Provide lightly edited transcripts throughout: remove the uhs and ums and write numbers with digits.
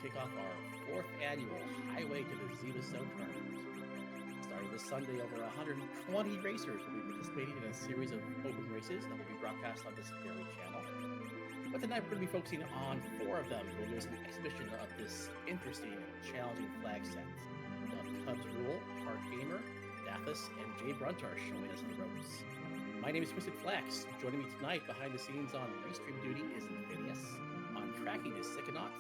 kick off our 4th annual Highway to the Zemus Zone tournament. Starting this Sunday, over 120 racers will be participating in a series of open races that will be broadcast on this very channel. But tonight we're going to be focusing on 4 of them. We'll do an exhibition of this interesting and challenging flag set. Cubs Rule, Hard Gamer, Dathis, and Jay Brunt are showing us the ropes. My name is Twisted Flax. Joining me tonight behind the scenes on restream duty is Phineas. On tracking is Sickonaut.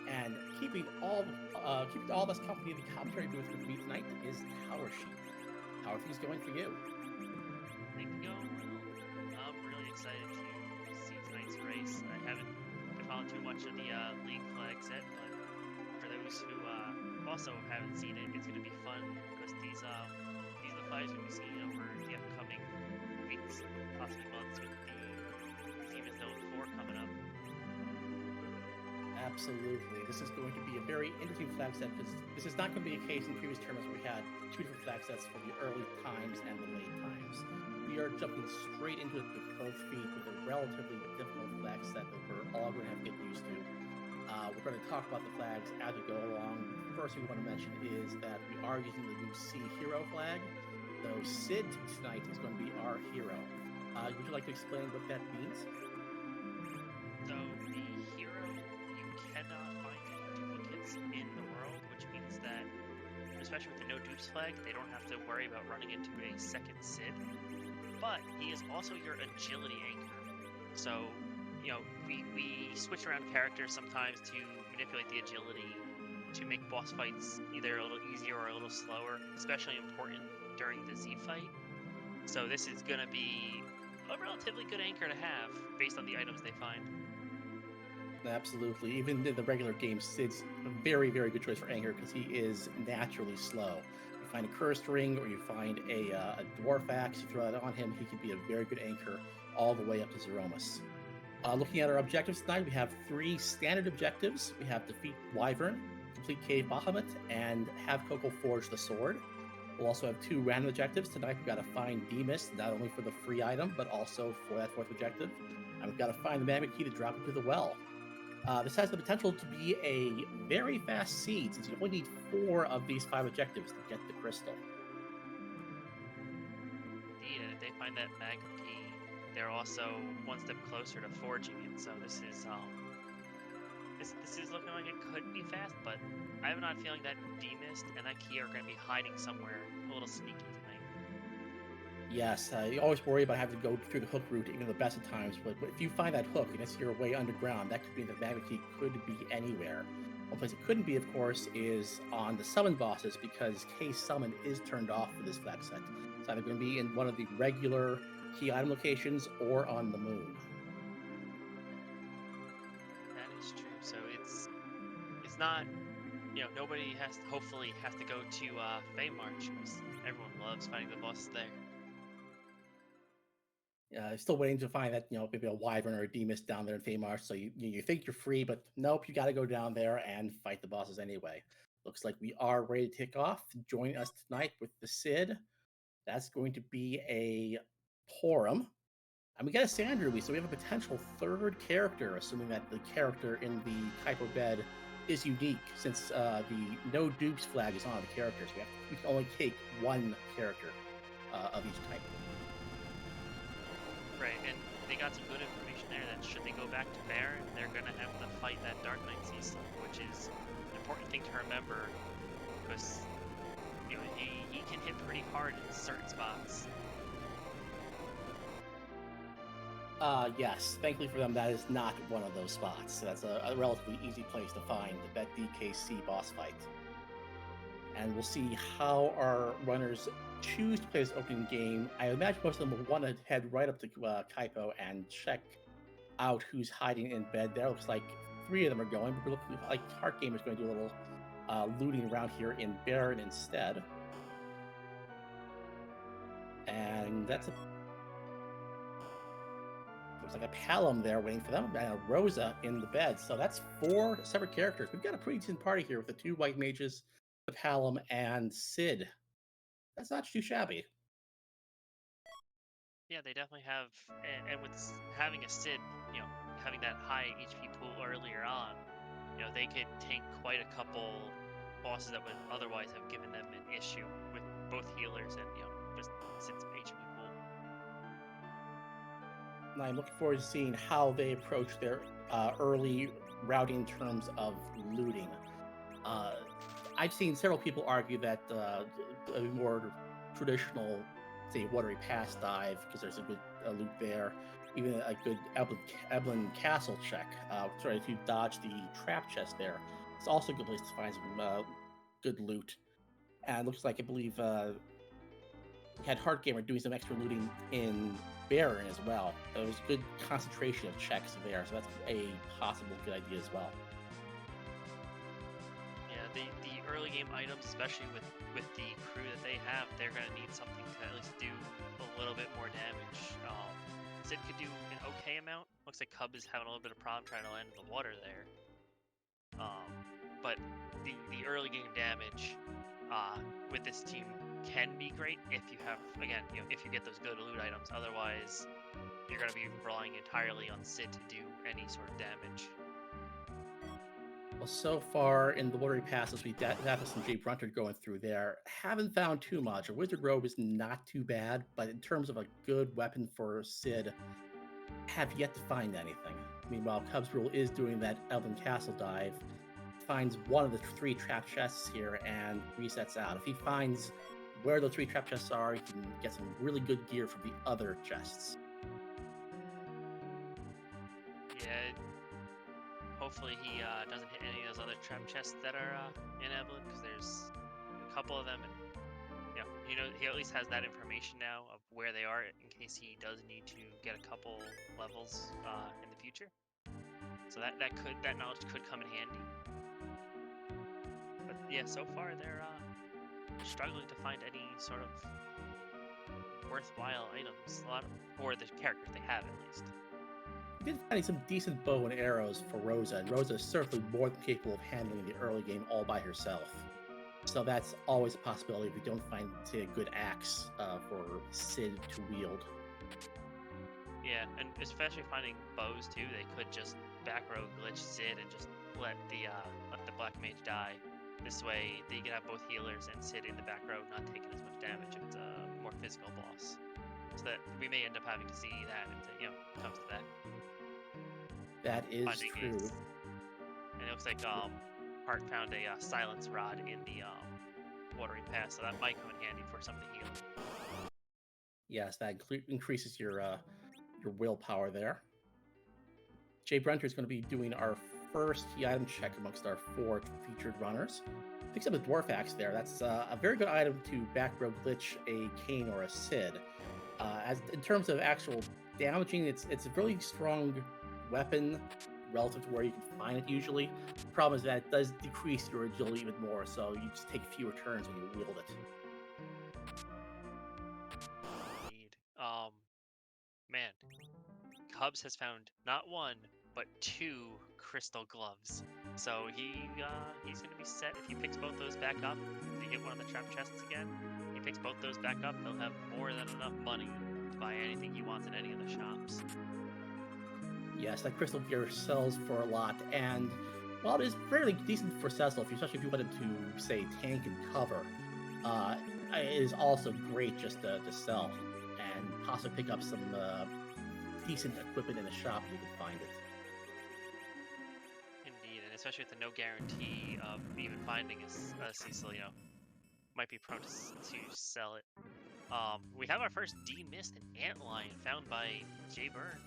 And keeping all of us company in the commentary booth with me tonight is Highw4y. How are things going for you? Things going well. I'm really excited to see tonight's race. I haven't been following too much of the league flag set, but for those who also haven't seen it, it's going to be fun because these are the flags we'll be seeing over the upcoming weeks, possibly months, with the Zemus Zone 4 coming up. Absolutely. This is going to be a very interesting flag set because this is not going to be a case in previous tournaments where we had 2 different flag sets for the early times and the late times. We are jumping straight into it with both feet with a relatively difficult flag set that we're all going to have to get used to. We're going to talk about the flags as we go along. The first thing we want to mention is that we are using the new C Hero flag. So Sid tonight is going to be our hero. Would you like to explain what that means? So the hero, you cannot find any duplicates in the world, which means that, especially with the no dupes flag, they don't have to worry about running into a second Sid. But he is also your agility anchor. So, you know, we switch around characters sometimes to manipulate the agility to make boss fights either a little easier or a little slower, especially important during the Z fight. So this is going to be a relatively good anchor to have based on the items they find. Absolutely. Even in the regular game, Sid's a very, very good choice for anchor because he is naturally slow. You find a cursed ring or you find a dwarf axe, you throw that on him, he can be a very good anchor all the way up to Zemus. Looking at our objectives tonight, we have 3 standard objectives. We have defeat Wyvern, complete Cave Bahamut, and have Coco forge the sword. We'll also have 2 random objectives. Tonight we've got to find D-Mist, not only for the free item, but also for that 4th objective. And we've got to find the magnet key to drop into the well. This has the potential to be a very fast seed, since you only need 4 of these 5 objectives to get the crystal. Indeed, and if they find that magnet key, they're also one step closer to forging it. So this is looking like it could be fast, but I have an odd feeling that D-Mist and that key are going to be hiding somewhere a little sneaky tonight. Yes, you always worry about having to go through the hook route, even the best of times, but if you find that hook and it's your way underground, that could mean the magnet key could be anywhere. One place it couldn't be, of course, is on the summon bosses, because case summon is turned off for this flag set. It's either going to be in one of the regular key item locations or on the moon. That is true. So it's not, nobody hopefully has to go to Fame March, because everyone loves fighting the bosses there. Still waiting to find that, maybe a Wyvern or a D-Mist down there in Fame March, so you think you're free, but nope, you got to go down there and fight the bosses anyway. Looks like we are ready to kick off. Joining us tonight with the Sid, that's going to be a Porum. And we got a Sand Ruby, so we have a potential 3rd character, assuming that the character in the Kaipo bed is unique, since the no dupes flag is on the characters. We can only take 1 character of each type. Right, and they got some good information there that should they go back to Baron, they're going to have to fight that Dark Knight Sea, which is an important thing to remember, because he can hit pretty hard in certain spots. Yes, thankfully for them, that is not one of those spots. So that's a relatively easy place to find that DKC boss fight. And we'll see how our runners choose to play this opening game. I imagine most of them will want to head right up to Kaipo and check out who's hiding in bed there. Looks like 3 of them are going, but we're looking like Heart Gamer is going to do a little looting around here in Baron instead. And that's looks like a Palom there waiting for them, and a Rosa in the bed. So that's 4 separate characters. We've got a pretty decent party here with the 2 white mages, the Palom, and Sid. That's not too shabby. Yeah, they definitely have, and with having a Sid, having that high HP pool earlier on, they could tank quite a couple bosses that would otherwise have given them an issue with both healers and just Sid's HP pool. And I'm looking forward to seeing how they approach their early routing in terms of looting. I've seen several people argue that a more traditional, say, watery pass dive, because there's a good loot there, even a good Eblin Castle check, sorry, if you dodge the trap chest there, it's also a good place to find some good loot. And it looks like, I believe, we had Heartgamer doing some extra looting in Baron as well. There was good concentration of checks there, so that's a possible good idea as well. Yeah, the early game items, especially with the crew that they have, they're going to need something to at least do a little bit more damage. Sid could do an okay amount. Looks like Cub is having a little bit of problem trying to land in the water there. But the early game damage with this team can be great if you have, again, if you get those good loot items. Otherwise, you're going to be relying entirely on Sid to do any sort of damage. Well, so far in the Watery Passes, we have some Jay Brunter going through there. Haven't found too much. A Wizard Robe is not too bad, but in terms of a good weapon for Sid, have yet to find anything. Meanwhile, Cubs Rule is doing that Elven Castle dive, finds one of the 3 trap chests here and resets out. If he finds where those 3 trap chests are, he can get some really good gear from the other chests. Yeah, hopefully he doesn't hit any of those other trap chests that are in Evelyn, because there's a couple of them, and he at least has that information now of where they are in case he does need to get a couple levels in the future. So that knowledge could come in handy. But yeah, so far they're struggling to find any sort of worthwhile items, or the characters they have at least. We did find some decent bow and arrows for Rosa, and Rosa is certainly more than capable of handling the early game all by herself. So that's always a possibility if we don't find, say, a good axe for Sid to wield. Yeah, and especially finding bows too, they could just back row glitch Sid and just let the Black Mage die. This way, they can have both healers and Sid in the back row, not taking as much damage if it's a more physical boss. So that we may end up having to see that if it comes to that. That is true. And it looks like Hart found a silence rod in the Watery Pass, so that might come in handy for some of the healing. Yes, that increases your willpower there. Jay Brunter is going to be doing our first key item check amongst our 4 featured runners. Picks up a Dwarf Axe there. That's a very good item to back row glitch a Kane or a Sid. As in terms of actual damaging, it's a really strong weapon relative to where you can find it usually. The problem is that it does decrease your agility even more, so you just take fewer turns when you wield it. Indeed. Man, Cubs has found not 1, but 2 crystal gloves. So he's going to be set. If he picks both those back up, if he get one of the trap chests again, he picks both those back up, he'll have more than enough money to buy anything he wants in any of the shops. Yes, that crystal gear sells for a lot, and while it is fairly decent for Cecil, especially if you wanted to, say, tank and cover, it is also great just to sell and possibly pick up some decent equipment in the shop if you can find it. Indeed, and especially with the no guarantee of even finding a Cecil, might be prone to sell it. We have our first demist antlion found by Jay Byrne.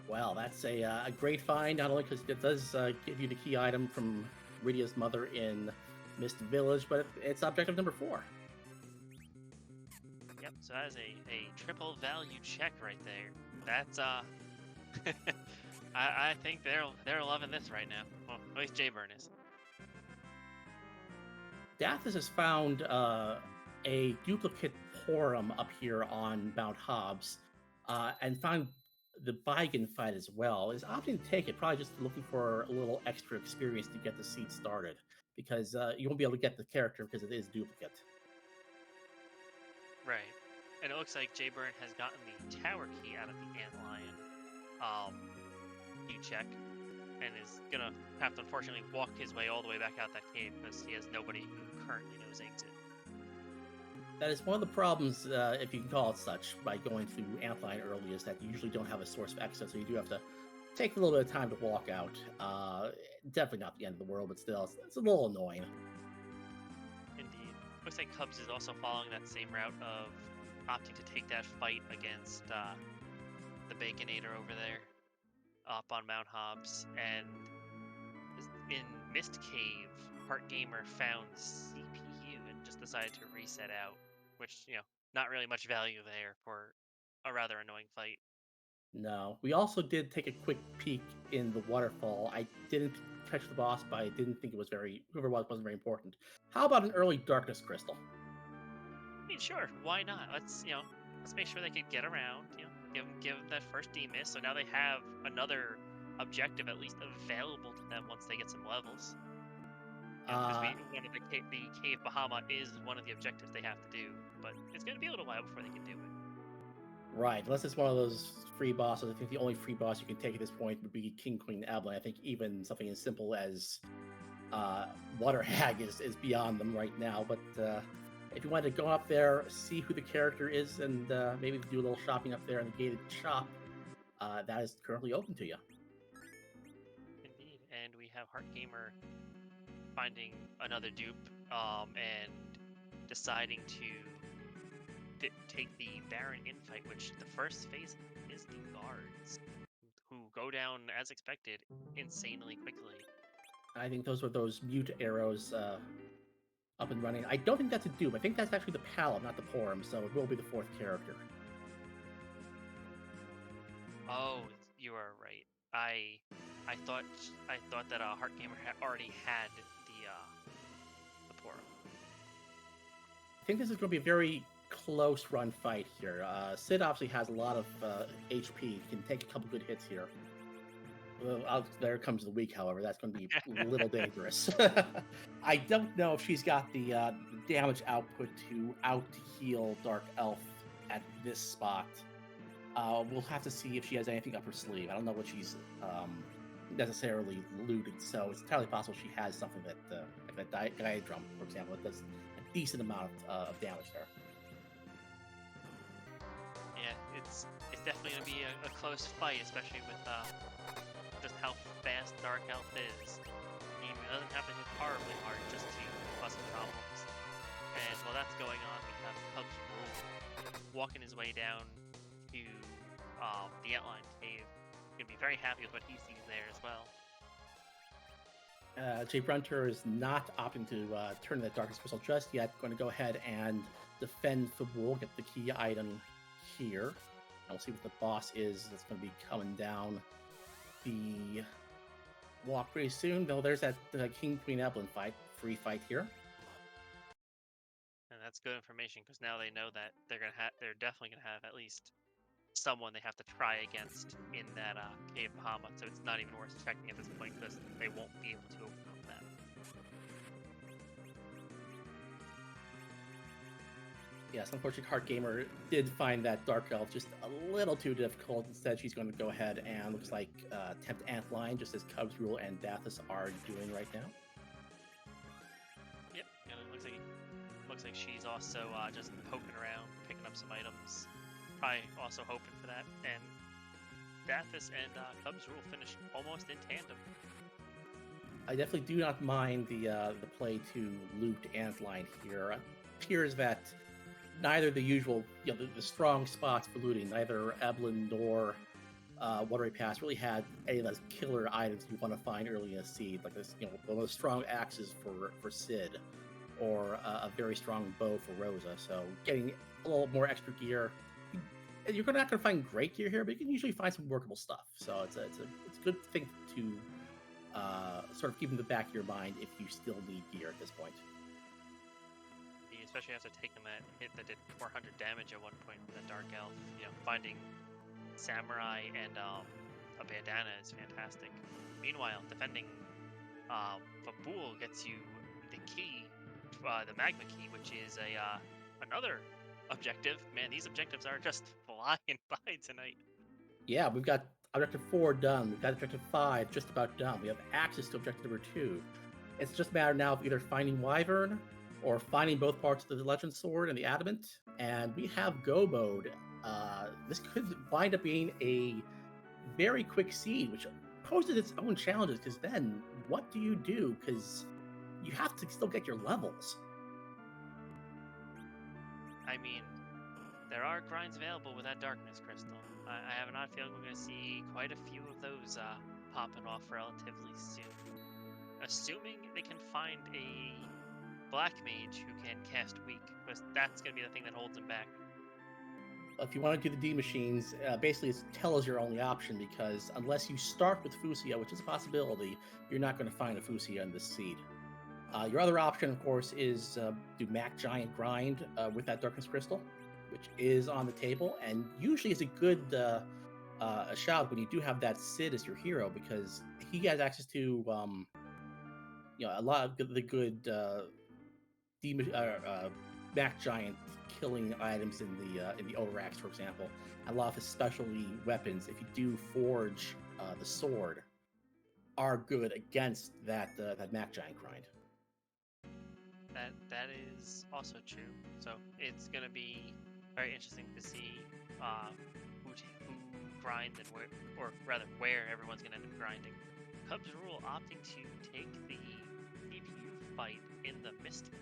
Well, that's a great find, not only because it does give you the key item from Rydia's mother in Mist Village, but it's objective number 4. Yep, so that is a triple value check right there. That's I think they're loving this right now. Well, at least Jay Byrne is. Dathis has found a duplicate Porum up here on Mount Hobbs, and found the Baigan fight as well. Is opting to take it, probably just looking for a little extra experience to get the seed started, because you won't be able to get the character because it is duplicate. Right. And it looks like Jay Byrne has gotten the tower key out of the antlion. Key check. and is gonna have to unfortunately walk his way all the way back out that cave because he has nobody who currently knows exit. That is one of the problems, if you can call it such, by going through Antline early, is that you usually don't have a source of exit, so you do have to take a little bit of time to walk out. Definitely not the end of the world, but still, it's a little annoying. Indeed. Looks like Cubs is also following that same route of opting to take that fight against the Baconator over there up on Mount Hobbs. And in Mist Cave, Heart Gamer found CPU and just decided to reset out, which, not really much value there for a rather annoying fight. No. We also did take a quick peek in the waterfall. I didn't catch the boss, but I didn't think it was whoever it was wasn't very important. How about an early darkness crystal? I mean, sure, why not? Let's make sure they could get around. Give them that first D-miss, so now they have another objective at least available to them once they get some levels. Because the Cave Bahama is one of the objectives they have to do, but it's going to be a little while before they can do it. Right, unless it's one of those free bosses. I think the only free boss you can take at this point would be King Queen Evelyn. I think even something as simple as Water Hag is beyond them right now. But if you wanted to go up there, see who the character is, and maybe do a little shopping up there in the gated shop, that is currently open to you. Indeed, and we have Heart Gamer finding another dupe and deciding to take the Baron infight, which the first phase is the guards, who go down as expected insanely quickly. I think those were those mute arrows up and running. I don't think that's a dupe. I think that's actually the Palom, not the Porum, so it will be the fourth character. Oh, you are right. I thought that Heart Gamer already had the Porum. I think this is going to be a very close run fight here. Sid obviously has a lot of HP. He can take a couple good hits here. Well, there comes the weak, however. That's going to be a little dangerous. I don't know if she's got the damage output to out-heal Dark Elf at this spot. We'll have to see if she has anything up her sleeve. I don't know what she's necessarily looted, so it's entirely possible she has something that, like that Diadrum, for example, that does a decent amount of damage there. Yeah, it's definitely going to be a close fight, especially with just how fast Dark Elf is. He doesn't have to hit horribly hard just to cause some problems. And while that's going on, we have Cubs walking his way down to the Outline Cave. Gonna be very happy with what he sees there as well. Jay Brunter is not opting to turn that Darkness Crystal just yet. Going to go ahead and defend Fabul, get the key item here. And we'll see what the boss is that's going to be coming down the walk pretty soon. Though there's that King Queen Evelyn free fight here. And that's good information because now they know that they're definitely gonna have at least someone they have to try against in that Cave Bahama. So it's not even worth checking at this point because they won't be able to overcome that. Yes, unfortunately, Heart Gamer did find that Dark Elf just a little too difficult. Instead, she's going to go ahead and looks like attempt Antline, just as Cubs Rule and Dathis are doing right now. Yep, and it looks like she's also just poking around, picking up some items. Probably also hoping for that. And Dathis and Cubs Rule finish almost in tandem. I definitely do not mind the play to loot Antline here. It appears that neither the usual, the strong spots for looting, neither Evelyn nor Watery Pass really had any of those killer items you want to find early in a seed, like this, one of the strong axes for Sid, or a very strong bow for Rosa. So getting a little more extra gear, you're not going to find great gear here, but you can usually find some workable stuff. So it's a good thing to sort of keep in the back of your mind if you still need gear at this point. Especially after taking that hit that did 400 damage at one point with the Dark Elf. Finding Samurai and a bandana is fantastic. Meanwhile, defending Fabul gets you the key, the Magma Key, which is another objective. Man, these objectives are just flying by tonight. Yeah, we've got objective 4 done. We've got objective 5 just about done. We have access to objective number 2. It's just a matter now of either finding Wyvern or finding both parts of the Legend Sword and the Adamant. And we have Go Mode. This could wind up being a very quick seed, which poses its own challenges, because then what do you do? Because you have to still get your levels. I mean, there are grinds available with that Darkness Crystal. I have an odd feeling we're going to see quite a few of those popping off relatively soon. Assuming they can find a Black Mage who can cast Weak, because that's going to be the thing that holds them back. If you want to do the D machines, basically Tell is your only option, because unless you start with Fusia, which is a possibility, you're not going to find a Fusia in this seed. Your other option, of course, is do Mac Giant Grind with that Darkness Crystal, which is on the table, and usually is a good a shout when you do have that Sid as your hero, because he has access to a lot of the good Mac Giant killing items in the Overaxe, for example. And a lot of his specialty weapons, if you do forge the sword, are good against that Mac Giant grind. That is also true. So it's gonna be very interesting to see who grinds and where everyone's gonna end up grinding. Cubs Rule opting to take the CPU fight in the Mist Main.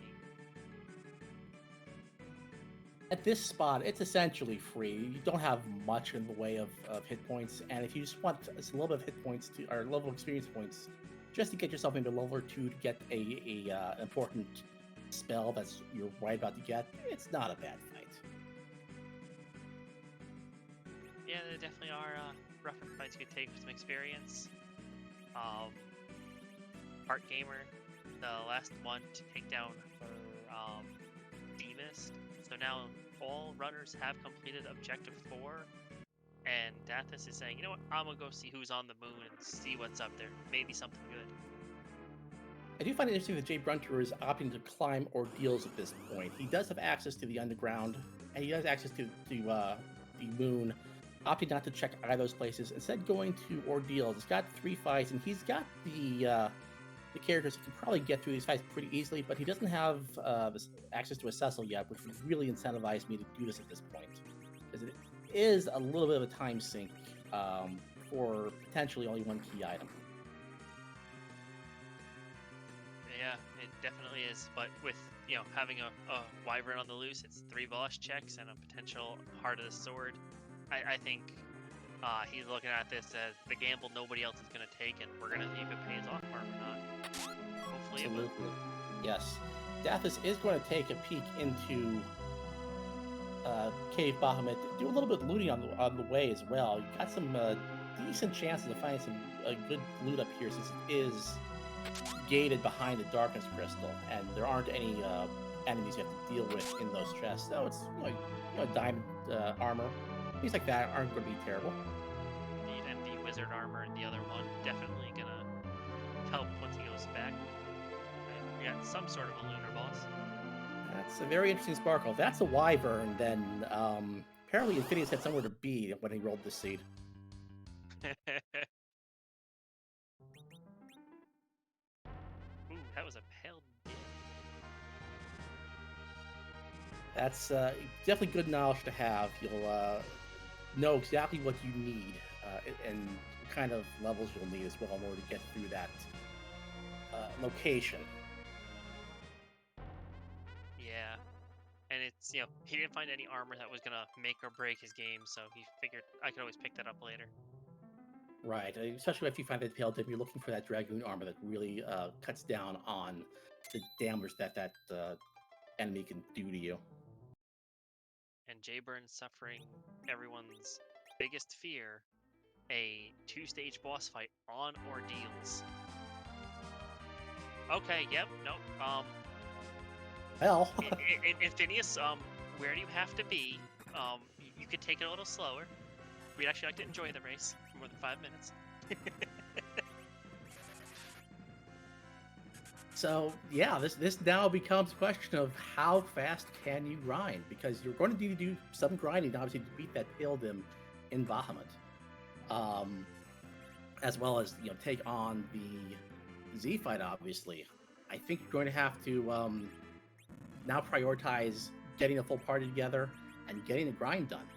At this spot, it's essentially free. You don't have much in the way of hit points, and if you just want a little bit of hit points or level of experience points, just to get yourself into level 2 to get a important spell that's you're right about to get, it's not a bad fight. Yeah, there definitely are rougher fights you could take with some experience. Art Gamer, the last one to take down her Zemus. So now all runners have completed objective 4, and Dathis is saying, you know what, I'm gonna go see who's on the moon and see what's up there. Maybe something good. I do find it interesting that Jay Brunter is opting to climb ordeals at this point. He does have access to the underground, and he has access to the moon, opting not to check either of those places, instead going to ordeals. He's got 3 fights, and he's got the characters who can probably get through these fights pretty easily, but he doesn't have access to a Cecil yet, which would really incentivize me to do this at this point, because it is a little bit of a time sink for potentially only 1 key item. Yeah, it definitely is, but with having a Wyvern on the loose, it's 3 boss checks and a potential Heart of the Sword. I think he's looking at this as the gamble nobody else is going to take, and we're going to see if it pays off or not. Hopefully Absolutely. It will. Yes. Dathis is going to take a peek into Cave Bahamut, do a little bit of looting on the way as well. You got some decent chances of finding some good loot up here, since it is gated behind the Darkness Crystal, and there aren't any enemies you have to deal with in those chests. So it's diamond armor, things like that aren't going to be terrible. And the wizard armor in the other one definitely gonna help once he goes back. And we got some sort of a lunar boss. That's a very interesting sparkle. If that's a Wyvern, then apparently Infidious had somewhere to be when he rolled this seed. Ooh, that was a pale dip. That's definitely good knowledge to have. You'll know exactly what you need and what kind of levels you'll need as well in order to get through that location. Yeah, and it's he didn't find any armor that was gonna make or break his game, so he figured I could always pick that up later. Right, especially if you find that pale dip, you're looking for that Dragoon armor that really cuts down on the damage that enemy can do to you. And Jayburn suffering everyone's biggest fear, a 2-stage boss fight on ordeals. Okay, yep, nope. Well, in Phineas, where do you have to be? You could take it a little slower. We'd actually like to enjoy the race for more than 5 minutes. So yeah, this now becomes a question of how fast can you grind, because you're going to need to do some grinding obviously to beat that Pildim in Bahamut. as well as take on the Z fight. Obviously, I think you're going to have to now prioritize getting a full party together and getting the grind done.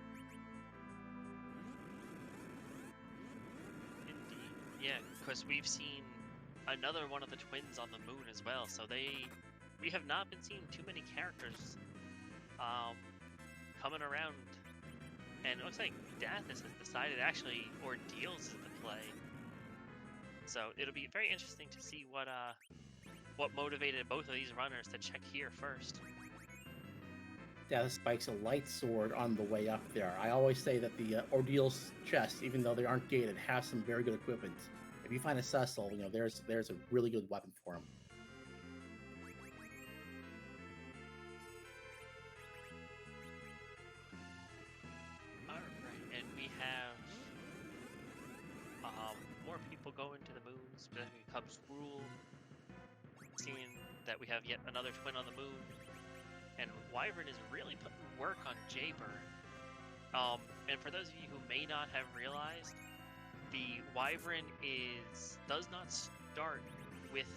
Indeed, yeah, because we've seen another one of the twins on the moon as well. So we have not been seeing too many characters coming around, and it looks like Dathis has decided actually Ordeals is the play. So it'll be very interesting to see what motivated both of these runners to check here first. Dathis spikes a light sword on the way up there. I always say that the Ordeals chests, even though they aren't gated, have some very good equipment. If you find a Cecil, there's a really good weapon for him. Alright, and we have more people going to the moon, specifically Cubs Rule. Seeing that we have yet another twin on the moon. And Wyvern is really putting work on Jaybird. And for those of you who may not have realized, the Wyvern does not start with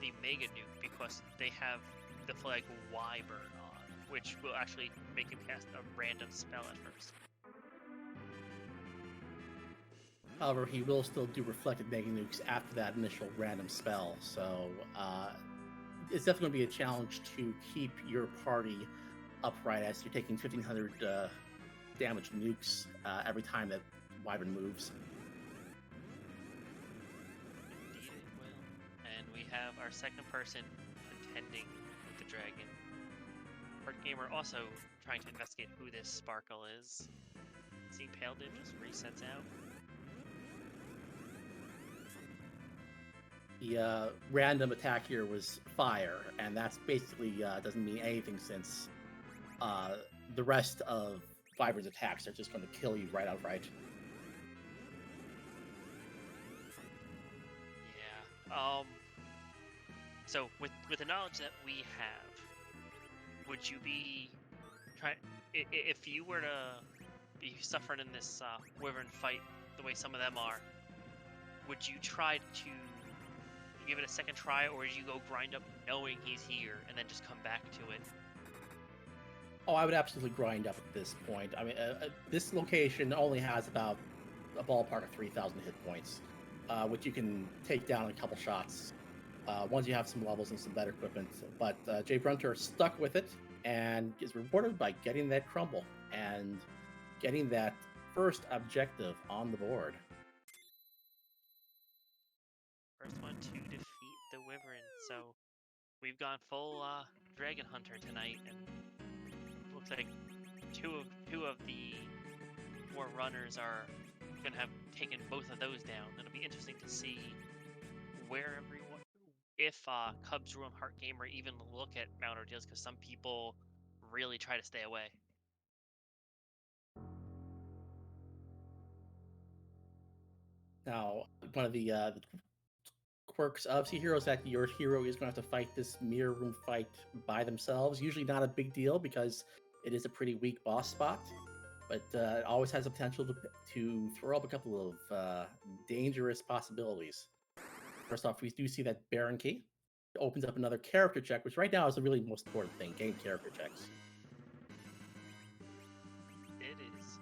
the Mega Nuke because they have the flag Wyvern on, which will actually make him cast a random spell at first. However, he will still do reflected Mega Nukes after that initial random spell, so it's definitely going to be a challenge to keep your party upright as you're taking 1,500 damage nukes every time that Wyvern moves. Indeed it will. And we have our second person contending with the dragon. Gamer also trying to investigate who this Sparkle is. See, Pale Div just resets out. The random attack here was fire, and that's basically doesn't mean anything since the rest of Wyvern's attacks are just going to kill you right outright. Yeah. So with the knowledge that we have, would you be if you were to be suffering in this Wyvern fight the way some of them are, would you try to give it a second try, or would you go grind up knowing he's here and then just come back to it? Oh, I would absolutely grind up at this point. I mean, this location only has about a ballpark of 3,000 hit points, which you can take down in a couple shots once you have some levels and some better equipment. But Jay Brunter stuck with it and is rewarded by getting that crumble and getting that first objective on the board. First one to defeat the Wyvern. So we've gone full Dragon Hunter tonight, and looks like two of the 4 runners are gonna have taken both of those down. It'll be interesting to see where everyone, if Cubs Rule and Heart Gamer even look at Mount Ordeals, because some people really try to stay away. Now, one of the quirks of Sea Heroes that your hero is going to have to fight this mirror room fight by themselves. Usually not a big deal because it is a pretty weak boss spot, but it always has the potential to throw up a couple of dangerous possibilities. First off, we do see that Baron key. It opens up another character check, which right now is the really most important thing, game character checks. It is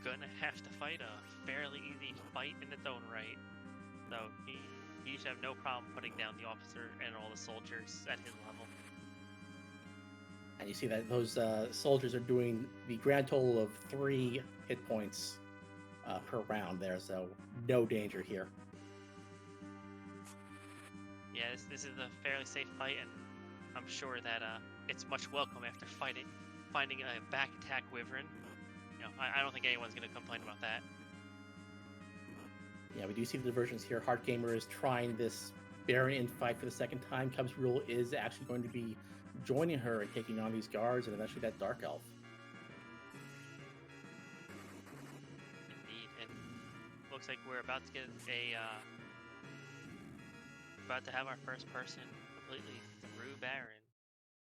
gonna have to fight a fairly easy fight in its own right. So he should have no problem putting down the officer and all the soldiers at his level. And you see that those soldiers are doing the grand total of 3 hit points per round there, so no danger here. Yeah, this is a fairly safe fight, and I'm sure that it's much welcome after finding a back attack Wyvern. You know, I don't think anyone's going to complain about that. Yeah, we do see the diversions here. Heart Gamer is trying this Baron in fight for the second time. Cubs Rule is actually going to be joining her and taking on these guards and eventually that Dark Elf. Indeed, and looks like we're about to get about to have our first person completely through Baron.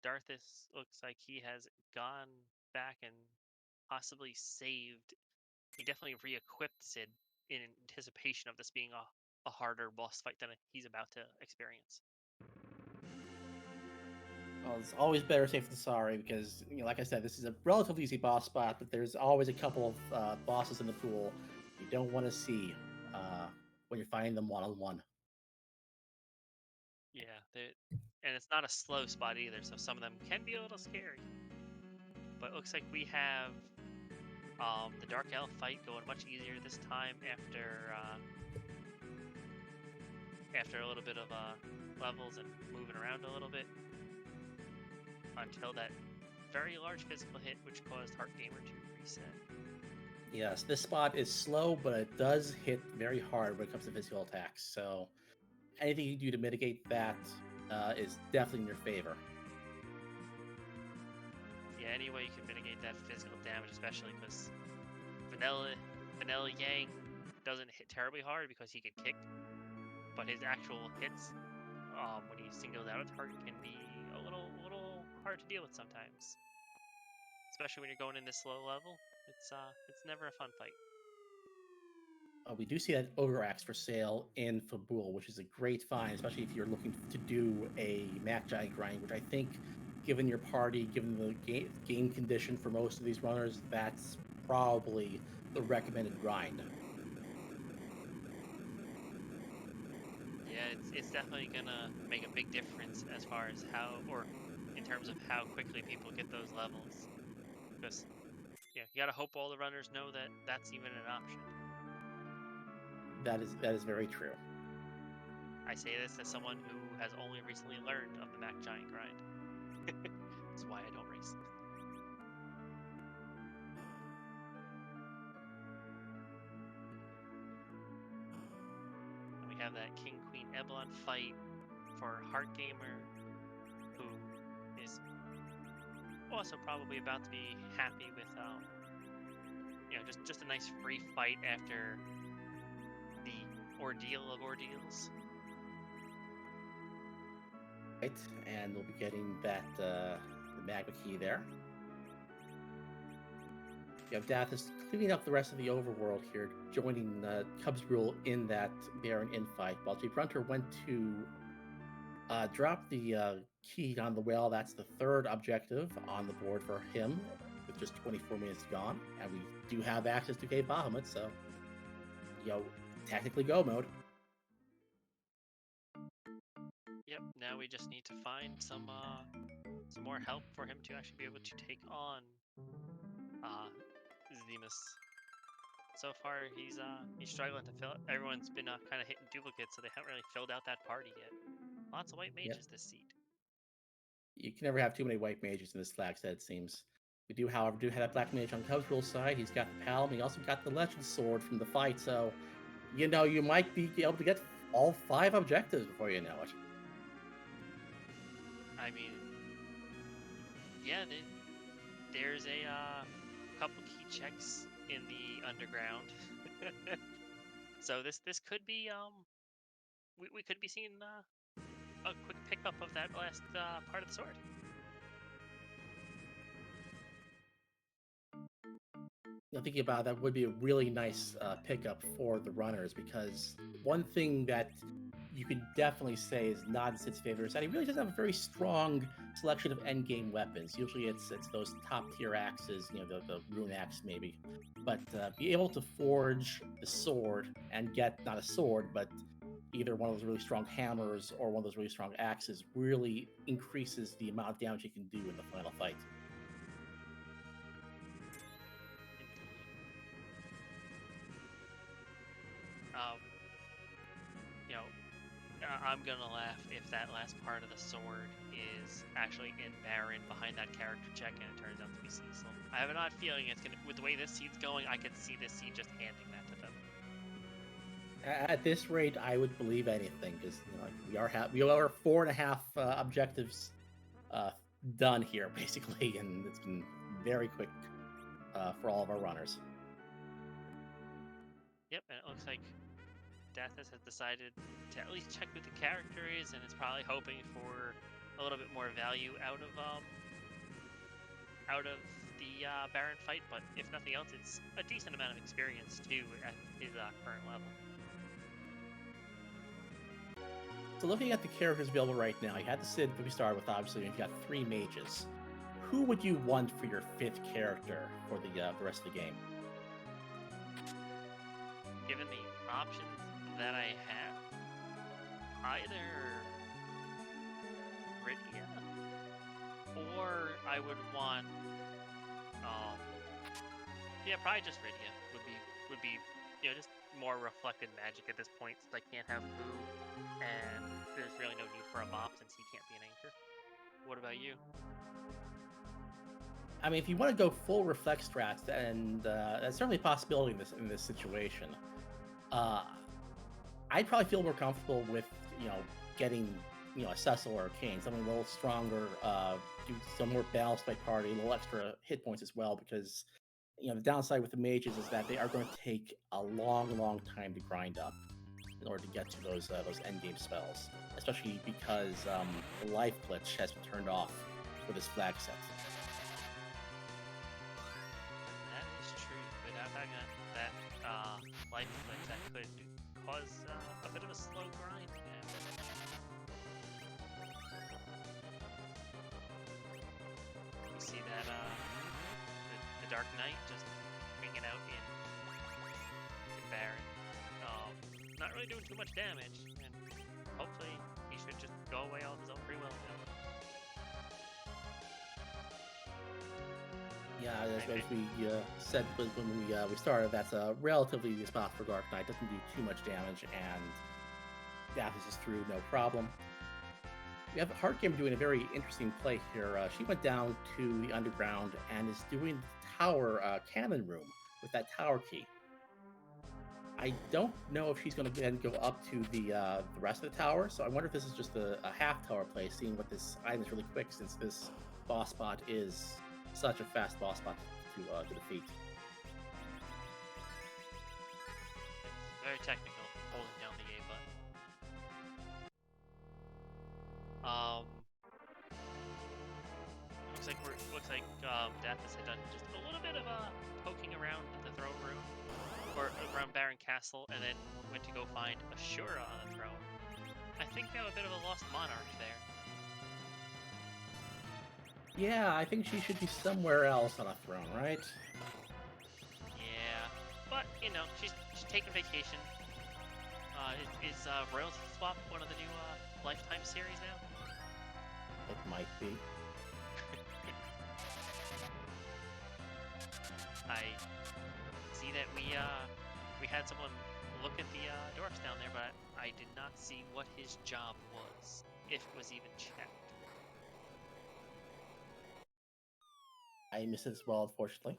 Darthis looks like he has gone back and possibly saved. He definitely re-equipped Sid in anticipation of this being a harder boss fight than he's about to experience. Well, it's always better safe than sorry because, like I said, this is a relatively easy boss spot, but there's always a couple of bosses in the pool you don't want to see when you're fighting them one-on-one. Yeah, and it's not a slow spot either, so some of them can be a little scary. But it looks like we have the Dark Elf fight going much easier this time after a little bit of levels and moving around a little bit until that very large physical hit, which caused Heart Gamer to reset. Yes, this spot is slow, but it does hit very hard when it comes to physical attacks. So anything you do to mitigate that is definitely in your favor. Yeah, any way you can mitigate that physical damage, especially because Vanilla Yang doesn't hit terribly hard because he can kick, but his actual hits, when he singles out a target, can be a little hard to deal with sometimes. Especially when you're going in this low level, it's never a fun fight. We do see that Ogre Axe for sale in Fabul, which is a great find, especially if you're looking to do a Magi grind, which I think, given your party, given the game condition for most of these runners, that's probably the recommended grind. Yeah, it's definitely gonna make a big difference as far as in terms of how quickly people get those levels. Because you gotta hope all the runners know that that's even an option. That is very true. I say this as someone who has only recently learned of the Mac Giant grind. That's why I don't race. And we have that King Queen Eblon fight for Heart Gamer, who is also probably about to be happy with just a nice free fight after the ordeal of ordeals. Right, and we'll be getting that the magma key there. You have Dathis cleaning up the rest of the overworld here, joining Cubs Rule in that Baron infight, while J. Brunter went to drop the key on the whale. That's the third objective on the board for him, with just 24 minutes gone. And we do have access to Cape Bahamut, so, technically go mode. Yep, now we just need to find some more help for him to actually be able to take on Zemus. So far, he's struggling to fill it. Everyone's been kind of hitting duplicates, so they haven't really filled out that party yet. Lots of white mages this seed. You can never have too many white mages in this flag set, it seems. We do, however, have that black mage on Cubs Rule side. He's got the Palm. He also got the Legend Sword from the fight, so, you might be able to get all 5 objectives before you know it. I mean, yeah, there's a couple key checks in the underground. So this could be we could be seeing a quick pickup of that last part of the sword. Thinking about that would be a really nice pickup for the runners, because one thing that you can definitely say is not in Sid's favor is that he really doesn't have a very strong selection of endgame weapons. Usually it's those top tier axes, the rune axe maybe. But be able to forge the sword and get not a sword, but either one of those really strong hammers or one of those really strong axes really increases the amount of damage you can do in the final fight. I'm gonna laugh if that last part of the sword is actually in Baron behind that character check and it turns out to be Cecil. I have an odd feeling it's gonna, with the way this seed's going, I could see this seed just handing that to them. At this rate, I would believe anything, because we are 4.5 objectives done here, basically, and it's been very quick for all of our runners. Yep, and it looks like Dathis has decided to at least check who the character is, and is probably hoping for a little bit more value out of the the Baron fight, but if nothing else, it's a decent amount of experience too at his current level. So looking at the characters available right now, you had the Sid that we started with, obviously, and you've got 3 mages. Who would you want for your 5th character for the rest of the game? Given the options that I have, either Rydia, or I would want, yeah, probably just Rydia would be, just more reflected magic at this point, since I can't have Moo, and there's really no need for a mop since he can't be an anchor. What about you? I mean, if you want to go full reflect strats, and that's certainly a possibility in this situation. I'd probably feel more comfortable with getting a Cecil or a Kane, something a little stronger, do some more balanced by party, a little extra hit points as well, because the downside with the mages is that they are going to take a long time to grind up in order to get to those end game spells, especially because the life glitch has been turned off for this flag set. That is true. Without having that life glitch, that could cause a bit of a slow grind. You see that the Dark Knight just hanging out in Baron, not really doing too much damage, and hopefully he should just go away all of his own free will now. Yeah, as we said when we started, that's a relatively easy spot for Dark Knight. Doesn't do too much damage, and dashes through no problem. We have Heart Gamer doing a very interesting play here. She went down to the underground and is doing the tower cannon room with that tower key. I don't know if she's going to then go up to the rest of the tower, so I wonder if this is just a half tower play, seeing what this item is really quick, since this boss spot is such a fast boss spot to defeat. Very technical, holding down the A button. Looks like Daphnis had done just a little bit of poking around the throne room, or around Baron Castle, and then went to go find Ashura on the throne. I think we have a bit of a lost monarch there. Yeah, I think she should be somewhere else on a throne, right? Yeah, but she's taking vacation. Is Royalty Swap one of the new Lifetime series now? It might be. I see that we had someone look at the dwarfs down there, but I did not see what his job was, if it was even checked. I missed it as well, unfortunately.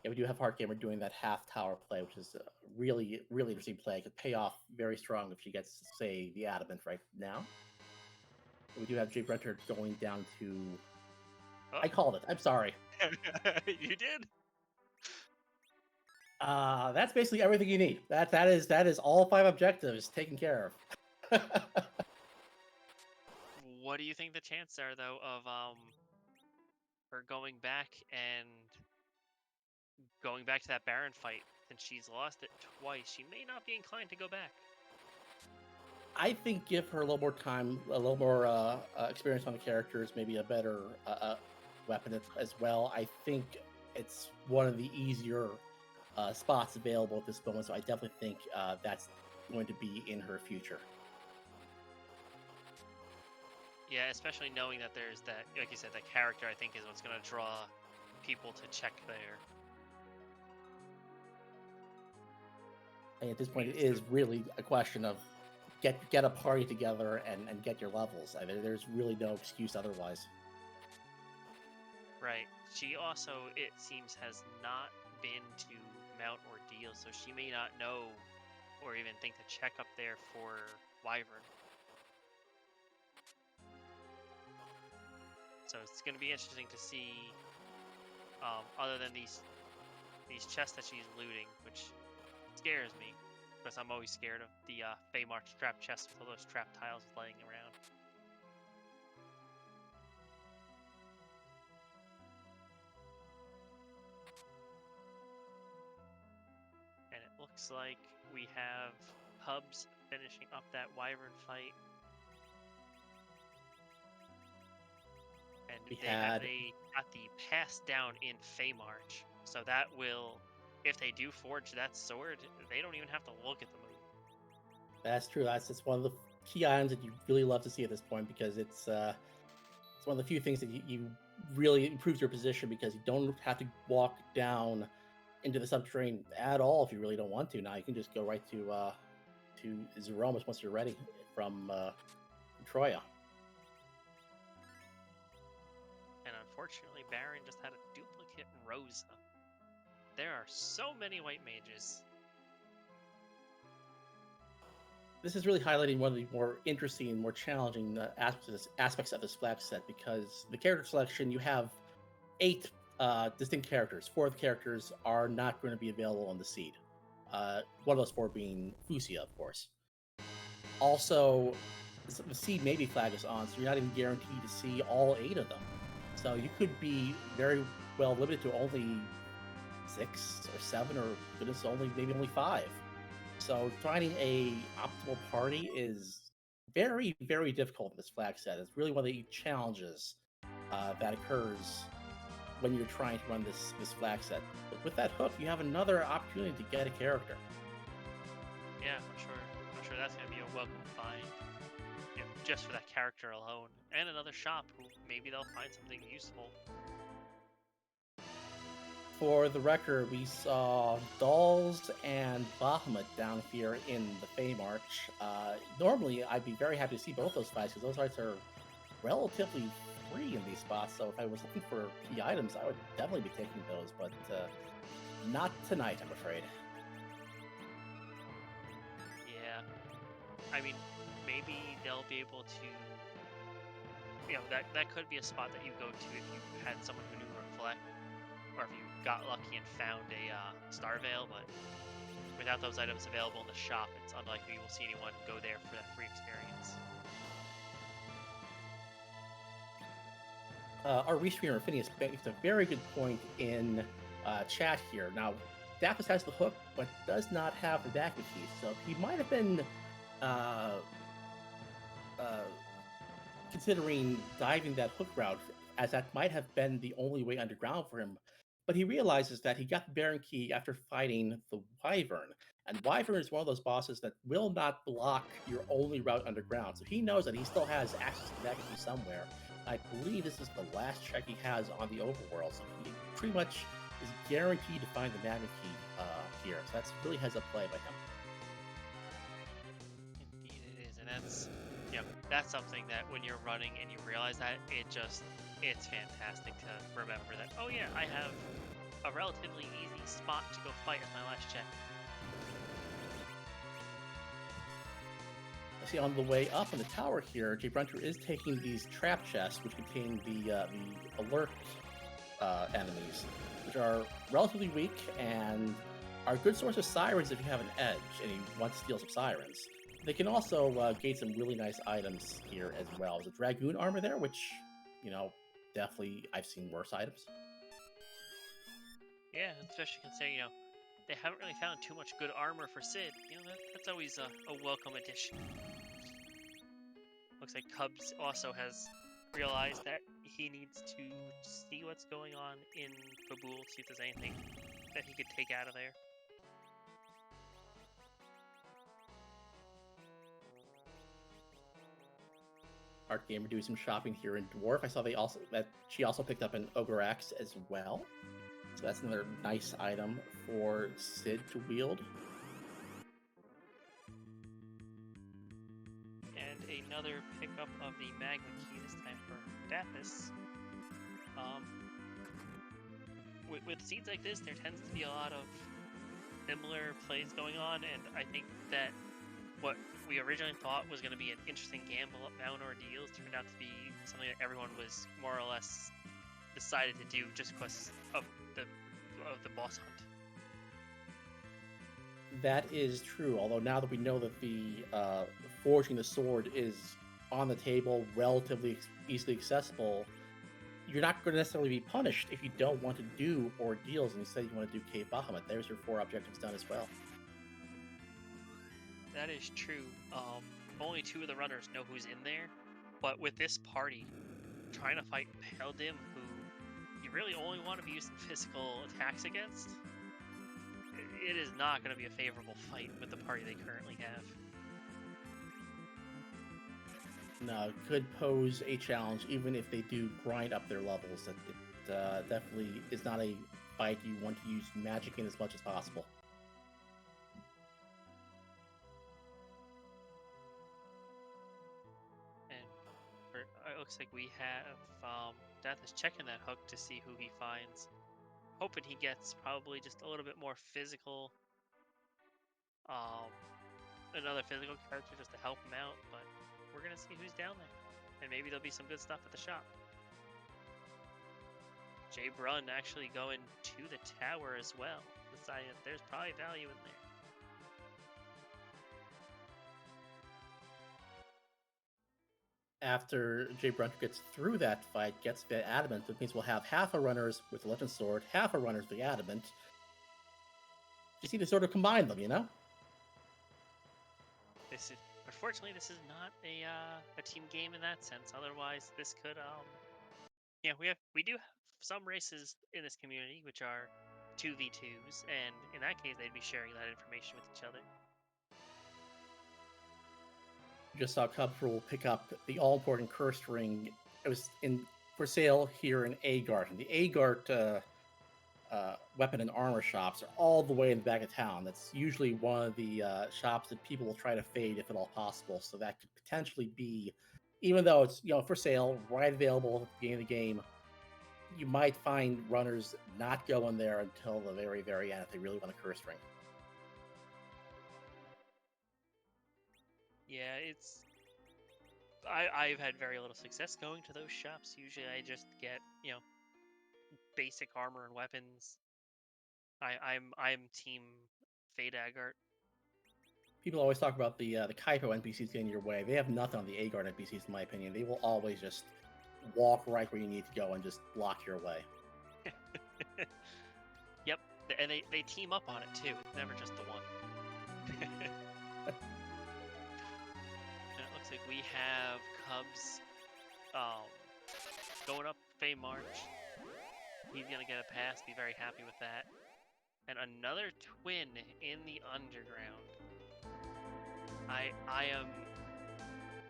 Yeah, we do have Heart Gamer doing that half tower play, which is a really interesting play. It could pay off very strong if she gets, say, the Adamant right now. We do have Jay Brenter going down to... Oh. I called it. I'm sorry. You did? That's basically everything you need. That is all 5 objectives taken care of. What do you think the chances are, though, of her going back to that Baron fight? Since she's lost it twice, she may not be inclined to go back. I think give her a little more time, a little more experience on the characters, maybe a better weapon as well. I think it's one of the easier spots available at this moment, so I definitely think that's going to be in her future. Yeah, especially knowing that there's that, like you said, that character, I think, is what's going to draw people to check there. And at this point, it is really a question of get a party together and get your levels. I mean, there's really no excuse otherwise. Right. She also, it seems, has not been to Mount Ordeal, so she may not know or even think to check up there for Wyvern. So it's going to be interesting to see, other than these chests that she's looting, which scares me, because I'm always scared of the Feymarch trap chests with all those trap tiles laying around. looks like we have Hubs finishing up that Wyvern fight. And We they had- got the pass down in Feymarch. So that will, if they do forge that sword, they don't even have to look at the moon. That's true. That's one of the key items that you really love to see at this point, because it's one of the few things that you really improves your position, because you don't have to walk down into the subterranean at all if you really don't want to. Now you can just go right to Zemus once you're ready from Troya. And unfortunately, Baron just had a duplicate Rosa. There are so many white mages. This is really highlighting one of the more interesting and more challenging aspects of this flag set, because the character selection, you have 8 distinct characters. 4 of the characters are not going to be available on the seed. One of those 4 being Fusia, of course. Also, the seed maybe flag is on, so you're not even guaranteed to see all 8 of them. So you could be very well limited to only 6 or 7, or goodness, maybe only 5. So finding a optimal party is very, very difficult in this flag set. It's really one of the challenges that occurs when you're trying to run this flag set. But with that hook, you have another opportunity to get a character. Yeah, I'm sure that's gonna be a welcome find, just for that character alone. And another shop who maybe they'll find something useful. For the record, we saw Dolls and Bahamut down here in the Feymarch. Normally, I'd be very happy to see both those fights, because those fights are relatively free in these spots. So if I was looking for key items, I would definitely be taking those, but not tonight, I'm afraid. Yeah, I mean, maybe they'll be able to. That could be a spot that you go to if you had someone who knew Reflect, or if you got lucky and found a Star Veil, but without those items available in the shop, it's unlikely you will see anyone go there for that free experience. Our restreamer Phineas makes a very good point in chat here. Now, Dapus has the hook, but does not have the Dagger key, so he might have been considering diving that hook route, as that might have been the only way underground for him. But he realizes that he got the Baron key after fighting the Wyvern, and Wyvern is one of those bosses that will not block your only route underground. So he knows that he still has access to that key somewhere. I believe this is the last check he has on the overworld, so he pretty much is guaranteed to find the Magnet key here. So that's really has a play by him. Indeed it is, and that's something that when you're running and you realize that, it's fantastic to remember that, oh yeah, I have a relatively easy spot to go fight as my last check. I see on the way up in the tower here, Jay Brunter is taking these trap chests, which contain the alert enemies, which are relatively weak and are a good source of sirens if you have an edge and you want to steal some sirens. They can also gain some really nice items here as well. There's a Dragoon armor there, which, definitely I've seen worse items. Yeah, especially considering, they haven't really found too much good armor for Sid. That's always a welcome addition. Looks like Cubs also has realized that he needs to see what's going on in Babul, see if there's anything that he could take out of there. Art Gamer doing some shopping here in Dwarf. I saw she also picked up an Ogre Axe as well. So that's another nice item for Sid to wield. And another pickup of the Magma Key, this time for Dapus. With seeds like this, there tends to be a lot of similar plays going on, and I think that what we originally thought was going to be an interesting gamble at Mount Ordeals turned out to be something that everyone was more or less decided to do just because of the boss hunt. That is true, although now that we know that the forging the sword is on the table, relatively easily accessible, you're not going to necessarily be punished if you don't want to do ordeals and instead you want to do Cave Bahamut. There's your 4 objectives done as well. That is true. Only 2 of the runners know who's in there, but with this party, trying to fight Peldim, who you really only want to be using physical attacks against, it is not going to be a favorable fight with the party they currently have. No, it could pose a challenge even if they do grind up their levels. That it definitely is not a fight you want to use magic in as much as possible. And it looks like we have Death is checking that hook to see who he finds. Hoping he gets probably just a little bit more physical. Another physical character just to help him out, but we're gonna see who's down there. And maybe there'll be some good stuff at the shop. Jay Brunn actually going to the tower as well, deciding that there's probably value in there. After Jay Brunner gets through that fight, gets the Adamant, which means we'll have half a runners with the Legend Sword, half a runners with the Adamant. Just need to sort of combine them, you know? Unfortunately, this is not a team game in that sense. Otherwise, this could yeah, we do have some races in this community which are 2v2s, and in that case, they'd be sharing that information with each other. Just saw Cubs will pick up the all-important cursed ring. It was for sale here in Agart, and the Agart weapon and armor shops are all the way in the back of town. That's usually one of the shops that people will try to fade if at all possible. So that could potentially be, even though it's for sale, right available at the beginning of the game, you might find runners not going there until the very, very end if they really want a curse ring. Yeah, I've had very little success going to those shops. Usually, I just get basic armor and weapons. I'm team Fade Agart. People always talk about the Kaipo NPCs getting your way. They have nothing on the Agart NPCs, in my opinion. They will always just walk right where you need to go and just block your way. Yep, and they team up on it too. It's never just the one. And it looks like we have Cubs going up Fey March. He's gonna get a pass, be very happy with that. And another twin in the underground.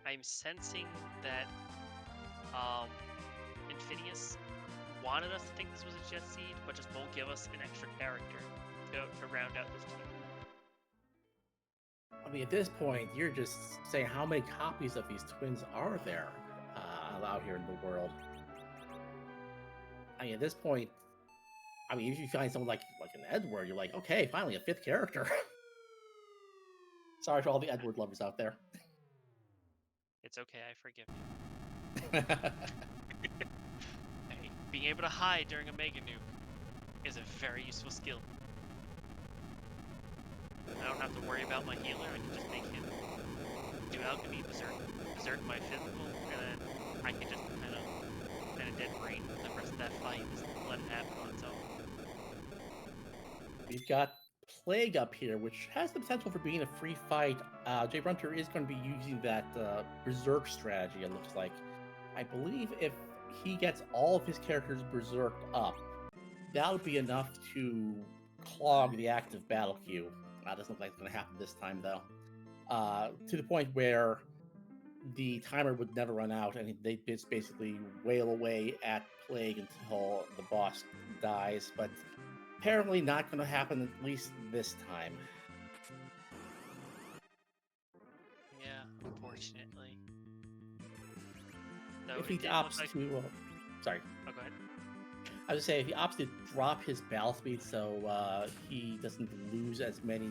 I'm sensing that Infidious wanted us to think this was a Jet Seed, but just won't give us an extra character to round out this team. I mean, at this point, you're just saying how many copies of these twins are there out here in the world. I mean, at this point, if you find someone like an Edward, you're like, okay, finally a 5th character. Sorry for all the Edward lovers out there. It's okay, I forgive you. Hey, being able to hide during a Mega Nuke is a very useful skill. I don't have to worry about my healer, I can just make him do alchemy, berserk my physical, and then I can just kind of dead brain the rest of that fight, just let it happen on its own. We've got Plague up here, which has the potential for being a free fight. Jay Brunter is going to be using that berserk strategy, it looks like. I believe if he gets all of his characters berserked up, that would be enough to clog the active battle queue. Doesn't look like it's going to happen this time, though. To the point where the timer would never run out, and they just basically wail away at Plague until the boss dies. But apparently not going to happen, at least this time. Yeah, unfortunately. Though if he opts to... sorry. Oh, go ahead. I was going to say, if he opts to drop his battle speed so he doesn't lose as many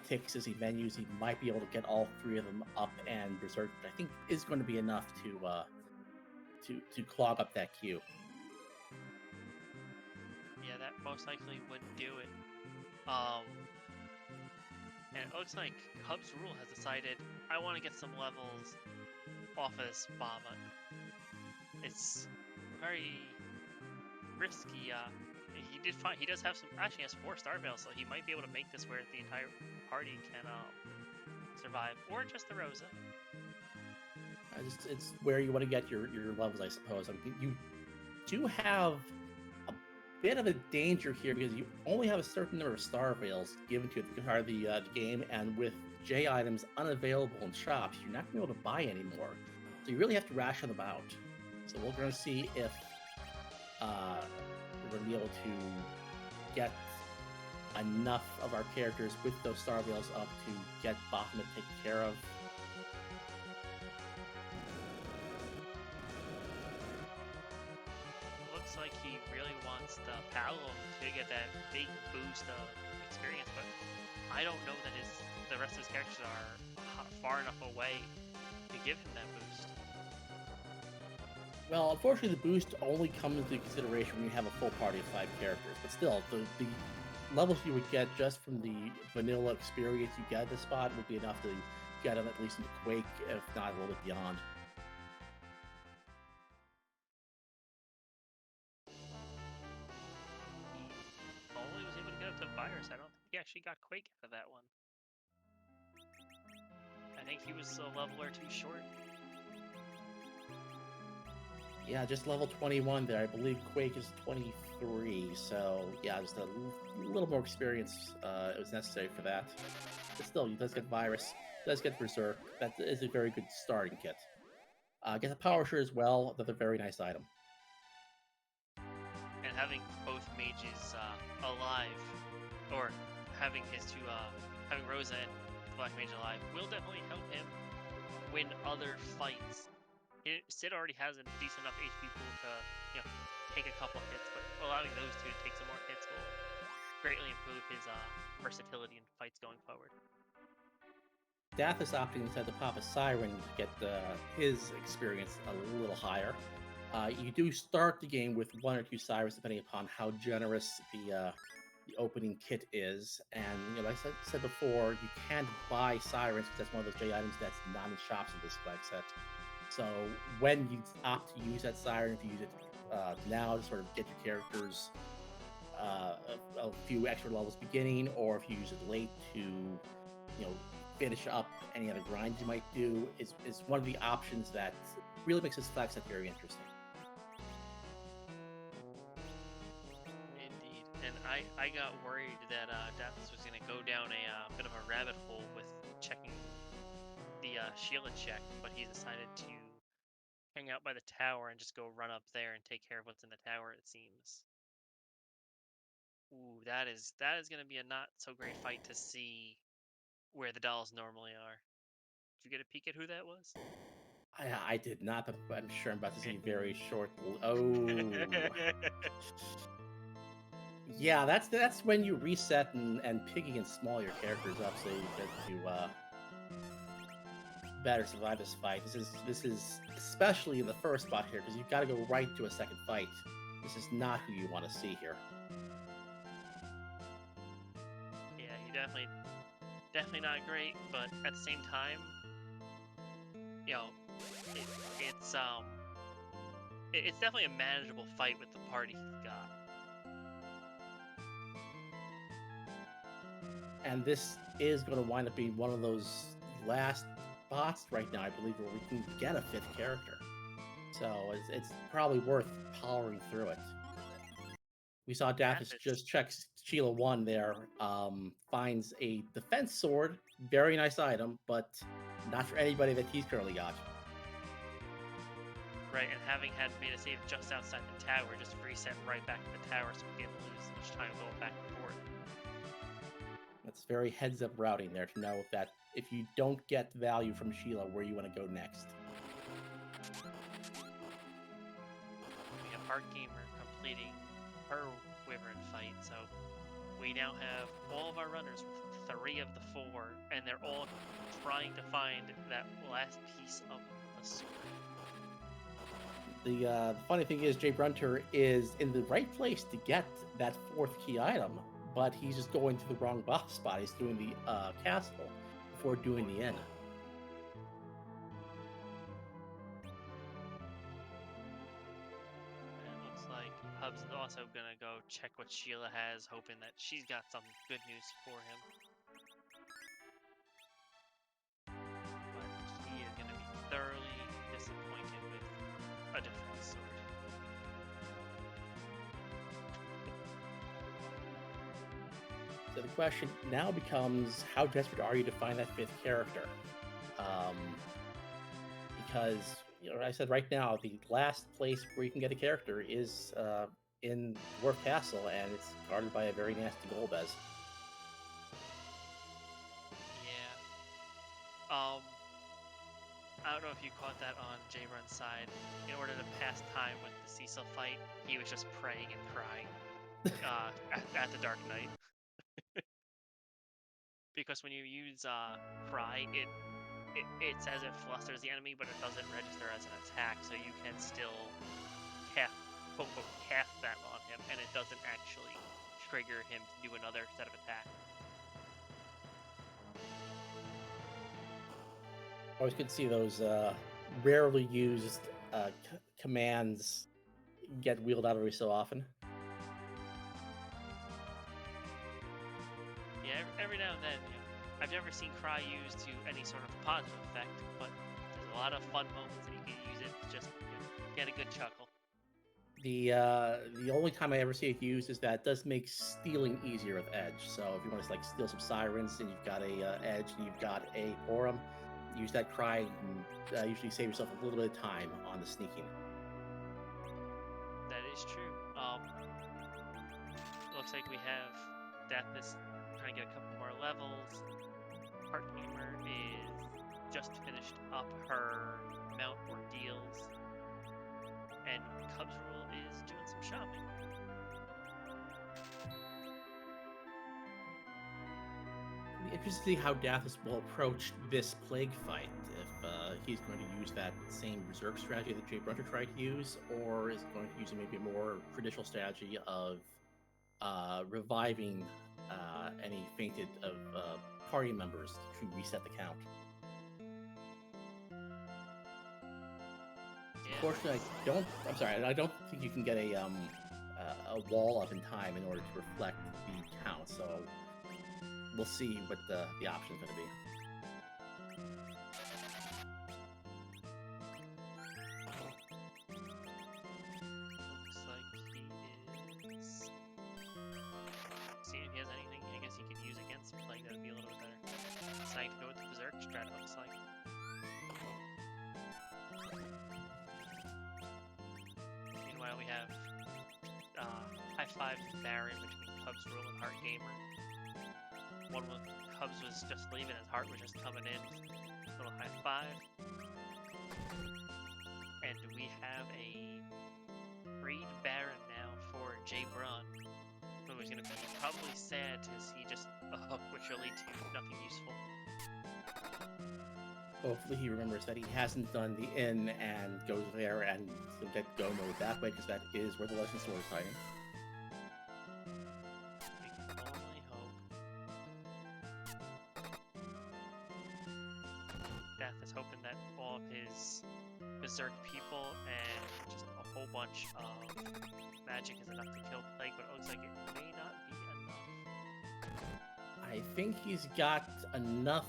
ticks as he menus, he might be able to get all 3 of them up and berserk, which I think is going to be enough to clog up that queue. Yeah, that most likely would do it. And it looks like Cubs Rule has decided, I want to get some levels off of this Baba. It's very risky. He does have some, actually has 4 star veils, so he might be able to make this where the entire party survive, or just the Rosa. It's where you want to get your levels, I suppose. I mean, you do have a bit of a danger here because you only have a certain number of star rails given to you at the start of the game, and with J items unavailable in shops, you're not going to be able to buy anymore. So you really have to ration them out. So we're going to see if we're going to be able to get enough of our characters with those star rails up to get Bachman taken care of. Looks like he really wants the Paladin to get that big boost of experience, but I don't know that the rest of his characters are far enough away to give him that boost. Well, unfortunately, the boost only comes into consideration when you have a full party of 5 characters. But still, the levels you would get just from the vanilla experience you get at this spot would be enough to get him at least into Quake, if not a little bit beyond. He only was able to get up to Virus. I don't think he actually got Quake out of that one. I think he was a level or 2 short. Yeah, just level 21 there. I believe Quake is 23, so yeah, just a little more experience was necessary for that. But still, he does get Virus, does get Berserk. That is a very good starting kit. Get the Power Shirt as well. That's a very nice item. And having both mages alive, or having his two, having Rosa and Black Mage alive, will definitely help him win other fights. Sid already has a decent enough HP pool to, take a couple hits, but allowing those two to take some more hits will greatly improve his versatility in fights going forward. Dath is opting instead to pop a Siren to get his experience a little higher. You do start the game with 1 or 2 Sirens, depending upon how generous the opening kit is. And like I said before, you can't buy Sirens because that's one of those J items that's not in shops in this flag set. So when you opt to use that Siren, if you use it now to sort of get your characters a few extra levels beginning, or if you use it late to finish up any other grinds you might do, is one of the options that really makes this flag set very interesting. Indeed, and I got worried that Dathis was going to go down a bit of a rabbit hole with checking the Sheila check, but he decided to hang out by the tower and just go run up there and take care of what's in the tower, it seems. Ooh, that is going to be a not so great fight to see where the dolls normally are. Did you get a peek at who that was? I did not, but I'm sure I'm about to see very short. Oh, yeah, that's when you reset and piggy and small your characters up so you get to better survive this fight. This is especially in the first spot here because you've got to go right to a second fight. This is not who you want to see here. Yeah, you definitely not great, but at the same time, it's definitely a manageable fight with the party he's got. And this is going to wind up being one of those last spots right now, I believe, where we can get a 5th character. So it's probably worth powering through it. We saw Dathis just check Sheila 1 there, finds a defense sword, very nice item, but not for anybody that he's currently got. Right, and having had made a save just outside the tower, just reset right back to the tower so we didn't lose as much time going back and forth. That's very heads-up routing there to know that if you don't get value from Sheila, where you want to go next. We have Heart Gamer completing her Wyvern fight, so we now have all of our runners with 3 of the 4, and they're all trying to find that last piece of the sword. The funny thing is, Jay Brunter is in the right place to get that 4th key item, but he's just going to the wrong boss spot. He's doing the castle before doing the inn. And it looks like Hub's also gonna go check what Sheila has, hoping that she's got some good news for him. a different sword. So the question now becomes, how desperate are you to find that fifth character? Um, because, I said right now, the last place where you can get a character is in Dwarf Castle, and it's guarded by a very nasty Golbez. Yeah. I don't know if you caught that on J-Run's side. In order to pass time with the Cecil fight, he was just praying and crying at the Dark Knight. Because when you use cry, it says it flusters the enemy, but it doesn't register as an attack, so you can still cast, quote unquote, cast that on him, and it doesn't actually trigger him to do another set of attacks. Always good to see those rarely used commands get wheeled out every so often. Yeah, every now and then. I've never seen cry used to any sort of positive effect, but there's a lot of fun moments that you can use it to just get a good chuckle. The only time I ever see it used is that it does make stealing easier with Edge. So if you want to steal some Sirens and you've got a Edge and you've got a Porum, use that cry and usually save yourself a little bit of time on the sneaking. That is true. Looks like we have Deathis trying to get a couple more levels. Heart Gamer is just finished up her Mount Ordeals, and Cubs Rule is doing some shopping. It'll be interesting to see how Dathis will approach this plague fight. If he's going to use that same Berserk strategy that Jay Brunter tried to use, or is going to use maybe a more traditional strategy of reviving any fainted of party members to reset the count. Yeah. Unfortunately, I don't think you can get a wall up in time in order to reflect the count. So we'll see what the option is going to be. Looks like he is seeing if he has anything. I guess he could use against Plague. That would be a little bit better. Deciding to go with the Berserk strat, looks like. Meanwhile, we have Highw4y Baron between Cubs Rule and Heart Gamer. One with Cubs was just leaving, his Heart was just coming in. Little Highw4y. And we have a Freed Baron now for Jay Brun, who is going to be probably sad to see just a hook which will lead to nothing useful. Hopefully he remembers that he hasn't done the inn and goes there and he'll get go mode that way, because that is where the Legend Sword is hiding. We can only hope. Death is hoping that all of his Berserk people and just a whole bunch of magic is enough to kill Plague, but it looks like it may not be enough. I think he's got enough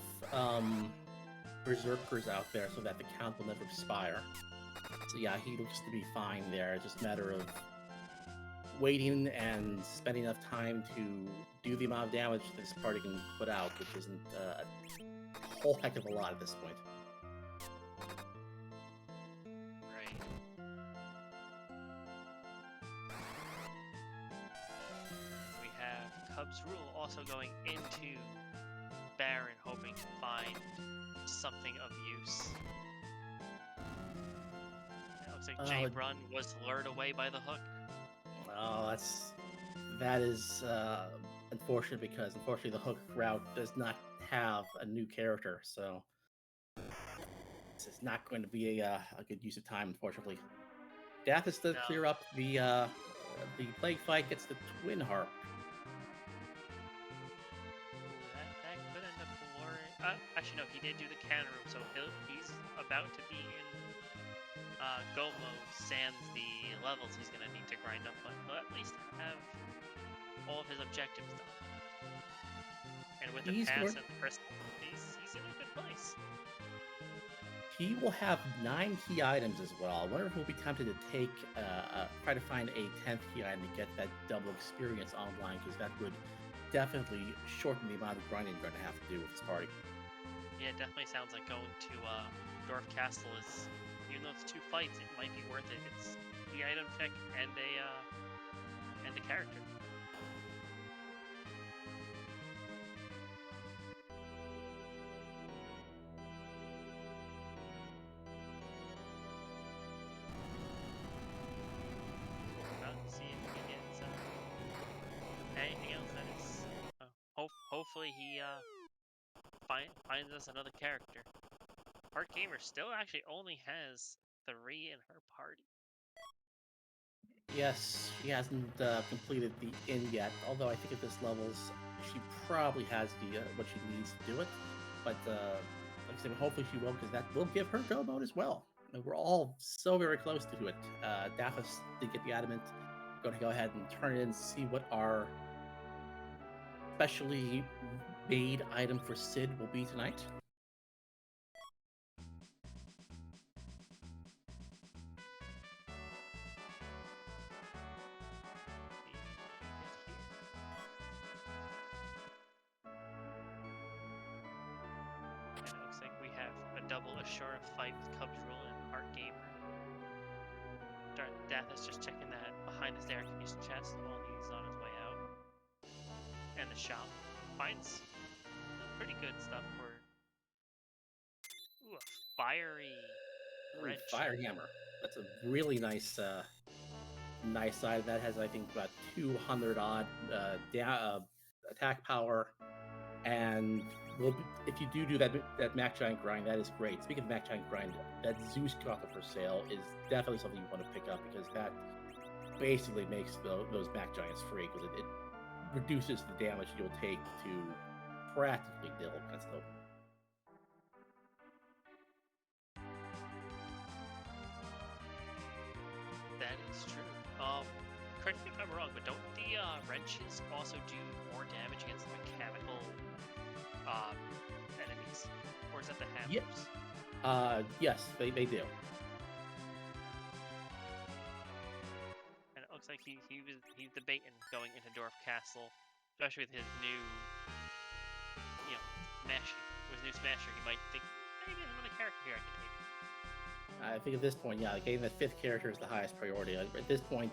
Berserkers out there so that the count will never expire. So yeah, he looks to be fine there. It's just a matter of waiting and spending enough time to do the amount of damage this party can put out, which isn't a whole heck of a lot at this point. Right. We have Cubs Rule also going into Baron, hoping to find something of use. It looks like Jay Brun was lured away by the hook. Oh, that is unfortunate, because unfortunately the hook route does not have a new character, so this is not going to be a good use of time, unfortunately. Dathis does clear up the plague fight, gets the Twin Harp. That could end up luring. Actually, no, he did do the cannon room, so he's about to be in go mode, sans the levels he's going to need to grind up, but he'll at least have all of his objectives done. And with the pass and the crystal, he's in a good place. he will have 9 key items as well. I wonder if we'll be tempted to try to find a 10th key item to get that double experience online, because that would definitely shorten the amount of grinding you're going to have to do with this party. Yeah, it definitely sounds like going to Dwarf Castle is, even though it's 2 fights, it might be worth it. It's the item pick and a character. Well, let's see if he gets anything else that is. Hopefully he finds us another character. Heart Gamer still actually only has 3 in her party. Yes, she hasn't completed the inn yet, although I think at this levels she probably has the what she needs to do it. But like I said, hopefully she will, because that will give her go mode as well. And we're all so very close to it. Daphis did get the adamant. Going to go ahead and turn it in and see what our specially made item for Sid will be tonight. And it looks like we have a double Ashura fight with Cubs Rule and Heart Gamer. Death is just checking that behind the staircase chest while he's on his way out. And the shop finds pretty good stuff for a fiery wrench. Fire hammer. That's a really nice nice side. That has, I think, about 200 odd attack power, and if you do that Mac Giant grind, that is great. Speaking of Mac Giant grind, that Zeus Copper for sale is definitely something you want to pick up, because that basically makes those Mac Giants free, because it reduces the damage you'll take to practically nil against them. That is true. Correct me if I'm wrong, but don't the wrenches also do more damage against mechanical enemies? Or is that the hammers? Yes, they do. And it looks like he's debating going into Dwarf Castle, especially with his new, Smasher. With his new Smasher, he might think, maybe there's another character here I can take. I think at this point, yeah, getting that 5th character is the highest priority. At this point,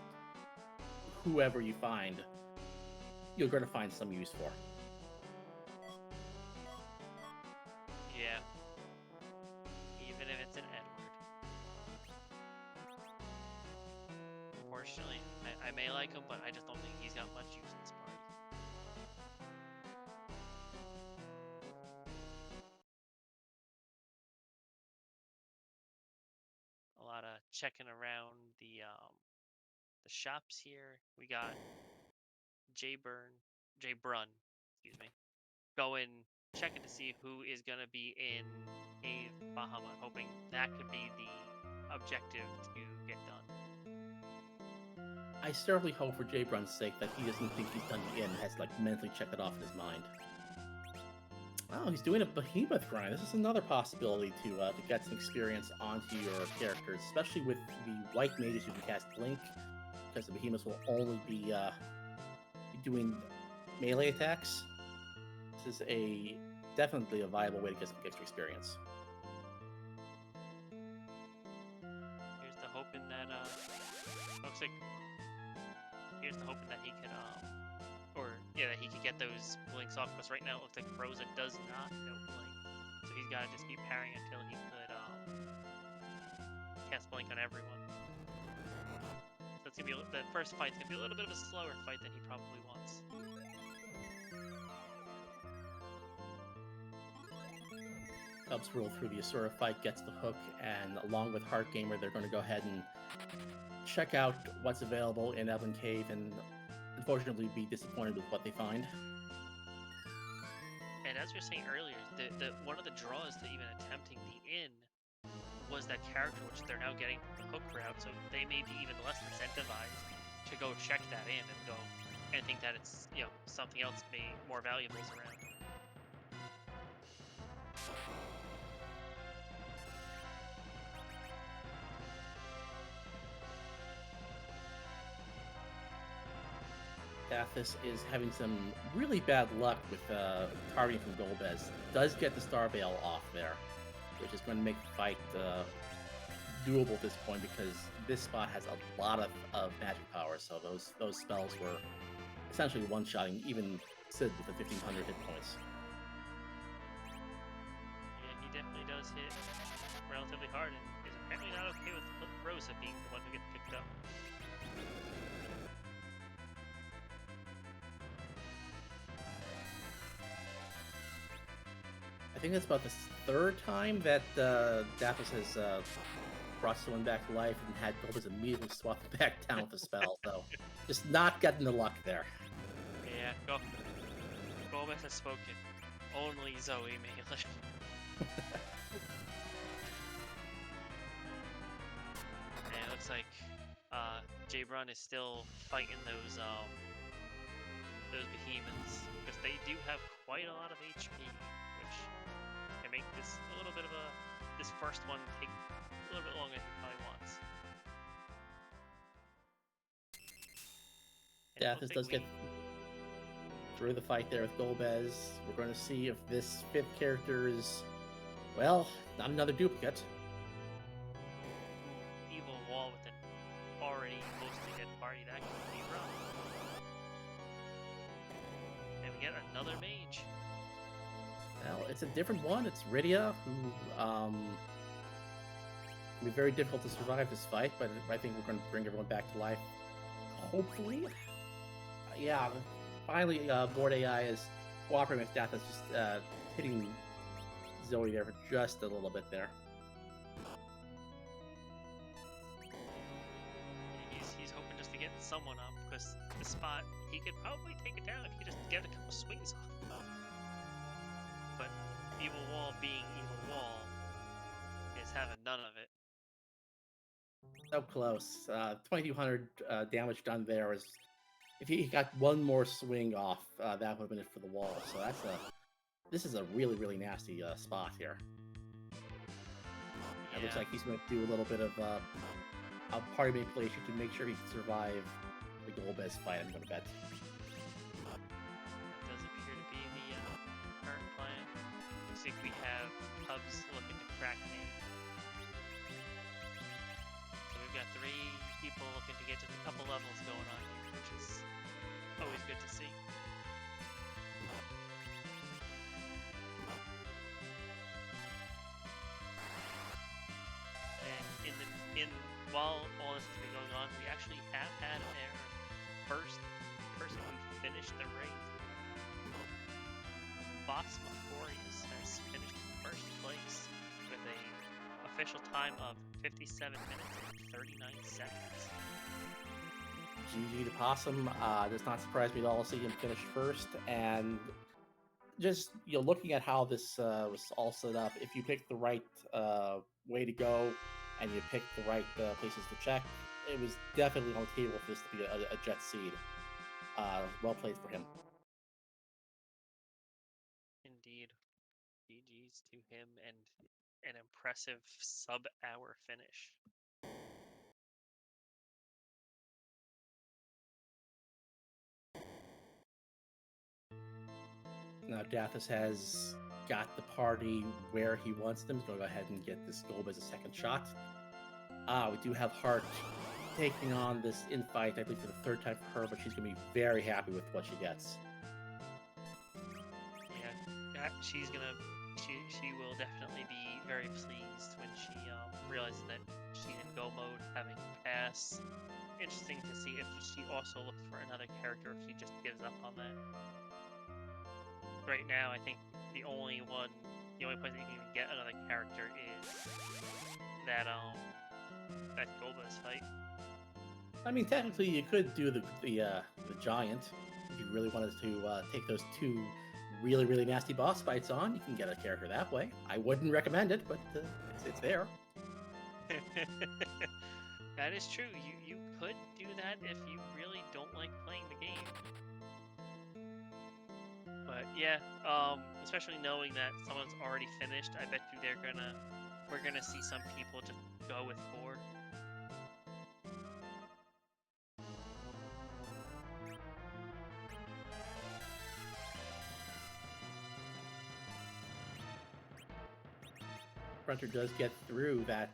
whoever you find, you're going to find some use for. Yeah. Even if it's an Edward. Unfortunately, I may like him, but I just don't think he's got much use in this party. A lot of checking around the shops here. We got Jay Brun, excuse me, going checking to see who is gonna be in a Bahamut, hoping that could be the objective to get done. I certainly hope for Jay Brun's sake that he doesn't think he's done the end and has mentally checked it off in his mind. Oh, he's doing a behemoth grind. This is another possibility to get some experience onto your characters, especially with the white mages who can cast Blink, because the behemoths will only be doing melee attacks. This is definitely a viable way to get some extra experience. Here's the hoping that looks like he could that he could get those blinks off, because right now it looks like Rosa does not know blink, so he's got to just keep parrying until he could cast blink on everyone. So it's gonna be the first fight's gonna be a little bit of a slower fight than he probably wants. Cubs roll through the Asura fight, gets the hook, and along with Heart Gamer, they're going to go ahead and check out what's available in Evelyn Cave, and unfortunately be disappointed with what they find. And as we were saying earlier, the one of the draws to even attempting the inn was that character, which they're now getting the hook route, so they may be even less incentivized to go check that in and go and think that it's something else more valuable is around. Dathis is having some really bad luck with targeting from Golbez. Does get the Star Bale off there, which is going to make the fight doable at this point because this spot has a lot of magic power. So those spells were essentially one-shotting even Sid with the 1500 hit points. Yeah, he definitely does hit relatively hard, and is apparently not okay with Rosa being the one who gets picked up. I think that's about the third time that Dathis has brought someone back to life and had Golbez immediately swap them back down with a spell. So just not getting the luck there. Yeah, Golbez has spoken. Only Zoe may live. And it looks like J-Brun is still fighting those behemoths, because they do have quite a lot of HP, which can make this a little bit of this first one take a little bit longer than he probably wants. Dathis does get through the fight there with Golbez. We're going to see if this fifth character is, well, not another duplicate. Evil wall with an already mostly dead party, that could be rough. And we get another mage. Well, it's a different one. It's Rydia, who will be very difficult to survive this fight, but I think we're going to bring everyone back to life. Hopefully. Yeah, finally, Board AI is cooperating with Dathis, just hitting Zoe there for just a little bit there. He's hoping just to get someone up, because the spot, he could probably take it down if he just get a couple swings off. But Evil Wall being Evil Wall is having none of it. So close. 2200 damage done there. Is if he got one more swing off, that would have been it for the wall. So this is a really, really nasty spot here. It looks like he's going to do a little bit of a party manipulation to make sure he can survive the Golbez fight, I'm going to bet. That does appear to be the current plan. Looks like we have Hubs looking to crack me. So we've got 3 people looking to get to a couple levels going on here, which is always good to see. And while all this has been going on, we actually have had our first person who finished the race. FF4FE has finished first place with a official time of 57 minutes and 39 seconds. GG to Possum. Does not surprise me at all to see him finish first. And just looking at how this was all set up, if you pick the right way to go and you pick the right places to check, it was definitely on the table for this to be a jet seed. Well played for him. Indeed. GG's to him, and an impressive sub-hour finish. Now Dathis has got the party where he wants them. He's going to go ahead and get this Golbez a second shot. We do have Hart taking on this infight, I believe, for the 3rd time for her, but she's going to be very happy with what she gets. Yeah, she will definitely be very pleased when she realizes that she's in go mode, having pass. Interesting to see if she also looks for another character, if she just gives up on that. Right now, I think the only place that you can even get another character is that Golbez fight. I mean, technically, you could do the giant if you really wanted to take those 2 really, really nasty boss fights on. You can get a character that way. I wouldn't recommend it, but it's there. That is true. You could do that if you really don't like playing the game. But yeah, especially knowing that someone's already finished, I bet you we're gonna see some people just go with 4. Hunter does get through that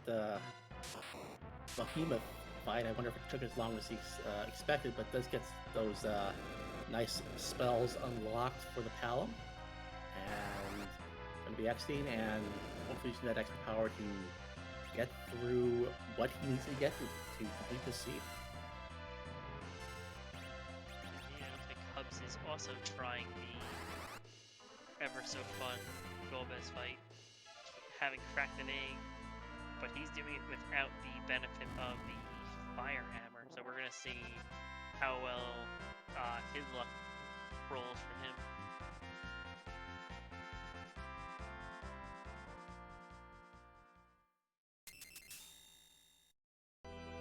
behemoth fight. I wonder if it took as long as he expected, but does get those nice spells unlocked for the Palom. And going to be Eckstein, and hopefully using that extra power to get through what he needs to get to complete the seed. Yeah, the Cubs is also trying the ever so fun Golbez fight, having cracked an egg, but he's doing it without the benefit of the fire hammer. So we're gonna see how well his luck rolls from him.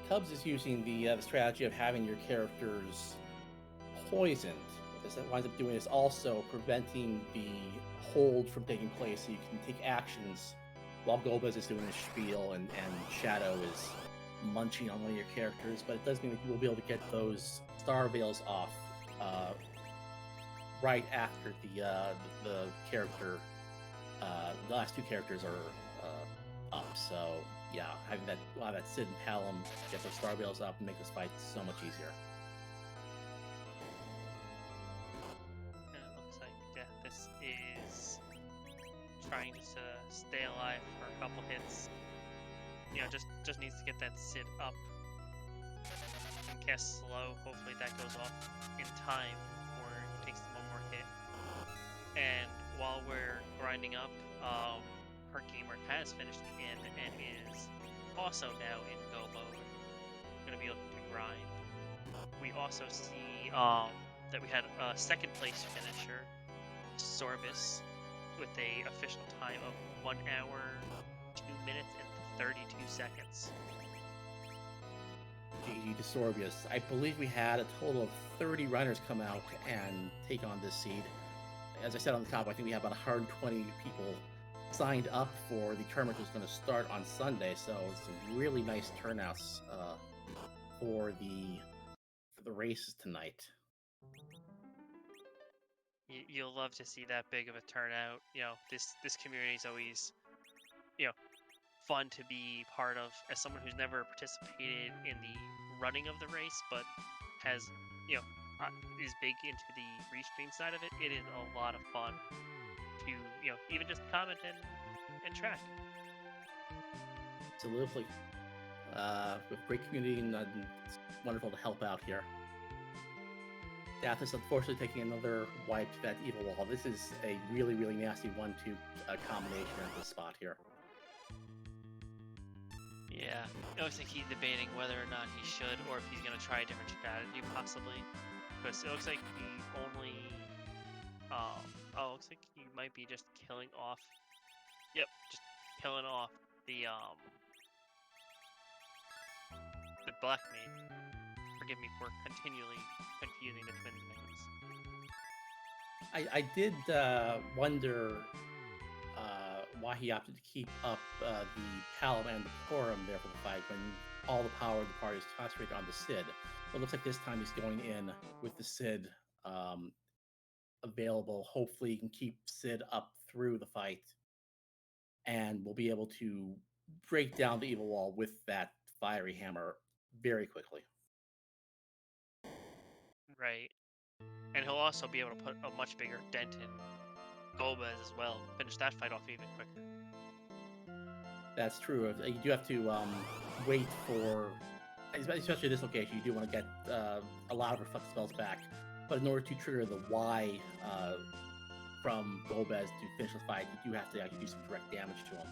Cubs is using the strategy of having your characters poisoned. What that winds up doing is also preventing the hold from taking place, so you can take actions while Golbez is doing his spiel and Shadow is munching on one of your characters. But it does mean that you will be able to get those star veils off right after the character, the last two characters are up. So yeah, having that Sid and Palom get those star veils up and make this fight so much easier. It looks like this is trying to stay alive for a couple hits. You know, just needs to get that Sid up and cast slow. Hopefully that goes off in time or takes one more hit. And while we're grinding up, our gamer has finished the inn and is also now in go mode. Going to be looking to grind. We also see that we had a second place finisher, Sorbus, with a official time of 1 hour, 2 minutes, and 32 seconds. GG to Sorbius. I believe we had a total of 30 runners come out and take on this seed. As I said on the top, I think we have about 120 people signed up for the tournament, which is going to start on Sunday. So some really nice turnouts for the races tonight. You'll love to see that big of a turnout. You know, this community is always, you know, fun to be part of. As someone who's never participated in the running of the race, but has, you know, is big into the restream side of it, it is a lot of fun to, you know, even just comment and track. Absolutely. With great community, and it's wonderful to help out here. Death is unfortunately taking another wipe to that evil wall. This is a really, really nasty 1-2 combination at this spot here. Yeah, it looks like he's debating whether or not he should, or if he's going to try a different strategy, possibly. Because it looks like he only... it looks like he might be just killing off... Yep, just killing off the Black Mage. Forgive me for continually confusing the twins' names. I did wonder why he opted to keep up the Palom and the Porum there for the fight when all the power of the party is concentrated on the Sid. But it looks like this time he's going in with the Sid available. Hopefully he can keep Sid up through the fight, and we'll be able to break down the evil wall with that fiery hammer very quickly. Right. And he'll also be able to put a much bigger dent in Golbez as well. Finish that fight off even quicker. That's true. You do have to wait for, especially this location, you do want to get a lot of reflect spells back. But in order to trigger the Y from Golbez to finish the fight, you do have to actually do some direct damage to him.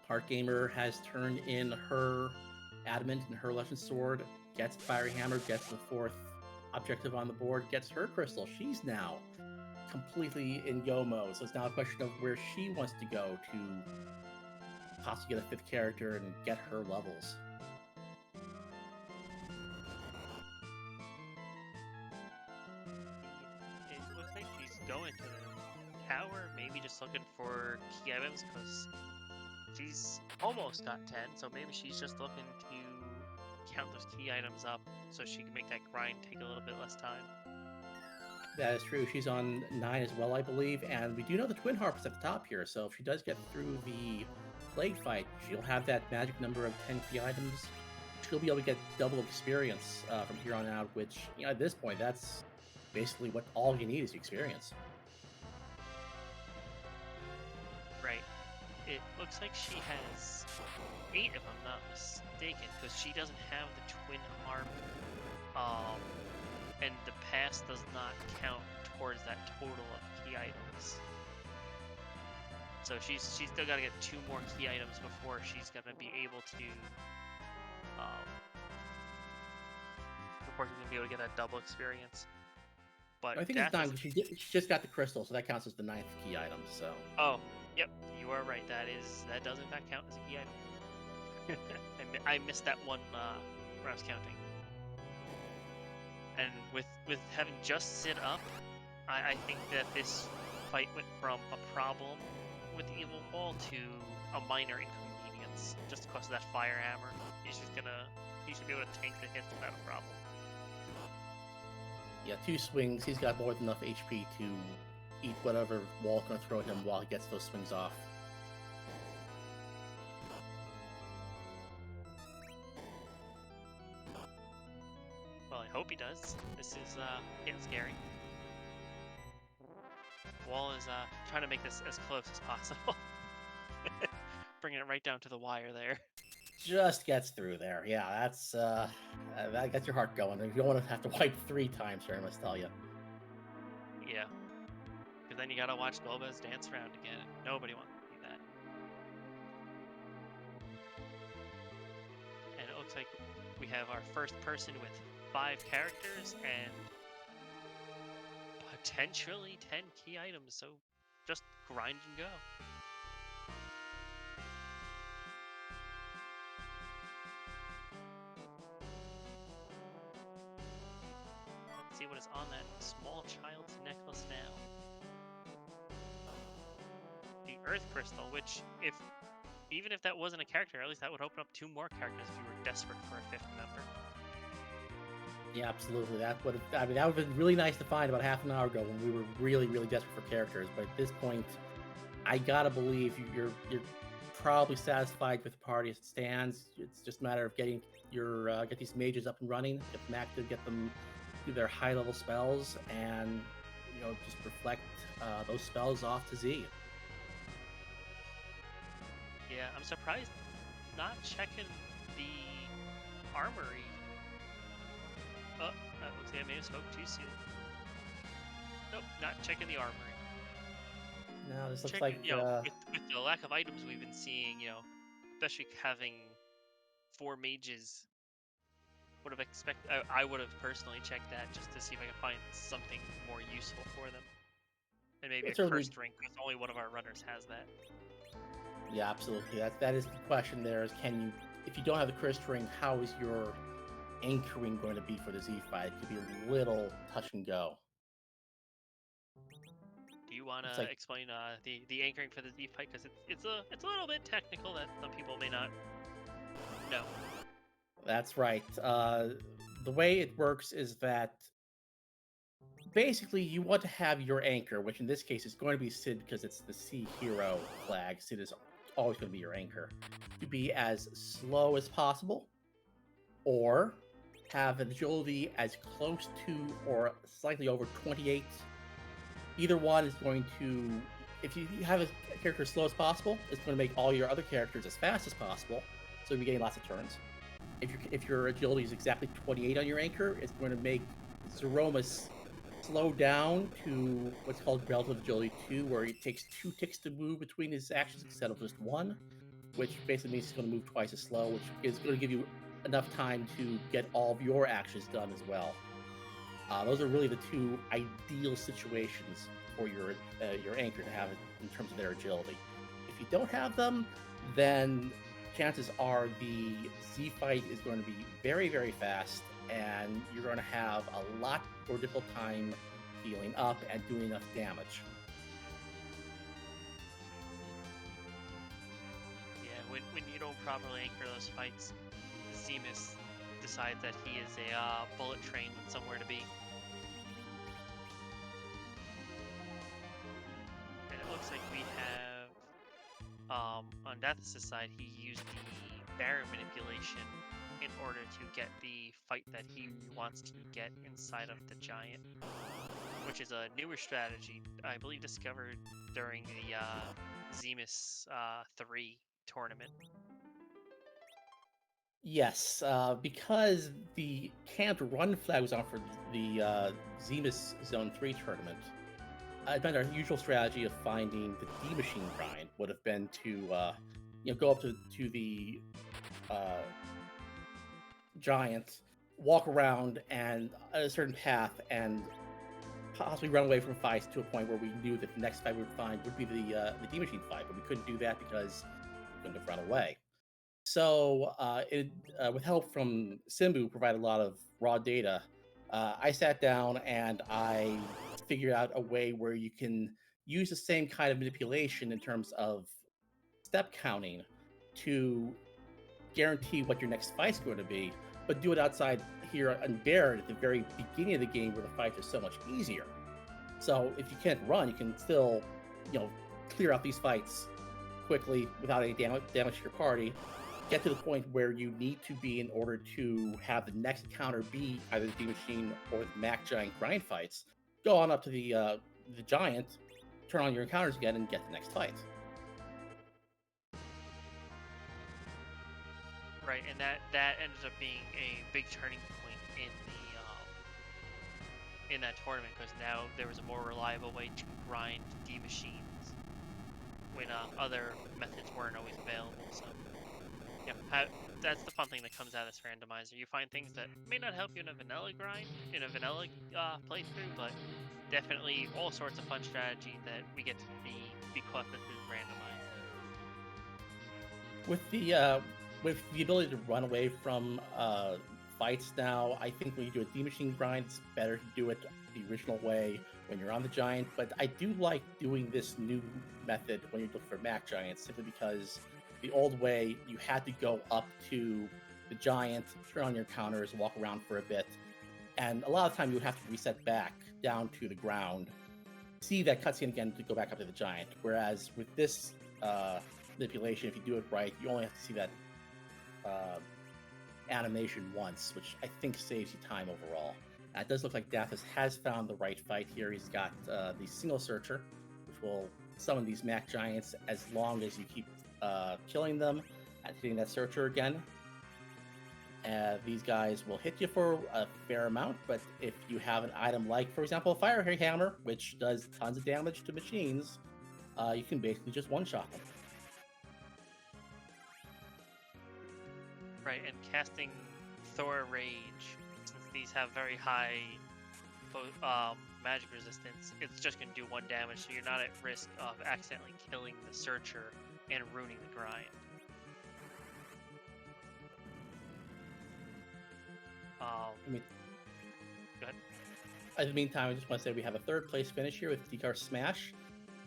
Heart Gamer has turned in her Adamant and her Legend Sword, gets the Fiery Hammer, gets the 4th objective on the board, gets her crystal. She's now completely in go mode, so it's now a question of where she wants to go to possibly get a 5th character and get her levels. It looks like she's going to the tower, maybe just looking for key items, because she's almost got 10, so maybe she's just looking to count those key items up so she can make that grind take a little bit less time. That is true. She's on 9 as well, I believe. And we do know the Twin Harp is at the top here. So if she does get through the Plague fight, she'll have that magic number of 10 key items. She'll be able to get double experience from here on out, which, at this point, that's basically what all you need is experience. Right. It looks like she has 8 if I'm not mistaken, because she doesn't have the Twin Harp, and the pass does not count towards that total of key items. So she's still got to get 2 more key items before she's gonna be able to, before she's gonna be able to get that double experience. But I think it's 9. She just got the crystal, so that counts as the 9th key item. So. Oh, yep, you are right. That does in fact count as a key item. I missed that one when I was counting. And with having just sit up, I think that this fight went from a problem with the evil wall to a minor inconvenience, just because of that fire hammer. He should be able to tank the hits without a problem. Yeah, 2 swings. He's got more than enough HP to eat whatever wall's going to throw at him while he gets those swings off. Well, I hope he does. This is getting scary. Wall is trying to make this as close as possible. Bringing it right down to the wire there. Just gets through there. Yeah, that gets your heart going. You don't want to have to wipe 3 times here, I must tell you. Yeah. Because then you gotta watch Golbez dance around again, and nobody wants to see that. And it looks like we have our first person with 5 characters and potentially 10 key items, so just grind and go. Let's see what is on that small child's necklace now. The Earth Crystal, which even if that wasn't a character, at least that would open up 2 more characters if you were desperate for a 5th member. Yeah, absolutely. That would have been really nice to find about half an hour ago when we were really, really desperate for characters. But at this point, I gotta believe you're probably satisfied with the party as it stands. It's just a matter of getting get these mages up and running, get them active, get them do their high level spells, and just reflect those spells off to Z. Yeah, I'm surprised not checking the armory. Oh, that looks like I may have spoke too soon. Nope, not checking the armory. No, this looks like with the lack of items we've been seeing, especially having 4 mages, would have expected. I would have personally checked that just to see if I can find something more useful for them, and maybe a cursed ring, because only one of our runners has that. Yeah, absolutely. That is the question. There is, if you don't have the cursed ring, how is your anchoring going to be for the Z fight? It could be a little touch and go. Do you want to explain the anchoring for the Z fight? Because it's a little bit technical that some people may not know. That's right. The way it works is that basically you want to have your anchor, which in this case is going to be Sid because it's the Sea Hero flag. Sid is always going to be your anchor. To be as slow as possible, or have an agility as close to or slightly over 28. Either one is going to, if you have a character as slow as possible, it's going to make all your other characters as fast as possible, so you'll be getting lots of turns. If your agility is exactly 28 on your anchor, it's going to make Zeromus slow down to what's called relative agility 2, where it takes 2 ticks to move between his actions instead of just 1, which basically means he's going to move twice as slow, which is going to give you enough time to get all of your actions done as well. Those are really the 2 ideal situations for your anchor to have in terms of their agility. If you don't have them, then chances are the Z fight is going to be very, very fast, and you're going to have a lot more difficult time healing up and doing enough damage. Yeah, when you don't properly anchor those fights, Zemus decides that he is a bullet train with somewhere to be. on Death's side, he used the Baron manipulation in order to get the fight that he wants to get inside of the Giant, which is a newer strategy, I believe discovered during the Zemus 3 tournament. Yes, because the can't run flag was on for the Zemus Zone 3 tournament. I'd been our usual strategy of finding the D machine grind would have been to go up to the Giant, walk around and a certain path, and possibly run away from fights to a point where we knew that the next fight we would find would be the D machine fight, but we couldn't do that because we couldn't have run away. So, with help from Simbu, provided a lot of raw data. I sat down and I figured out a way where you can use the same kind of manipulation in terms of step counting to guarantee what your next fight's going to be, but do it outside here on Baron at the very beginning of the game where the fights are so much easier. So if you can't run, you can still, clear out these fights quickly without any damage to your party. Get to the point where you need to be in order to have the next encounter be either the D Machine or the Mac Giant grind fights. Go on up to the Giant, turn on your encounters again, and get the next fight. Right, and that ended up being a big turning point in that tournament, because now there was a more reliable way to grind D machines when other methods weren't always available. So yeah, that's the fun thing that comes out of this randomizer. You find things that may not help you in a vanilla grind, in a vanilla playthrough, but definitely all sorts of fun strategy that we get to see because this is randomized. With the ability to run away from fights now, I think when you do a D machine grind, it's better to do it the original way when you're on the Giant. But I do like doing this new method when you're looking for Mac Giants, simply because the old way you had to go up to the Giant, turn on your counters, walk around for a bit, and a lot of the time you would have to reset back down to the ground, see that cutscene again to go back up to the Giant. Whereas with this manipulation, if you do it right, you only have to see that animation once, which I think saves you time overall. It does look like Dathis has found the right fight here. He's got the single searcher, which will summon these Mac Giants as long as you keep killing them and hitting that searcher again. These guys will hit you for a fair amount, but if you have an item like, for example, a fire hammer, which does tons of damage to machines, you can basically just one-shot them. Right, and casting Thor Rage, since these have very high magic resistance, it's just going to do 1 damage, so you're not at risk of accidentally killing the searcher and ruining the grind. Go ahead. In the meantime, I just want to say we have a third place finish here with Dekar Smash,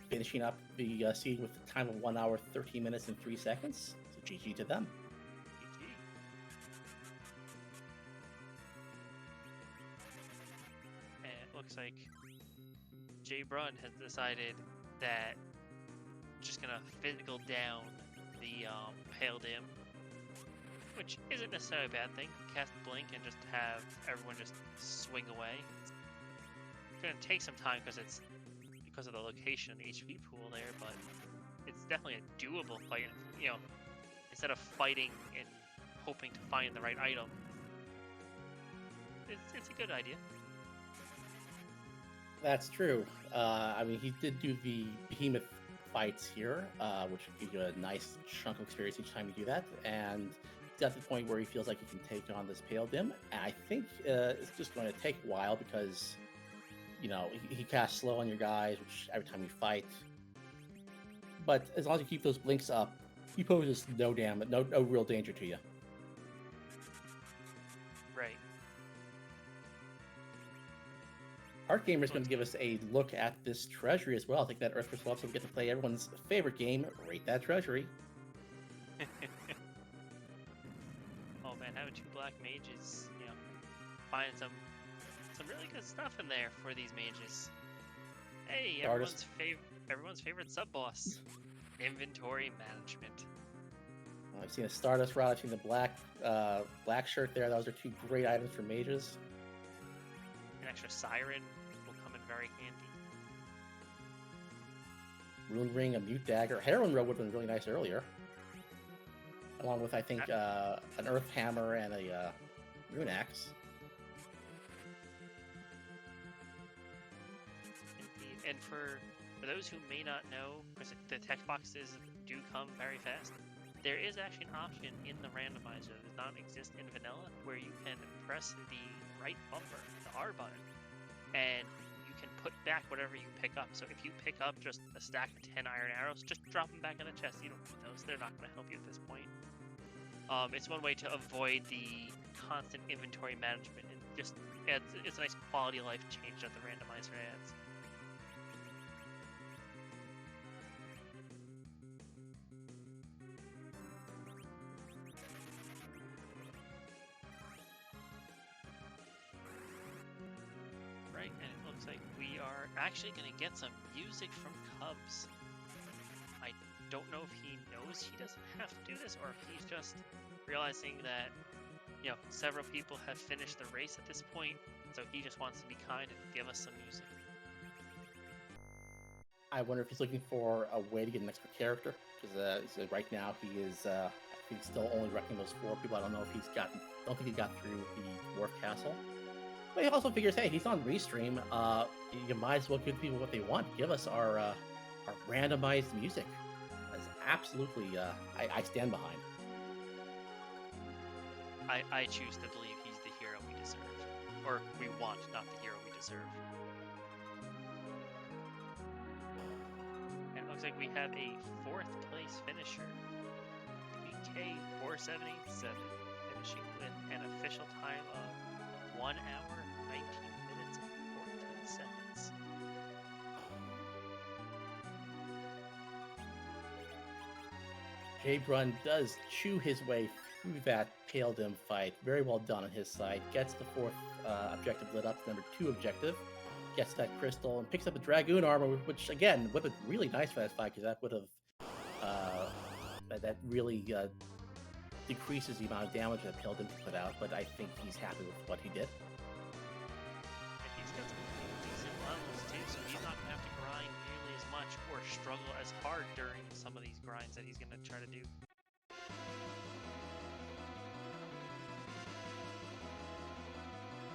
finishing up the seed with a time of 1 hour, 13 minutes, and 3 seconds. So GG to them. Looks like Jay Brun has decided that just gonna physical down the Pale Dim, which isn't necessarily a bad thing. Cast Blink and just have everyone just swing away. It's gonna take some time because of the location of the HP pool there, but it's definitely a doable fight. Instead of fighting and hoping to find the right item, it's a good idea. That's true. He did do the Behemoth fights here, which gives you a nice chunk of experience each time you do that, and it's got to the point where he feels like he can take on this Pale Dim. And I think it's just going to take a while because, he casts slow on your guys, which every time you fight. But as long as you keep those blinks up, he poses no damage, no real danger to you. Right. Art Gamer is going to give us a look at this treasury as well. I think that Earth Crystal so we get to play everyone's favorite game, Rate That Treasury. Oh man, having 2 black mages, find some really good stuff in there for these mages. Hey, everyone's favorite sub boss. Inventory management. I've seen a Stardust Rod. I've seen the black shirt there. Those are two great items for mages. An extra siren will come in very handy. Rune Ring, a Mute Dagger. Heroin Robe would have been really nice earlier. Along with, I think, an Earth Hammer and a Rune Axe. Indeed. And for those who may not know, because the text boxes do come very fast, there is actually an option in the randomizer that does not exist in vanilla, where you can press the right bumper, the R button, and you can put back whatever you pick up. So if you pick up just a stack of 10 iron arrows, just drop them back in the chest. You don't need those. They're not going to help you at this point. It's one way to avoid the constant inventory management, and just it's a nice quality of life change that the randomizer adds. Right, and it looks like we are actually going to get some music from Cubs. I don't know if he knows he doesn't have to do this, or if he's just realizing that, you know, several people have finished the race at this point, so he just wants to be kind and give us some music. I wonder if he's looking for a way to get an extra character, because right now he is, I think, still only reckoning those 4 people. I don't know if he's gotten, don't think he got through the Dwarf Castle. But he also figures, hey, he's on Restream. You might as well give people what they want. Give us our randomized music. That's absolutely, I stand behind. I choose to believe he's the hero we deserve. Or we want, not the hero we deserve. And it looks like we have a 4th place finisher. BK4787, finishing with an official time of 1 hour, 19 minutes, and 14 seconds. Jay Brun does chew his way through that Pale Dim fight. Very well done on his side. Gets the 4th objective lit up, number 2 objective. Gets that crystal and picks up a Dragoon armor, which again would have been really nice for that fight, because that would have that really decreases the amount of damage that Pale Dim put out. But I think he's happy with what he did. And he's got some decent levels too, so he's not going to have to grind nearly as much or struggle as hard during some of these grinds that he's going to try to do.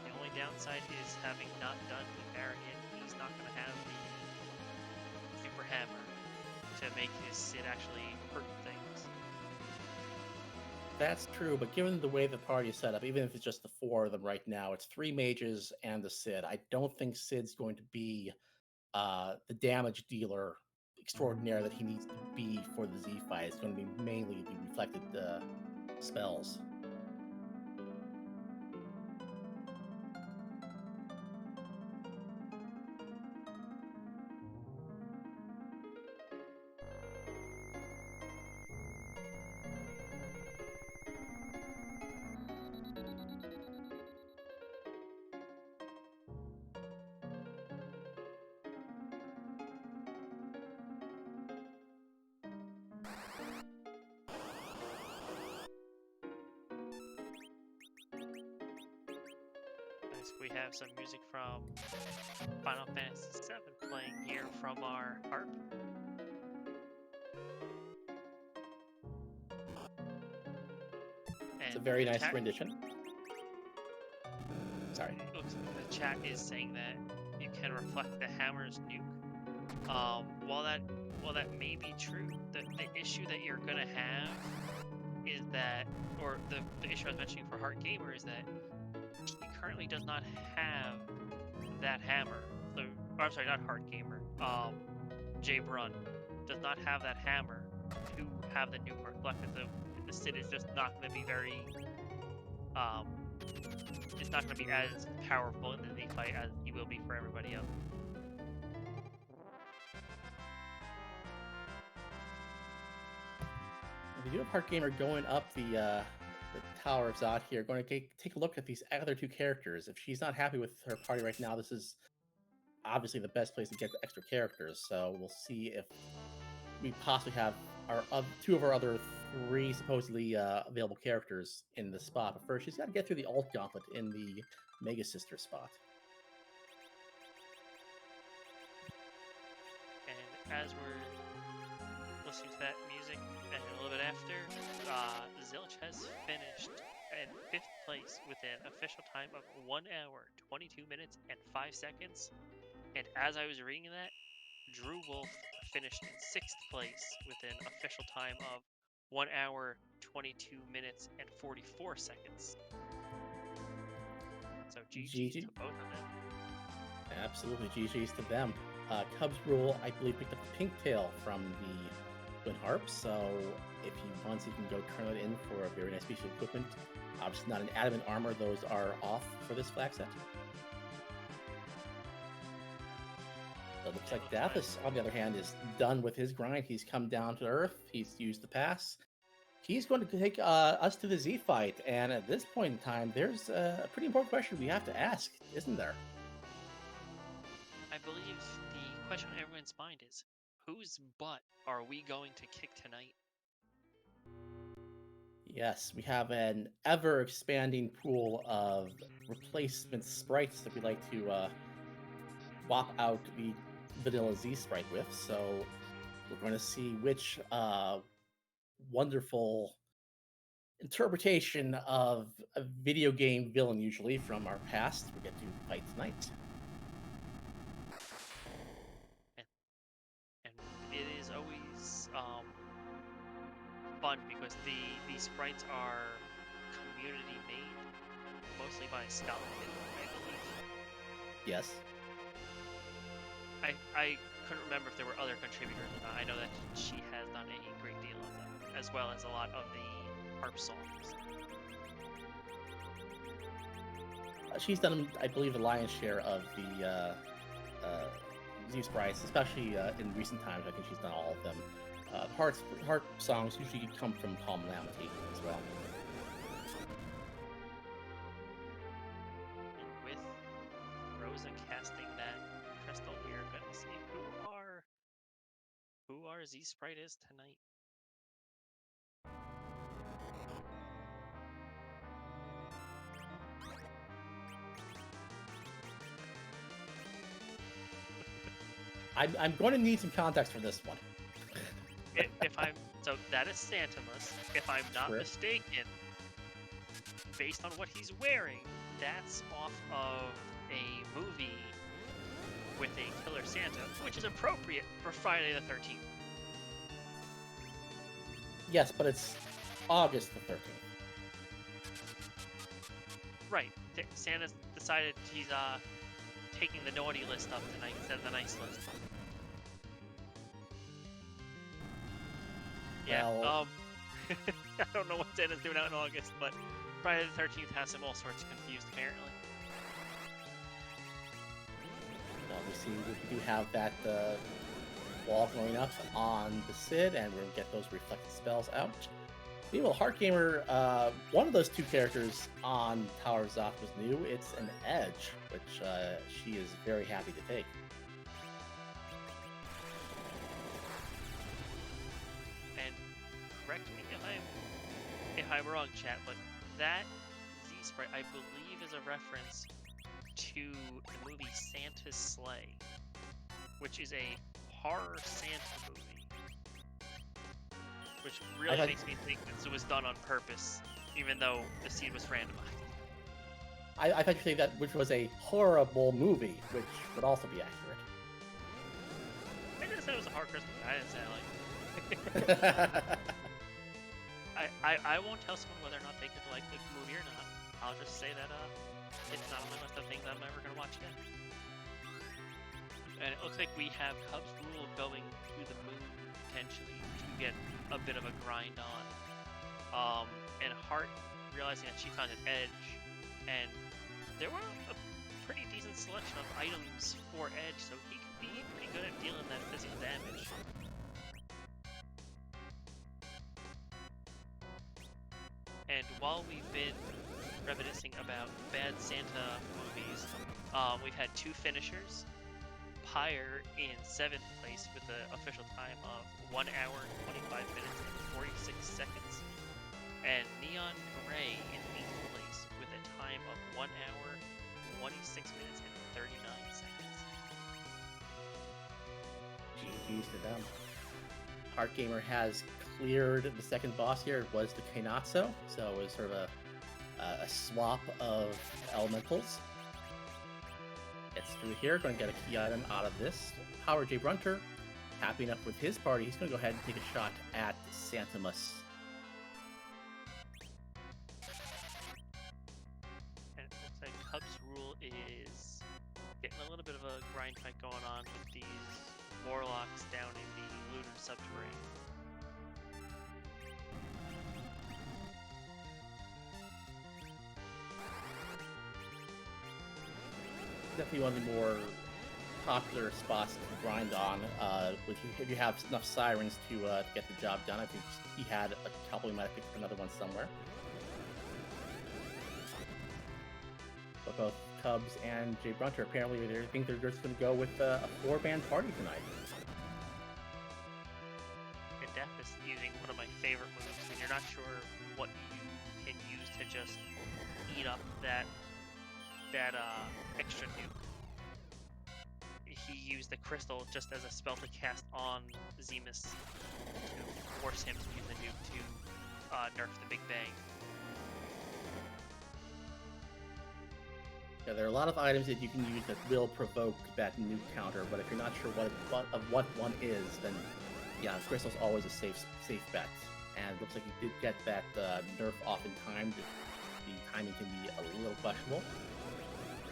The only downside is having not done the Baron yet, he's not going to have the Super Hammer to make his Sid actually hurt things. That's true, but given the way the party is set up, even if it's just the 4 of them right now, it's 3 mages and the Sid. I don't think Sid's going to be the damage dealer extraordinaire that he needs to be for the Z fight. It's going to be mainly the reflected spells. We have some music from Final Fantasy VII playing here from our harp. It's a very nice rendition. Sorry. The chat is saying that you can reflect the hammer's nuke. While that may be true, the issue that you're gonna have is that, or the issue I was mentioning for Heart Gamer is that he currently does not have that hammer. So, I'm sorry, not Heart Gamer. Jay Brun does not have that hammer to have the nuke reflected. So the Sid is just not going to be very. It's not going to be as powerful in the Z fight as he will be for everybody else. We do have Heart Gamer going up the Tower of Zod here. Going to take a look at these other 2 characters. If she's not happy with her party right now, this is obviously the best place to get the extra characters. So we'll see if we possibly have two of our other three supposedly available characters in the spot. But first, she's got to get through the alt gauntlet in the Mega Sister spot. And as we're listening to that music, and a little bit after, Zilch has finished in 5th place with an official time of 1 hour, 22 minutes, and 5 seconds. And as I was reading that, Drew Wolf finished in 6th place with an official time of 1 hour, 22 minutes, and 44 seconds. So GG's to both of them. Absolutely, GG's to them. Cubs Rule, I believe, picked up the Pinktail from the Twin Harp, so if he wants, he can go turn it in for a very nice piece of equipment. Obviously not an adamant armor, those are off for this flag set. So it looks like Dathis, on the other hand, is done with his grind. He's come down to Earth, he's used the pass. He's going to take us to the Z fight, and at this point in time, there's a pretty important question we have to ask, isn't there? I believe the question on everyone's mind is, whose butt are we going to kick tonight? Yes, we have an ever-expanding pool of replacement sprites that we like to swap out the vanilla Z sprite with, so we're going to see which wonderful interpretation of a video game villain, usually from our past, we get to fight tonight. And it is always fun because the sprites are community made, mostly by Skeleton, I believe. Yes. I couldn't remember if there were other contributors or not. I know that she has done a great deal of them, as well as a lot of the harp songs. She's done, I believe, the lion's share of the Z sprites, especially in recent times. I think she's done all of them. Harp songs usually come from Palm Lamentation as well. And with Rosa casting that crystal, we are going to see who our Z sprite is tonight. I'm going to need some context for this one. So that is Santimus. If I'm not mistaken, based on what he's wearing, that's off of a movie with a killer Santa, which is appropriate for Friday the 13th. Yes, but it's August the 13th. Right. Santa's decided he's taking the naughty list up tonight instead of the nice list. Yeah, well, I don't know what Santa's doing out in August, but Friday the 13th has him all sorts confused, apparently. Obviously, we do have that wall going up on the Sid, and we'll get those reflected spells out. Meanwhile, Heartgamer, one of those two characters on Tower of Zoth was new. It's an Edge, which she is very happy to take. And correct me if I'm wrong, chat, but that Z sprite, I believe, is a reference to the movie Santa's Sleigh, which is a horror Santa movie. Which really makes me think this was done on purpose, even though the scene was randomized. I thought you were saying that which was a horrible movie, which would also be accurate. I didn't say it was a horror Christmas. I didn't say like. I won't tell someone whether or not they could like the movie or not. I'll just say that it's not on my list of things I'm ever gonna watch again. And it looks like we have Cubs Rule going to the moon potentially to get a bit of a grind on. And Hart realizing that she found an edge, and there were a pretty decent selection of items for edge, so he could be pretty good at dealing that physical damage. And while we've been reminiscing about bad Santa movies, we've had two finishers, higher in 7th place with an official time of 1 hour, 25 minutes, and 46 seconds. And Neon Gray in 8th place with a time of 1 hour, 26 minutes, and 39 seconds. GG's to them. Heart Gamer has cleared the second boss here. It was the Kainatsu, so it was sort of a swap of elementals. Gets through here, going to get a key item out of this. Howard J. Brunter, happy enough with his party, he's going to go ahead and take a shot at Santimus. And it looks like Hub's rule is getting a little bit of a grind fight going on with these warlocks down in the lunar subterranean. Definitely one of the more popular spots to grind on. If you have enough sirens to get the job done, I think he had a couple. He might have picked another one somewhere. But both Cubs and Jay Brunter apparently they think they're just going to go with a 4-band party tonight. And Death is using one of my favorite moves when you're not sure what you can use to just eat up that extra nuke. He used the crystal just as a spell to cast on Zemus to force him to use the nuke to nerf the Big Bang. Yeah, there are a lot of items that you can use that will provoke that nuke counter, but if you're not sure what one is, then yeah, crystal's always a safe bet. And it looks like he did get that nerf off in time. The timing can be a little questionable,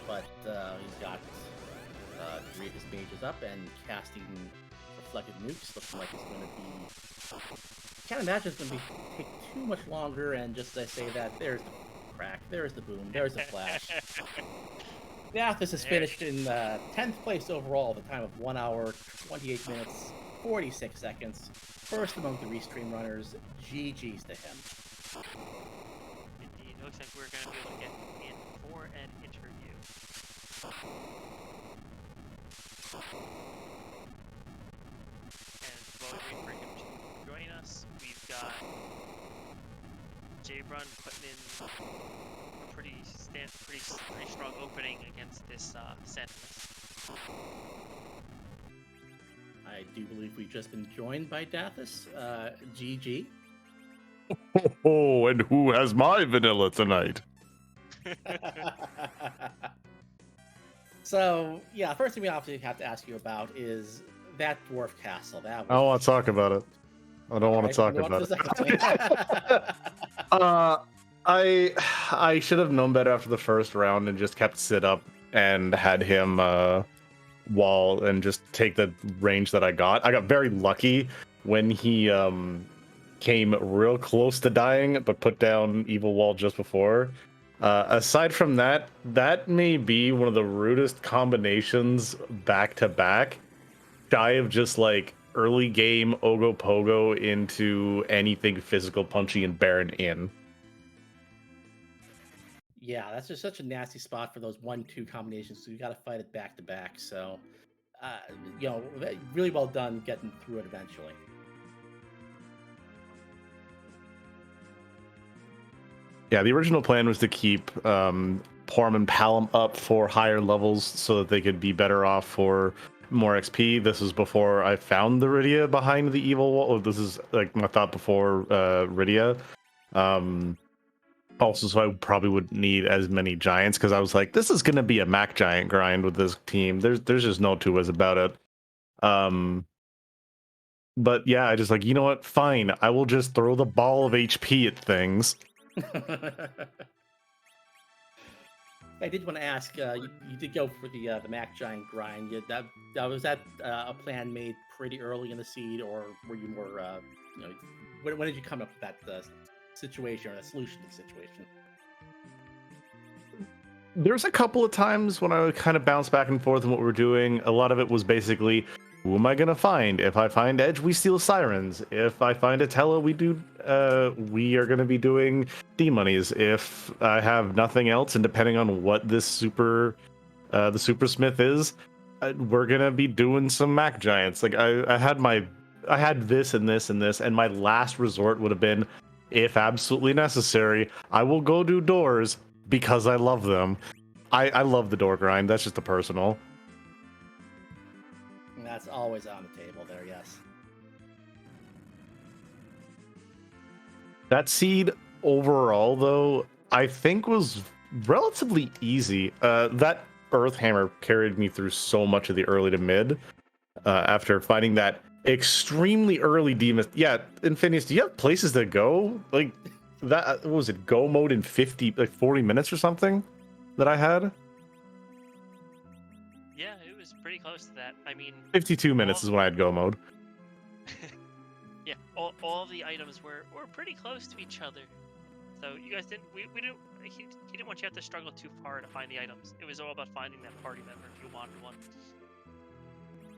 but he's got 3 of his mages up and casting reflected nukes. Looking like it's going to be. Can't imagine it's going to take too much longer. And just as I say that, there's the crack, there's the boom, there's the flash. Yeah, this is finished in 10th place overall, the time of 1 hour, 28 minutes, 46 seconds. First among the Restream runners. GG's to him. Indeed, it looks like we're going to be able to get in for an interview. And while we wait for him to join us, we've got J-Run putting in a pretty strong opening against this Santimus. I do believe we've just been joined by Dathis. GG. Oh, and who has my vanilla tonight? So, yeah, first thing we obviously have to ask you about is that dwarf castle. That was... I don't want to talk about it. I don't want to talk about it. I should have known better after the first round and just kept sit up and had him wall and just take the range that I got. I got very lucky when he came real close to dying, but put down evil wall just before. Aside from that, that may be one of the rudest combinations back to back. Shy of just like early game Ogopogo into anything physical punching and Baron in. Yeah, that's just such a nasty spot for those 1-2 combinations. So you got to fight it back to back. So, really well done getting through it eventually. Yeah, the original plan was to keep Porm and Palom up for higher levels so that they could be better off for more XP. This was before I found the Rydia behind the evil wall. This is like my thought before Rydia. Also, so I probably would need as many giants because I was like, this is going to be a Mac giant grind with this team. There's just no two ways about it. But yeah, I just like, you know what? Fine. I will just throw the ball of HP at things. I did want to ask, you did go for the Mac Giant grind. Was that a plan made pretty early in the seed, or were you more, when did you come up with that situation or that solution to the situation? There's a couple of times when I would kind of bounce back and forth on what we're doing. A lot of it was basically, who am I gonna find? If I find Edge, we steal Sirens. If I find Atella, we are gonna be doing D-monies. If I have nothing else, and depending on what this the Super Smith is, we're gonna be doing some Mac Giants. Like I had this and this and this, and my last resort would have been, if absolutely necessary, I will go do doors because I love them. I love the door grind. That's just a personal. And that's always on the table there, yes. That seed overall, though, I think was relatively easy. That Earth Hammer carried me through so much of the early to mid. After finding that extremely early demon. Yeah, Infinius, do you have places to go? Like that, what was it, go mode in 40 minutes or something that I had? Yeah, it was pretty close to that. I mean, 52 minutes is when I had go mode. yeah, all of the items were pretty close to each other. So you guys didn't, we didn't, he didn't want you to have to struggle too far to find the items. It was all about finding that party member if you wanted one.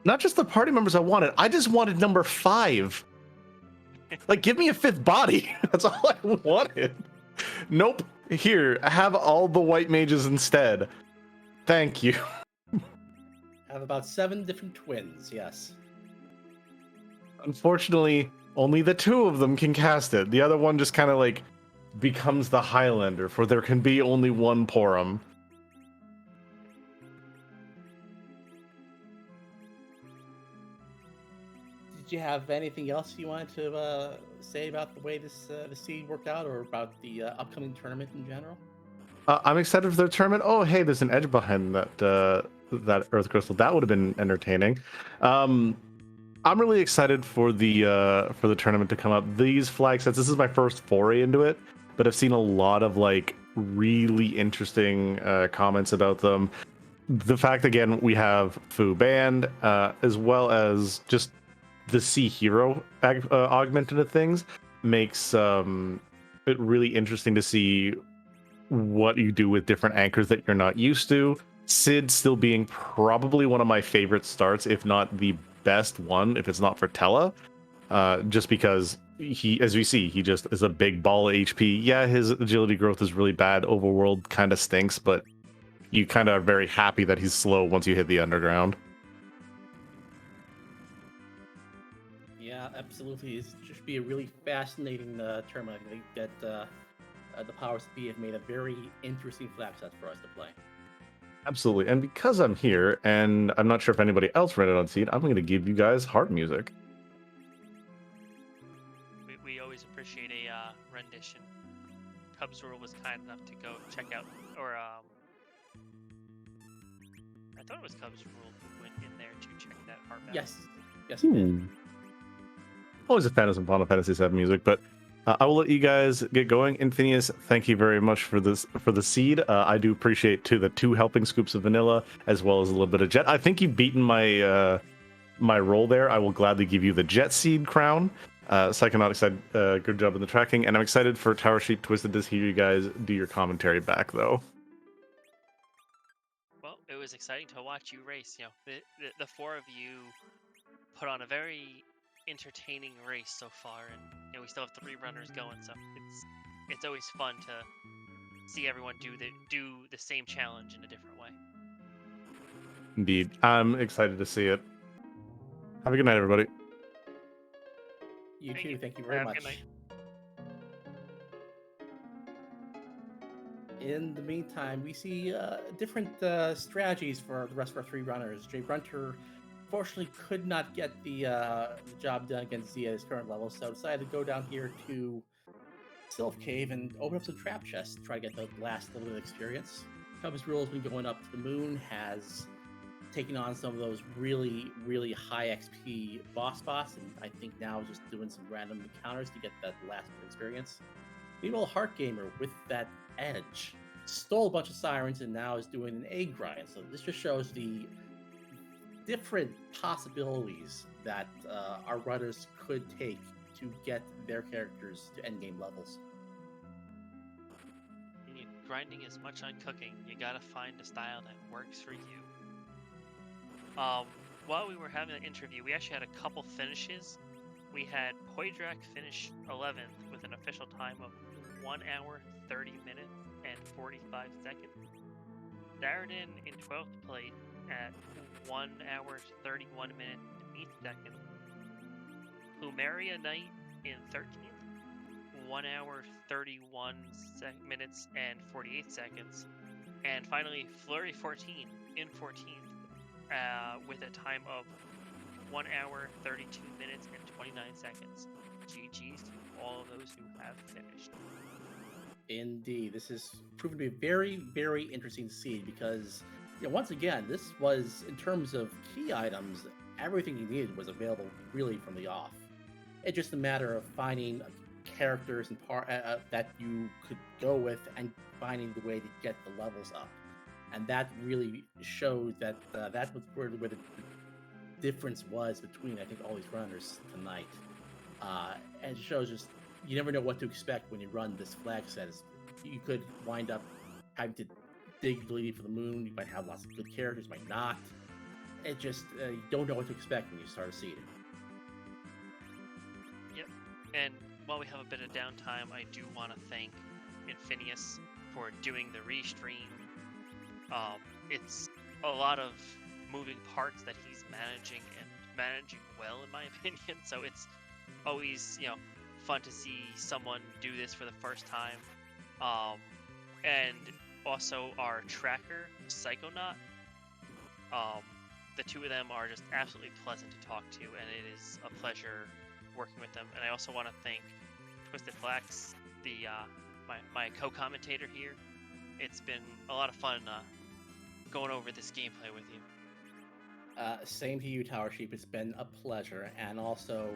Not just the party members I wanted. I just wanted number 5. Like, give me a 5th body. That's all I wanted. Nope. Here, have all the white mages instead. Thank you. Have about 7 different twins, yes. Unfortunately, only the 2 of them can cast it. The other one just kind of like becomes the Highlander, for there can be only one Porum. Did you have anything else you wanted to say about the way this the seed worked out, or about the upcoming tournament in general? I'm excited for the tournament. Oh, hey, there's an edge behind that Earth Crystal. That would have been entertaining. I'm really excited for the tournament to come up. These flag sets. This is my first foray into it, but I've seen a lot of like really interesting comments about them. The fact again we have Fu banned, as well as just the Sea Hero augment into things makes it really interesting to see what you do with different anchors that you're not used to. Sid still being probably one of my favorite starts, if not the best one, if it's not for Tella, just because he, as we see, he just is a big ball of HP. Yeah, his agility growth is really bad. Overworld kind of stinks, but you kind of are very happy that he's slow once you hit the underground. Yeah, absolutely. It should be a really fascinating tournament. I think that the powers that be have made a very interesting flag set for us to play. Absolutely. And because I'm here, and I'm not sure if anybody else read it on Seed, I'm going to give you guys heart music. We always appreciate a rendition. Cubs Rule was kind enough to go check out, or I thought it was Cubs Rule who went in there to check that heart battle. Yes, yes, he did. Always a fan of some Final Fantasy VII music, but I will let you guys get going. Infinius, thank you very much for this, for the seed. I do appreciate the 2 helping scoops of vanilla, as well as a little bit of jet. I think you've beaten my my role there. I will gladly give you the jet seed crown. Psychonautics said good job in the tracking, and I'm excited for Tower Sheet Twisted to hear you guys do your commentary back, though. Well, it was exciting to watch you race. You know, the 4 of you put on a very entertaining race so far, and you know, we still have 3 runners going, so it's always fun to see everyone do the same challenge in a different way. Indeed, I'm excited to see it. Have a good night, everybody. You too. Thank you very much. In the meantime, we see different strategies for the rest of our 3 runners. Jay Brunter fortunately could not get the job done against Z at his current level, so decided to go down here to Sylph Cave and open up some trap chests to try to get the last little bit of experience. Cubs Rule has been going up to the moon, has taken on some of those really, really high XP boss, and I think now just doing some random encounters to get that last bit of experience. Meanwhile, Heart Gamer, with that edge, stole a bunch of sirens and now is doing an egg grind. So this just shows the different possibilities that our runners could take to get their characters to endgame levels. Grinding as much on cooking, you gotta find a style that works for you. While we were having that interview, we actually had a couple finishes. We had Poydrak finish 11th with an official time of 1 hour, 30 minutes, and 45 seconds. Darren in 12th place at 1 hour 31 minutes and 8 seconds. Plumeria Knight in 13th, 1 hour 31 minutes and 48 seconds. And finally, Flurry 14 in 14th with a time of 1 hour 32 minutes and 29 seconds. GG's to all of those who have finished. Indeed, this has proven to be very, very interesting to see because, once again, this was, in terms of key items, everything you needed was available really from the off. It's just a matter of finding characters and that you could go with and finding the way to get the levels up. And that really shows that that was where the difference was between, I think, all these runners tonight. And it shows just you never know what to expect when you run this flag set. You could wind up having to dig really for the moon. You might have lots of good characters, might not. It just you don't know what to expect when you start a seeding. Yep. And while we have a bit of downtime, I do want to thank Infinius for doing the restream. It's a lot of moving parts that he's managing and managing well, in my opinion. So it's always, fun to see someone do this for the first time. And also our tracker, Psychonaut. The two of them are just absolutely pleasant to talk to, and it is a pleasure working with them. And I also want to thank Twisted Flax, my co-commentator here. It's been a lot of fun going over this gameplay with you. Same to you, Tower Sheep. It's been a pleasure. And also,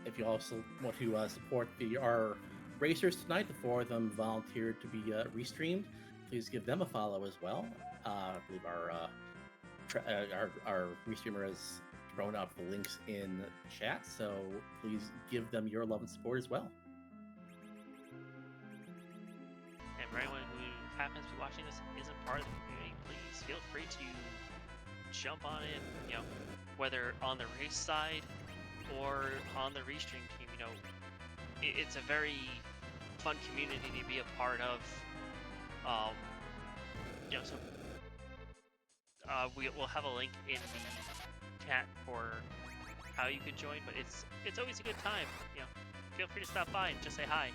if you also want to support our racers tonight, the four of them volunteered to be restreamed. Please give them a follow as well. I believe our restreamer has thrown out the links in chat, so please give them your love and support as well. And for anyone who happens to be watching this and isn't part of the community, please feel free to jump on in, whether on the race side or on the restream team. It's a very fun community to be a part of. We'll have a link in the chat for how you can join, but it's always a good time. Feel free to stop by and just say hi.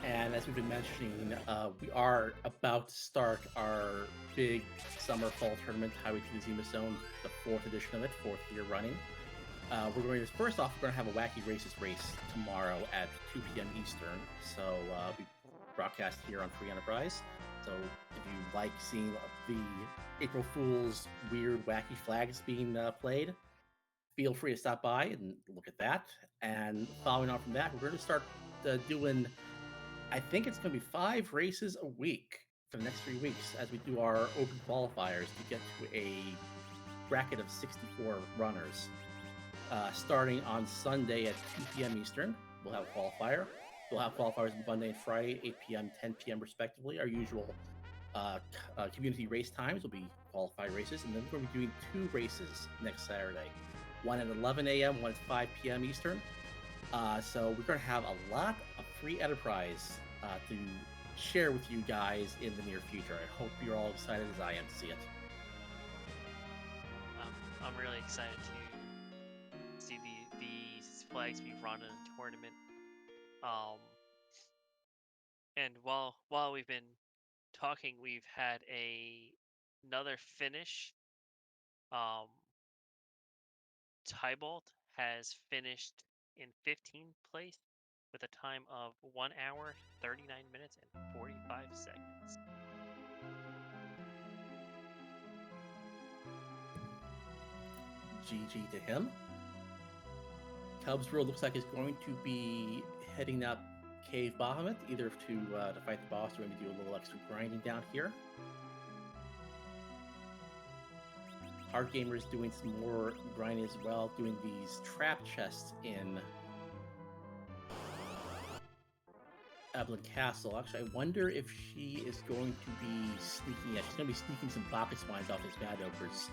And as we've been mentioning, we are about to start our big summer-fall tournament, Highway to the Zemus Zone, the 4th edition of it, 4th year running. We're going to have a Wacky Races race tomorrow at 2 p.m. Eastern. So we broadcast here on Free Enterprise. So if you like seeing the April Fool's weird, wacky flags being played, feel free to stop by and look at that. And following on from that, we're going to start doing, I think it's going to be 5 races a week for the next 3 weeks as we do our open qualifiers to get to a bracket of 64 runners. Starting on Sunday at 2 p.m. Eastern, we'll have a qualifier. We'll have qualifiers on Monday and Friday, 8 p.m., 10 p.m. respectively. Our usual community race times will be qualified races, and then we're going to be doing 2 races next Saturday. One at 11 a.m., one at 5 p.m. Eastern. So we're going to have a lot of free enterprise to share with you guys in the near future. I hope you're all excited as I am to see it. I'm really excited to see these flags be run in a tournament. And while we've been talking, we've had another finish. Tybalt has finished in 15th place with a time of 1 hour, 39 minutes, and 45 seconds. GG to him. Cubs World looks like it's going to be heading up Cave Bahamut, either to fight the boss or maybe do a little extra grinding down here. Hard Gamer is doing some more grinding as well, doing these trap chests in Evelyn Castle. Actually, I wonder if she is going to be sneaking. Yeah, she's going to be sneaking some Bacchus wines off his Mad Ogres.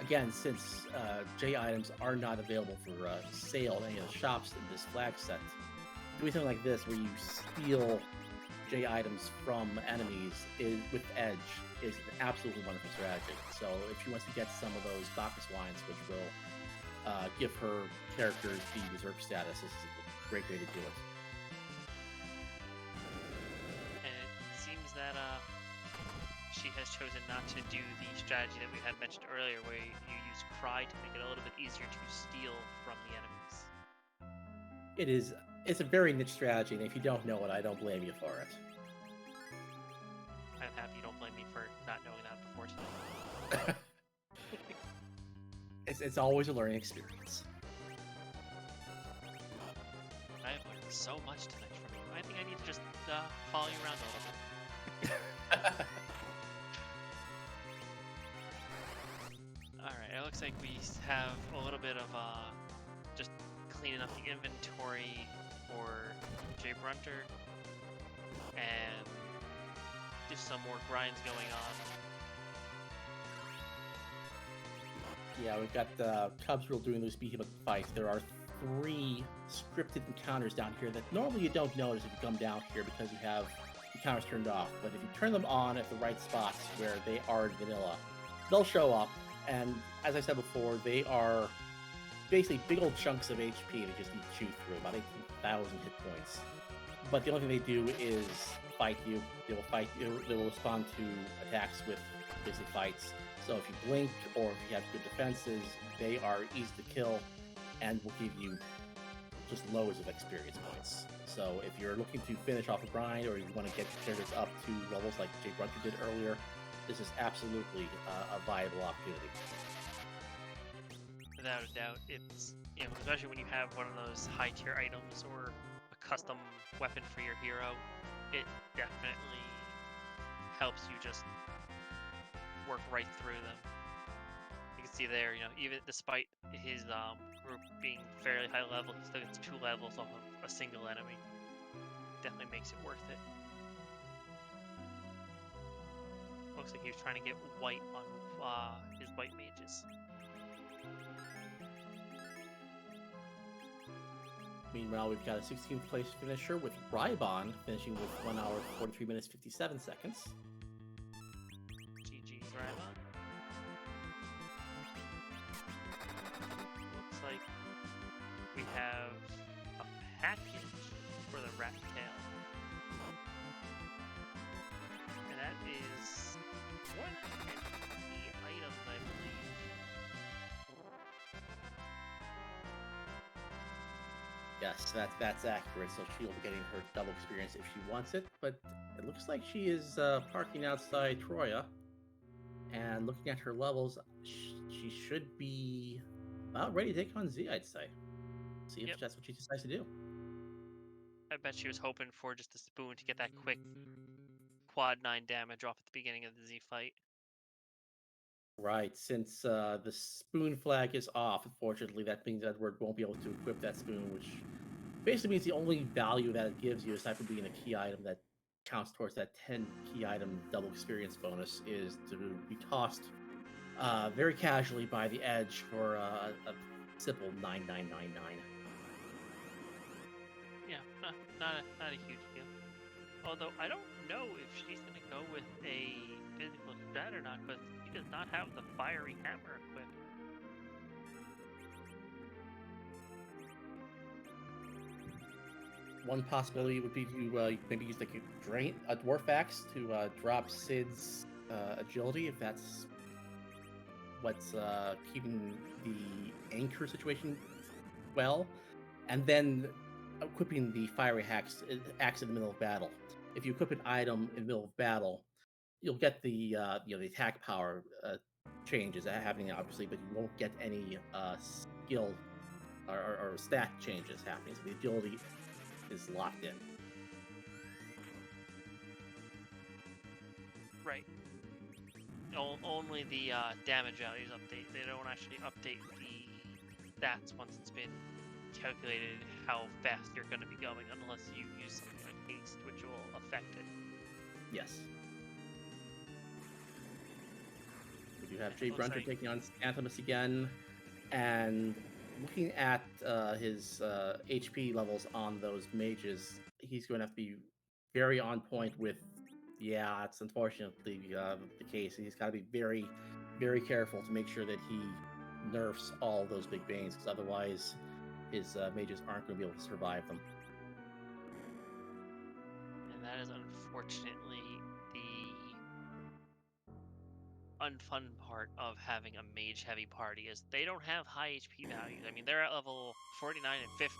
Again, since J items are not available for sale in any of the shops in this flag set, doing something like this where you steal J items from enemies with Edge is an absolutely wonderful strategy. So if she wants to get some of those Bacchus wines, which will give her characters the Berserk status, this is a great way to do it. And it seems that she has chosen not to do the strategy that we had mentioned earlier, where you use Cry to make it a little bit easier to steal from the enemies. It's a very niche strategy, and if you don't know it, I don't blame you for it. I'm happy you don't blame me for not knowing that before tonight. It's always a learning experience. I have learned so much tonight from you. I think I need to just follow you around a little bit. Alright, it looks like we have a little bit of just cleaning up the inventory for Jay Brunter, and just some more grinds going on. Yeah, we've got Cubs Rule doing those behemoth fights. There are 3 scripted encounters down here that normally you don't notice if you come down here because you have encounters turned off. But if you turn them on at the right spots where they are in vanilla, they'll show up. And as I said before, they are basically big old chunks of HP that just need to chew through, about 18,000 hit points. But the only thing they do is fight you. They will fight you. They will respond to attacks with basically fights. So if you blink or if you have good defenses, they are easy to kill and will give you just loads of experience points. So if you're looking to finish off a grind or you want to get your characters up to levels like Jay Brunter did earlier, this is absolutely a viable opportunity. Without a doubt, it's, especially when you have one of those high tier items or a custom weapon for your hero, it definitely helps you just work right through them. You can see there, even despite his group being fairly high level, he still gets 2 levels off of a single enemy. Definitely makes it worth it. Looks like he was trying to get white on his white mages. Meanwhile, we've got a 16th place finisher with Rybon finishing with 1 hour, 43 minutes, 57 seconds. GG's Rybon. Looks like we have a package for the rat tail. And that is one of the items, I believe. Yes, that's accurate. So she'll be getting her double experience if she wants it. But it looks like she is parking outside Troya, and looking at her levels, she should be about ready to take on Z, I'd say. See if that's what she decides to do. I bet she was hoping for just a spoon to get that quick quad 9 damage off at the beginning of the Z fight. Right, since the spoon flag is off, unfortunately, that means Edward won't be able to equip that spoon, which basically means the only value that it gives you, aside from being a key item that counts towards that 10 key item double experience bonus, is to be tossed very casually by the edge for a simple 9999. Yeah, not a huge deal. Although I don't know if she's going to go with a physical stat or not, because he does not have the fiery hammer equipped. One possibility would be to maybe use like a dwarf axe to drop Sid's agility, if that's what's keeping the anchor situation well, and then equipping the fiery axe in the middle of battle. If you equip an item in the middle of battle, you'll get the the attack power changes happening, obviously, but you won't get any skill or stat changes happening. So the agility is locked in. Right. Only the damage values update. They don't actually update the stats once it's been calculated how fast you're going to be going, unless you use something like haste, which will affect it. Yes. We do have Jay Brunter taking on Anthemus again, and looking at his HP levels on those mages, he's going to have to be very on point with. Yeah, it's unfortunately the case. He's got to be very, very careful to make sure that he nerfs all those big bangs, because otherwise his mages aren't going to be able to survive them. And that is unfortunately the unfun part of having a mage heavy party, is they don't have high HP values. I mean, they're at level 49 and 50,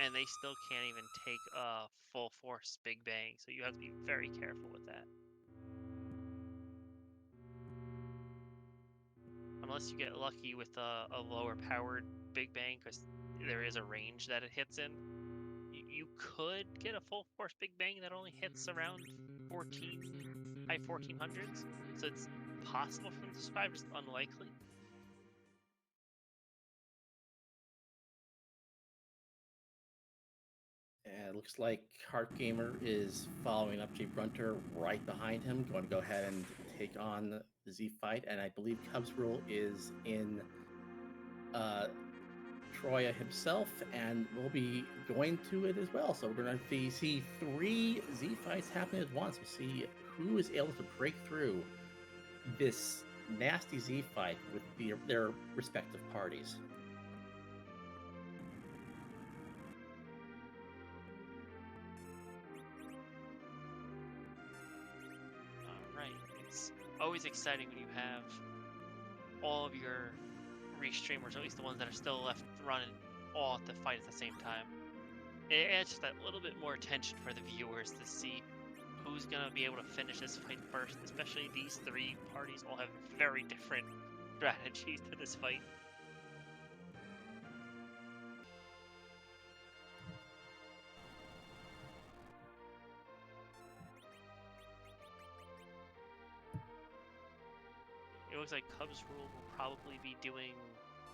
and they still can't even take a full force big bang, so you have to be very careful with that. Unless you get lucky with a lower powered big bang, because there is a range that it hits in. You could get a full force big bang that only hits around 14, high 1400s, so it's possible for them to survive, just unlikely. And it looks like Heart Gamer is following up Jay Brunter right behind him, going to go ahead and take on the Z fight. And I believe Cubs Rule is in Troya himself, and we'll be going to it as well. So we're going to see 3 Z fights happening at once. We'll see who is able to break through this nasty Z fight with their respective parties. Alright, it's always exciting when you have all of your restreamers, or at least the ones that are still left running, all at the fight at the same time. It adds just that little bit more attention for the viewers to see who's gonna be able to finish this fight first, especially these 3 parties all have very different strategies to this fight. It looks like Cubs Rule will probably be doing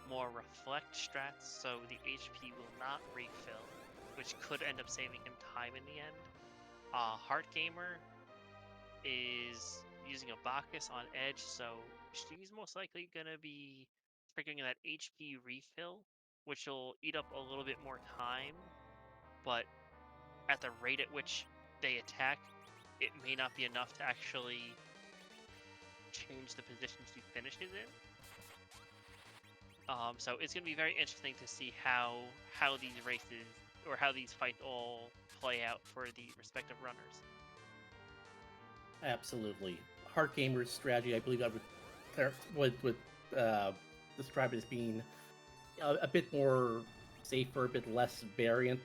more reflect strats, so the HP will not refill, which could end up saving him time in the end. Heart Gamer is using a Bacchus on Edge, so she's most likely going to be triggering that HP refill, which will eat up a little bit more time, but at the rate at which they attack, it may not be enough to actually change the position she finishes in. So it's going to be very interesting to see how these races, or how these fights all play out for the respective runners. Absolutely. Heart Gamer's strategy, I believe I would describe it as being a bit more safer, a bit less variant.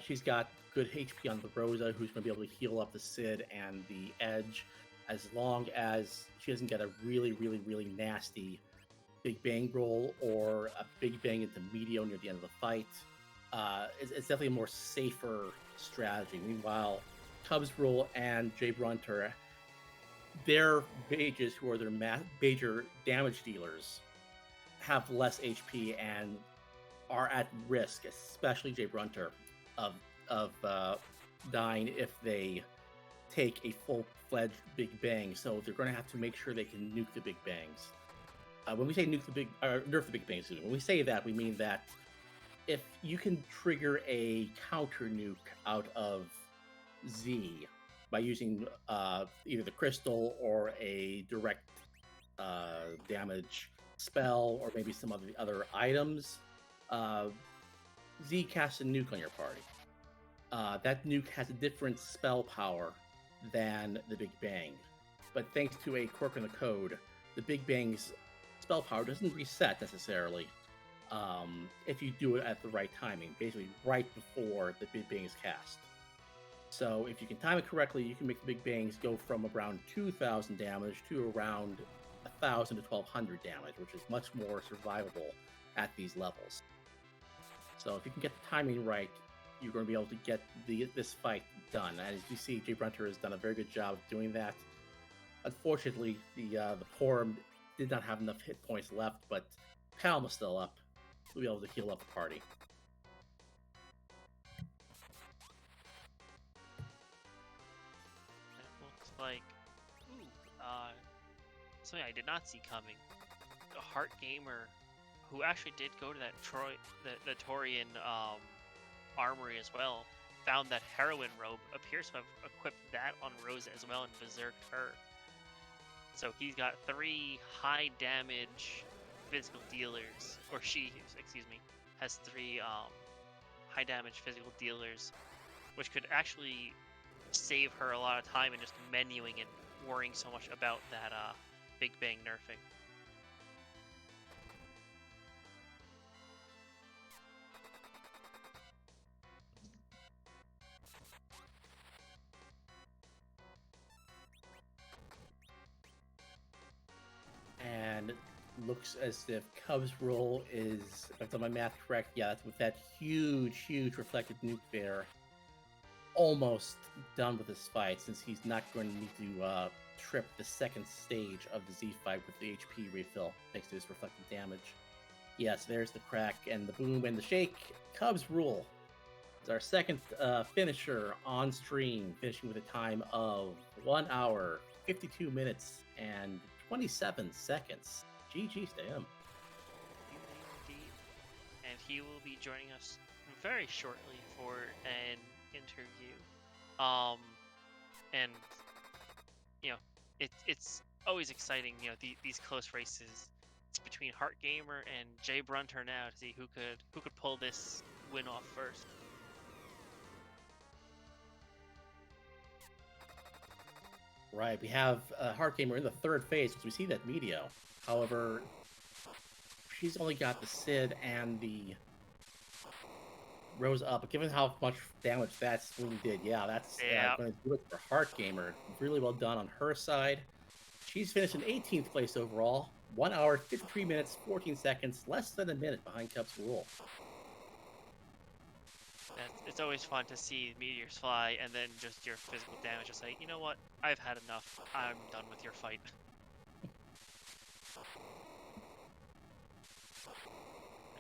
She's got good HP on the Rosa, who's going to be able to heal up the Sid and the Edge, as long as she doesn't get a really, really, really nasty big bang roll or a big bang into Medio near the end of the fight. It's definitely a more safer strategy. Meanwhile, Cubs Rule and Jay Brunter, their mages, who are their major damage dealers, have less HP and are at risk, especially Jay Brunter, of dying if they take a full-fledged big bang. So they're going to have to make sure they can nuke the big bangs. When we say nerf the big bangs, when we say that, we mean that if you can trigger a counter nuke out of Z by using either the crystal or a direct damage spell, or maybe some of the other items, Z casts a nuke on your party. That nuke has a different spell power than the Big Bang, but thanks to a quirk in the code, the Big Bang's spell power doesn't reset necessarily if you do it at the right timing, basically right before the Big Bang is cast. So if you can time it correctly, you can make the Big Bangs go from around 2,000 damage to around 1,000 to 1,200 damage, which is much more survivable at these levels. So if you can get the timing right, you're going to be able to get this fight done. And as you see, Jay Brunter has done a very good job of doing that. Unfortunately, the poor did not have enough hit points left, but Palm is still up. We'll be able to heal up the party. That looks like something I did not see coming. A Heart Gamer, who actually did go to that the Torian armory as well, found that heroine robe, appears to have equipped that on Rosa as well and berserked her. So he's got 3 high damage physical dealers, or she, excuse me, has 3 high damage physical dealers, which could actually save her a lot of time and just menuing and worrying so much about that Big Bang nerfing. And looks as if Cub's role is, if I've done my math correct, yeah, with that huge reflected nuke there, almost done with this fight, since he's not going to need to trip the second stage of the Z fight with the HP refill thanks to his reflected damage. Yes, there's the crack and the boom and the shake. Cub's rule is our second finisher on stream, finishing with a time of 1 hour, 52 minutes, and 27 seconds. GG's to him. Indeed. And he will be joining us very shortly for an interview. And you know, it's always exciting. You know, these close races. It's between Heart Gamer and Jay Brunter now to see who could pull this win off first. Right, we have Heart Gamer in the third phase because we see that Medio. However, she's only got the Sid and the Rose up. But given how much damage that swing did, yeah, that's going to do it for Heart Gamer. Really well done on her side. She's finished in 18th place overall. 1 hour, 53 minutes, 14 seconds, less than a minute behind Cub's rule. It's always fun to see meteors fly and then just your physical damage. Just say, you know what? I've had enough. I'm done with your fight.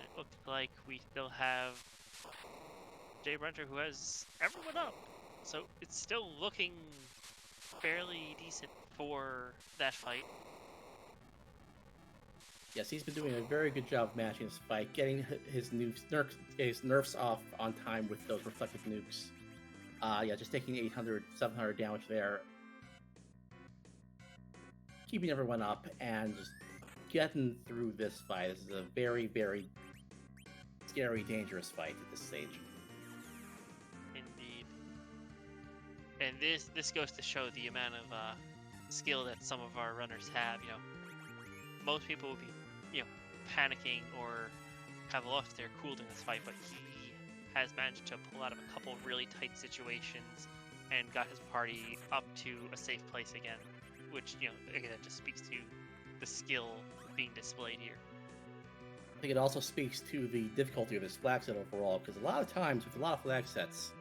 It looks like we still have Jay Brunter, who has everyone up. So it's still looking fairly decent for that fight. Yes, he's been doing a very good job of matching this fight, getting his nerfs off on time with those reflective nukes. Yeah, just taking 800, 700 damage there. Keeping everyone up and just getting through this fight. This is a very, very scary, dangerous fight at this stage. Indeed. And this goes to show the amount of skill that some of our runners have. You know, most people would be, you know, panicking or have lost their cool in this fight, but he has managed to pull out of a couple really tight situations and got his party up to a safe place again, which, you know, again, just speaks to the skill being displayed here. I think it also speaks to the difficulty of this flag set overall, because a lot of times with a lot of flag sets,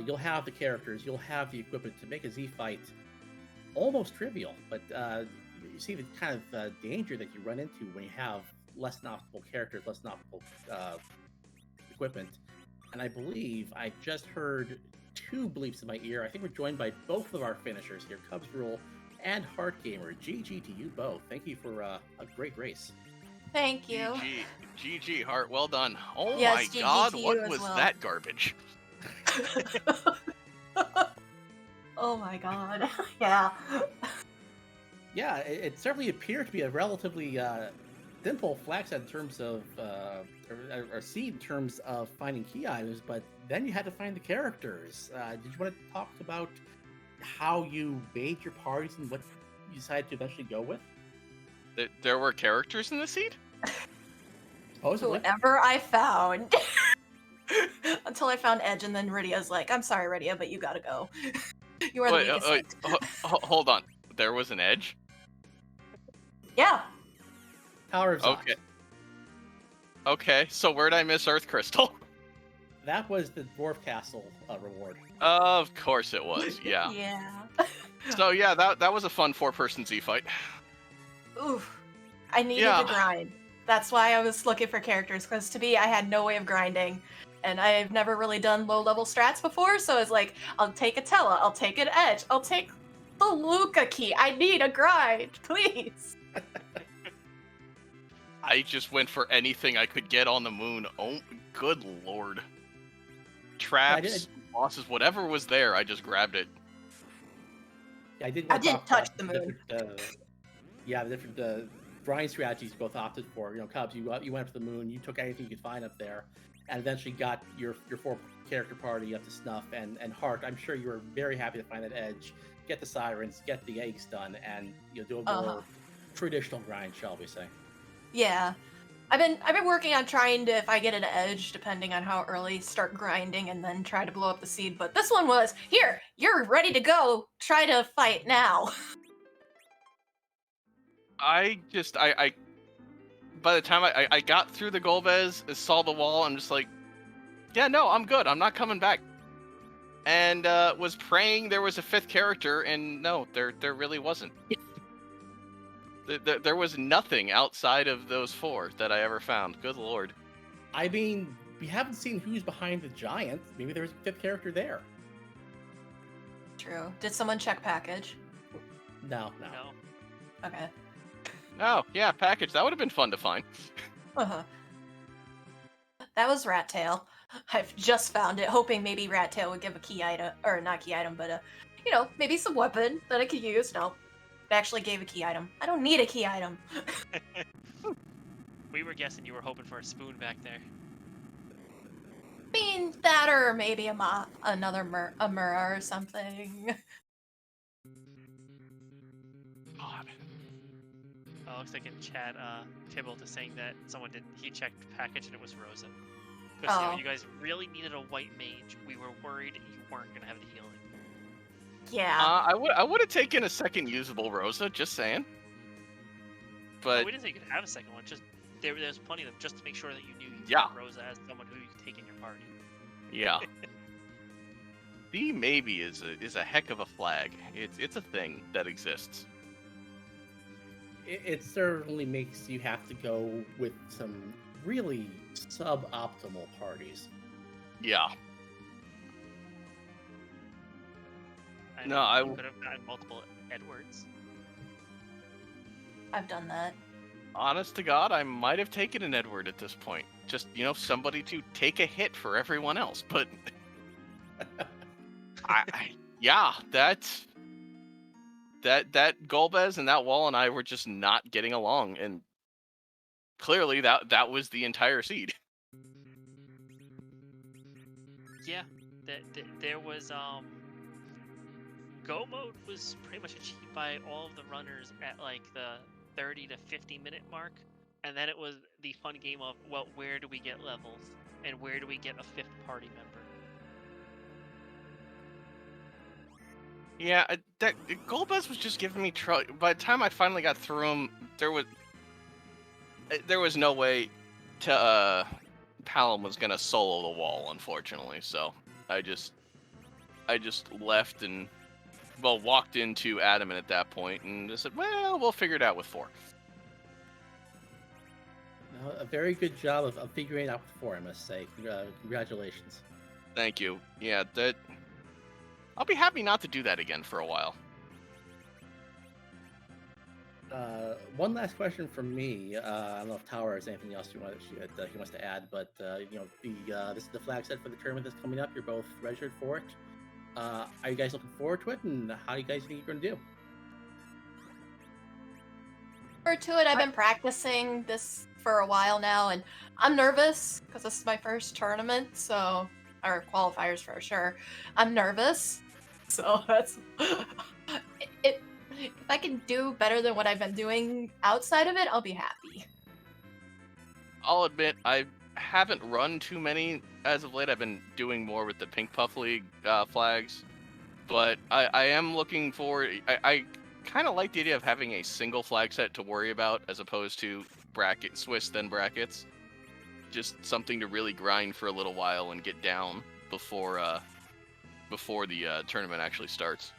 you'll have the characters, you'll have the equipment to make a Z fight almost trivial, but you see the kind of danger that you run into when you have less than optimal characters, less than optimal equipment. And I believe I just heard 2 bleeps in my ear. I think we're joined by both of our finishers here, Cubs Rule and Heart Gamer. GG to you both. Thank you for a great race. Thank you. GG, Heart. Well done. Oh yes, my GG God, to what you as was well. that garbage? Oh my God. Yeah. Yeah, it certainly appeared to be a relatively simple flag set in terms of, or seed in terms of finding key items, but then you had to find the characters. Did you want to talk about how you made your parties and what you decided to eventually go with? There were characters in the seed? Supposedly. Whoever I found. Until I found Edge, and then Rydia's like, I'm sorry, Rydia, but you gotta go. You are the weakest link. Hold on. There was an Edge? Yeah. Tower of Zox. Okay, so where'd I miss Earth Crystal? That was the Dwarf Castle reward. Of course it was, yeah. Yeah. So yeah, that was a fun 4-person Z fight. Oof. I needed to grind. That's why I was looking for characters, because to me, I had no way of grinding. And I've never really done low-level strats before, so it's like, I'll take a Tella, I'll take an Edge, I'll take the Luca key. I need a grind, please. I just went for anything I could get on the moon. Oh, good lord. Traps, bosses, whatever was there, I just grabbed it. Yeah, I didn't. I didn't touch the moon. The different grind strategies you both opted for. You know, Cubs, you went up to the moon. You took anything you could find up there, and eventually got your 4-character party up to snuff. And Heart, I'm sure you were very happy to find that edge, get the sirens, get the eggs done, and do a more traditional grind, shall we say? Yeah. I've been working on trying to, if I get an edge, depending on how early, start grinding and then try to blow up the seed. But this one was, here, you're ready to go. Try to fight now. I by the time I got through the Golbez, saw the wall, I'm just like, yeah, no, I'm good. I'm not coming back. And was praying there was a 5th character, and no, there really wasn't. There was nothing outside of those 4 that I ever found. Good lord. I mean, we haven't seen who's behind the giant. Maybe there's a 5th character there. True. Did someone check package? No. Okay. Oh, yeah, package. That would have been fun to find. That was Rat Tail. I've just found it, hoping maybe Rat Tail would give a key item, or not key item, but maybe some weapon that I could use. No, it actually gave a key item. I don't need a key item. We were guessing you were hoping for a spoon back there. I mean, that or maybe another mirror or something. God. Oh, looks like in chat, Tybalt is saying that he checked package and it was Rosa. Because you guys really needed a white mage. We were worried you weren't going to have the healing. Yeah. I would have taken a second usable Rosa, just saying. But we didn't say you could have a second one. Just there's plenty of them, just to make sure that you knew you had Rosa as someone who you could take in your party. Yeah. The maybe is a heck of a flag. It's a thing that exists. It certainly makes you have to go with some really suboptimal parties. Yeah. I could have gotten multiple Edwards. I've done that. Honest to God, I might have taken an Edward at this point. Just, somebody to take a hit for everyone else. But that Golbez and that wall and I were just not getting along, and clearly that was the entire seed. Yeah, there was go mode was pretty much achieved by all of the runners at like the 30 to 50 minute mark, and then it was the fun game of, well, where do we get levels and where do we get a 5th party member? Yeah, that Golbez was just giving me trouble. By the time I finally got through him, there was no way to Palom was gonna solo the wall, unfortunately. So I just left and walked into Adamant at that point and just said, well, we'll figure it out with 4. A very good job of figuring it out with 4, I must say. Congratulations. Thank you. Yeah, I'll be happy not to do that again for a while. One last question from me. I don't know if Tower has anything else he wants to add, but this is the flag set for the tournament that's coming up. You're both registered for it. Are you guys looking forward to it, and how do you guys think you're going to do? Forward to it. I've been practicing this for a while now, and I'm nervous because this is my first tournament, or qualifiers for sure. I'm nervous, so that's it. If I can do better than what I've been doing outside of it, I'll be happy. I'll admit, I haven't run too many as of late. I've been doing more with the Pink Puff League flags, but I am looking forward. I kind of like the idea of having a single flag set to worry about as opposed to Swiss then brackets. Just something to really grind for a little while and get down before the tournament actually starts.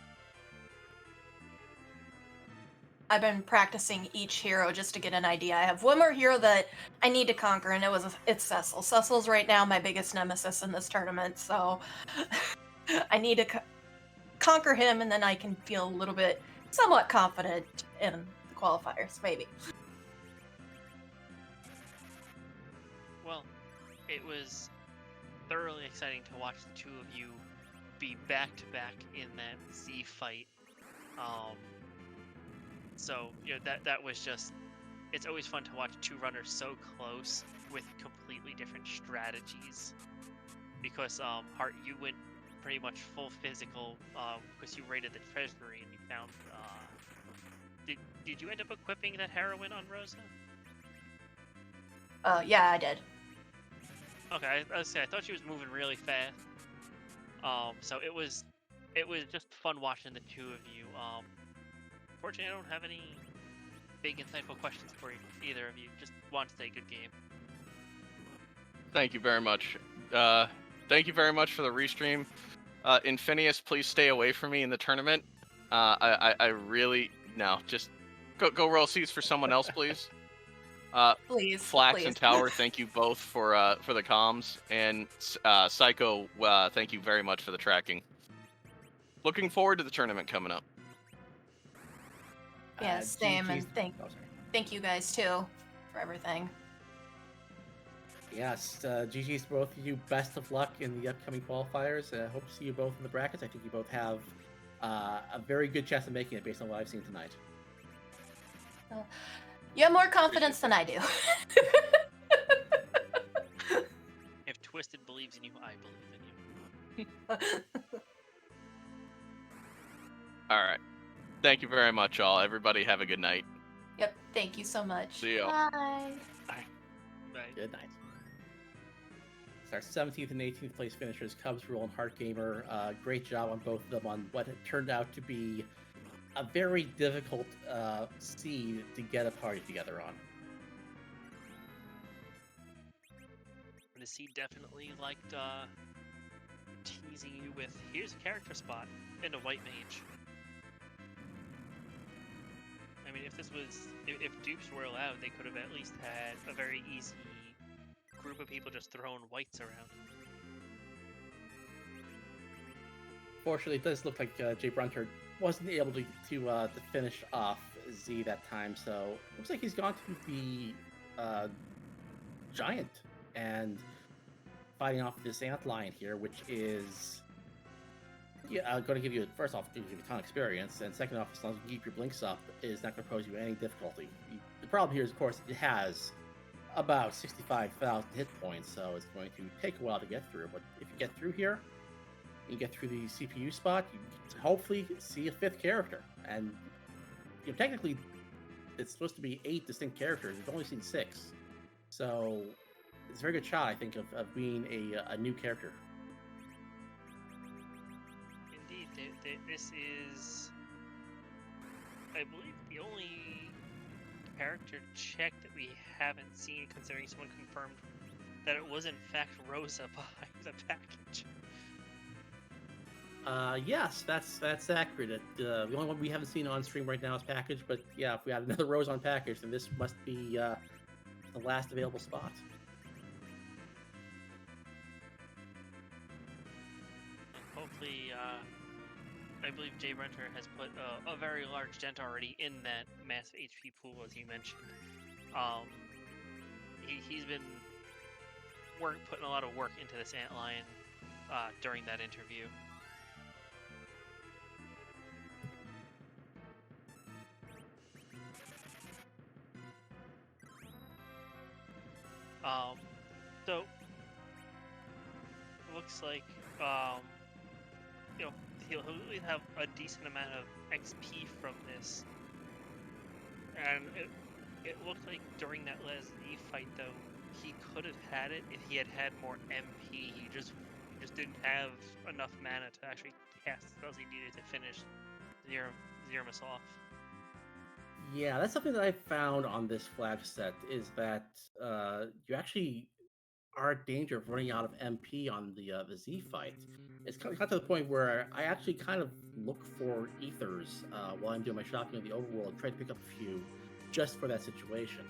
I've been practicing each hero just to get an idea. I have one more hero that I need to conquer, and it's Cecil. Cecil's right now my biggest nemesis in this tournament, so I need to conquer him, and then I can feel a little bit somewhat confident in the qualifiers, maybe. Well, it was thoroughly exciting to watch the two of you be back to back in that Z fight. So that was just. It's always fun to watch two runners so close with completely different strategies. Because Hart, you went pretty much full physical because you raided the treasury and you found. Did you end up equipping that heroine on Rosa? Yeah, I did. Okay, I thought she was moving really fast. So it was just fun watching the two of you. Fortunately, I don't have any big insightful questions for either of you. Just want to say good game. Thank you very much. Thank you very much for the restream. Infinius, please stay away from me in the tournament. I really just go roll seats for someone else, please. Please, Flax please. and Tower, thank you both for the comms, and Psycho, thank you very much for the tracking. Looking forward to the tournament coming up. Yeah, same, GG's and thank you guys too for everything. Yes, GG's to both of you. Best of luck in the upcoming qualifiers. Hope to see you both in the brackets. I think you both have a very good chance of making it based on what I've seen tonight. You have more confidence than I do. If Twisted believes in you, I believe in you. All right. Thank you very much, all. Everybody have a good night. Yep, thank you so much. See you. Bye. Bye. Good night. So our 17th and 18th place finishers, Cubs Rule and Heart Gamer. Great job on both of them on what turned out to be a very difficult seed to get a party together on. The seed definitely liked teasing you with, here's a character spot and a white mage. I mean, if dupes were allowed, they could have at least had a very easy group of people just throwing whites around. Fortunately, it does look like Jay Brunter wasn't able to finish off Z that time, so it looks like he's gone to the Giant and fighting off this Antlion here, which is going to give you, first off, give you a ton of experience, and second off, as long as you keep your blinks up, is not going to pose you any difficulty. The problem here is, of course, it has about 65,000 hit points, so it's going to take a while to get through, but if you get through here, you get through the CPU spot, you can hopefully see a fifth character, and technically, it's supposed to be 8 distinct characters, you've only seen 6, so it's a very good shot, I think, of being a new character. Indeed, this is, I believe, the only character check that we haven't seen, considering someone confirmed that it was in fact Rosa behind the package. Yes, that's accurate. The only one we haven't seen on stream right now is package, but yeah, if we had another Rose on package, then this must be the last available spot. Hopefully, I believe Jay Renter has put a very large dent already in that massive HP pool, as you mentioned. He's been putting a lot of work into this Antlion during that interview. So it looks like he'll have a decent amount of XP from this, and it looked like during that last Z fight, though, he could have had it if he had had more MP. He just didn't have enough mana to actually cast the spells he needed to finish Zemus off. Yeah, that's something that I found on this flag set, is that you actually are in danger of running out of MP on the Z fight. It's got to the point where I actually kind of look for ethers while I'm doing my shopping in the overworld and try to pick up a few just for that situation.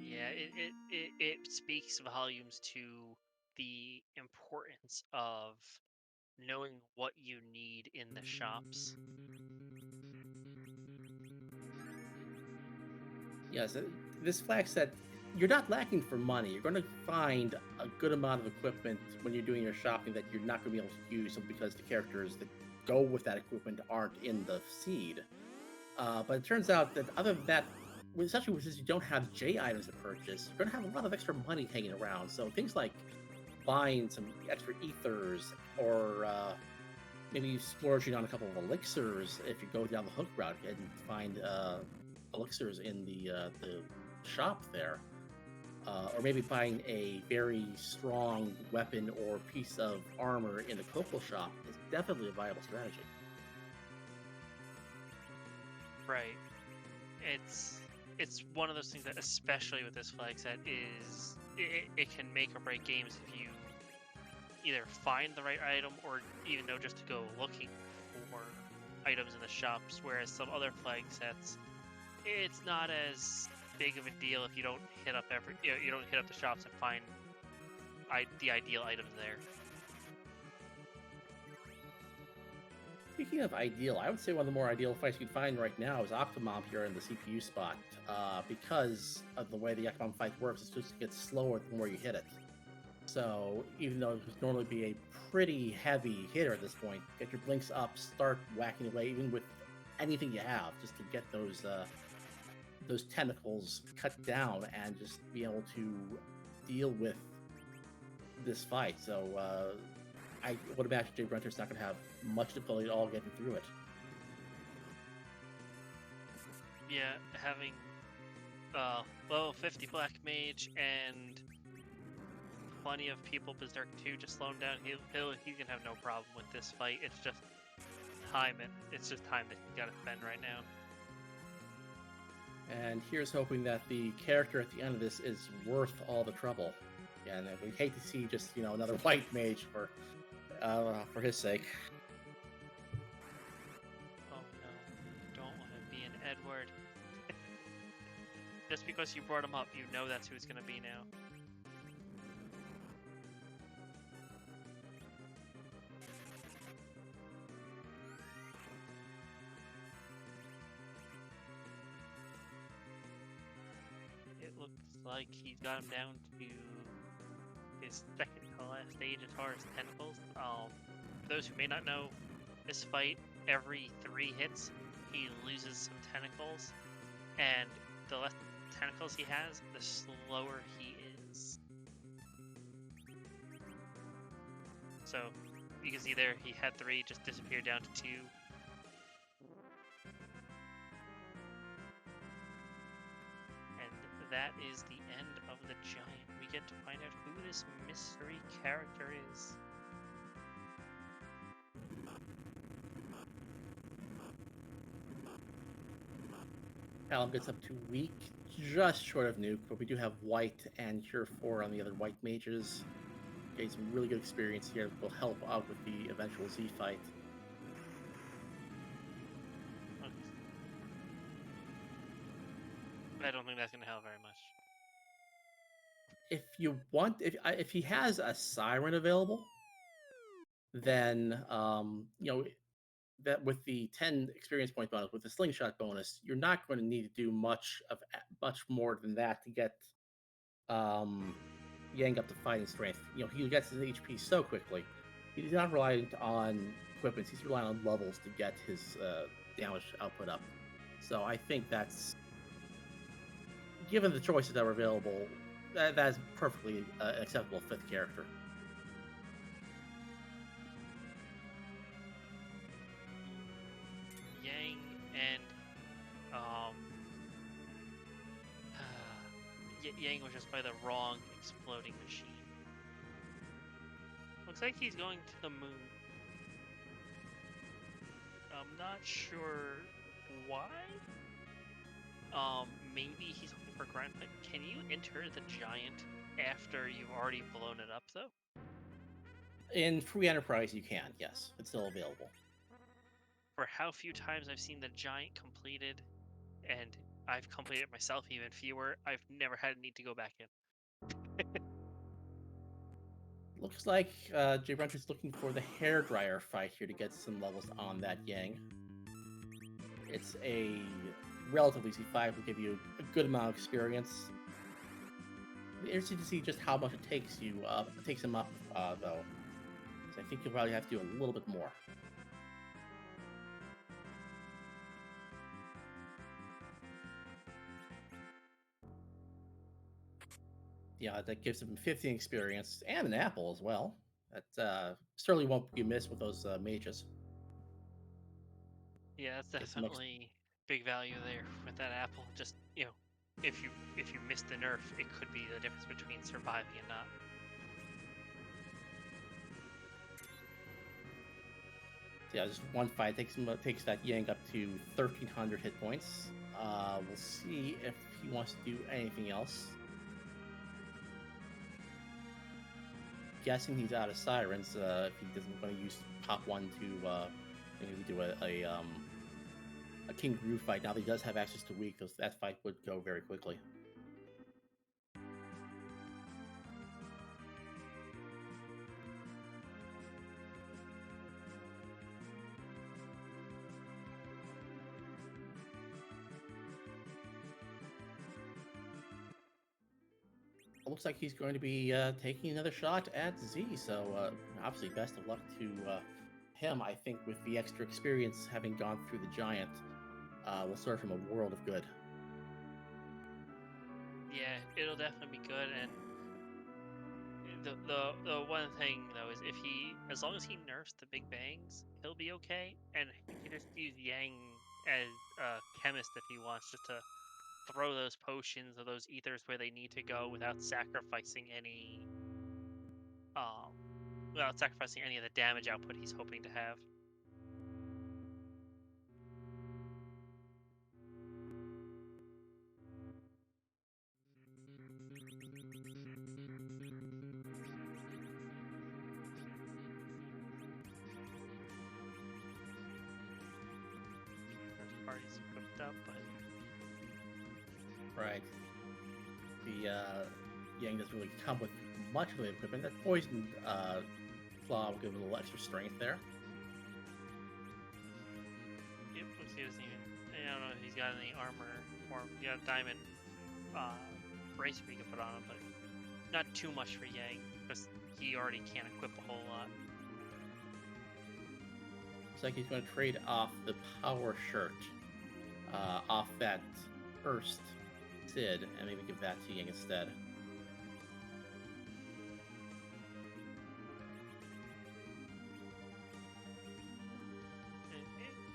Yeah, it speaks volumes to the importance of knowing what you need in the shops. Yes, this flag set you're not lacking for money. You're going to find a good amount of equipment when you're doing your shopping that you're not going to be able to use simply because the characters that go with that equipment aren't in the seed. But it turns out that other than that, especially since you don't have J items to purchase, you're going to have a lot of extra money hanging around. So things like buying some extra ethers or maybe splurging on a couple of elixirs if you go down the hook route and find elixirs in the shop there. Or maybe buying a very strong weapon or piece of armor in the Copal shop is definitely a viable strategy. Right. It's one of those things that, especially with this flag set, is it can make or break games if you either find the right item or even know just to go looking for items in the shops. Whereas some other flag sets, it's not as big of a deal if you don't hit up you don't hit up the shops and find the ideal items there. Speaking of ideal, I would say one of the more ideal fights you can find right now is Octomom here in the CPU spot. Because of the way the Octomom fight works, it just gets slower the more you hit it. So even though it would normally be a pretty heavy hitter at this point, get your blinks up, start whacking away, even with anything you have, just to get those tentacles cut down and just be able to deal with this fight. So I would imagine Jay Grunter's not going to have much difficulty at all getting through it. Yeah, having level 50 Black Mage and plenty of people Berserk 2 just slow him down. He can have no problem with this fight. It's just time. It's just time that he's got to spend right now. And here's hoping that the character at the end of this is worth all the trouble. Yeah, and we hate to see just another white mage for his sake. Oh no, don't want to be an Edward. Just because you brought him up, you know that's who it's gonna be now. It looks like he's got him down to his second to last stage as far as tentacles. For those who may not know, this fight, every 3 hits, he loses some tentacles, and the less tentacles he has, the slower he is. So you can see there, he had 3, just disappeared down to 2. And that is the end of the giant. We get to find out who this mystery character is. Alum gets up to weak, just short of nuke, but we do have white and Highw4y on the other white mages. Getting some really good experience here that will help out with the eventual Z fight. I don't think that's going to help very much. If you want, if he has a siren available, then that with the 10 experience point bonus, with the slingshot bonus, you're not going to need to do much more than that to get Yang up to fighting strength. He gets his HP so quickly. He's not reliant on equipment. He's relying on levels to get his damage output up. So I think that's, given the choices that are available, that's perfectly an acceptable 5th character. Yang and Yang was just by the wrong exploding machine. Looks like he's going to the moon. I'm not sure why. Maybe he's looking for grind. But can you enter the giant after you've already blown it up, though? In free enterprise, you can. Yes, it's still available. For how few times I've seen the giant completed, and I've completed it myself, even fewer, I've never had a need to go back in. Looks like Jay Brunch is looking for the hairdryer fight here to get some levels on that Yang. It's a relatively easy fight, will give you a good amount of experience. Interesting to see just how much it takes you takes him up though. So I think you'll probably have to do a little bit more. Yeah, that gives him 15 experience and an apple as well. That certainly won't be missed with those mages. Yeah, that's Gets some definitely big value there with that apple. Just if you miss the nerf, it could be the difference between surviving and not. Yeah, just one fight takes that Yang up to 1,300 hit points. We'll see if he wants to do anything else. Guessing he's out of sirens. If he doesn't want to use pop one to maybe do a King Groove fight. Now that he does have access to weak, that fight would go very quickly. It looks like he's going to be taking another shot at Z, so obviously best of luck to him. I think with the extra experience having gone through the giant will serve him a world of good. Yeah, it'll definitely be good. And the one thing though is as long as he nerfs the big bangs, he'll be okay, and he can just use Yang as a chemist if he wants, just to throw those potions or those ethers where they need to go without sacrificing any of the damage output he's hoping to have. First party's equipped up, but Right. The Yang doesn't really come with much of the equipment. That poison claw will give it a little extra strength there. yep, looks he doesn't even. I don't know if he's got any armor or diamond bracer you can put on him, but not too much for Yang because he already can't equip a whole lot. Looks like he's going to trade off the power shirt off that first Sid and maybe give that to Yang instead.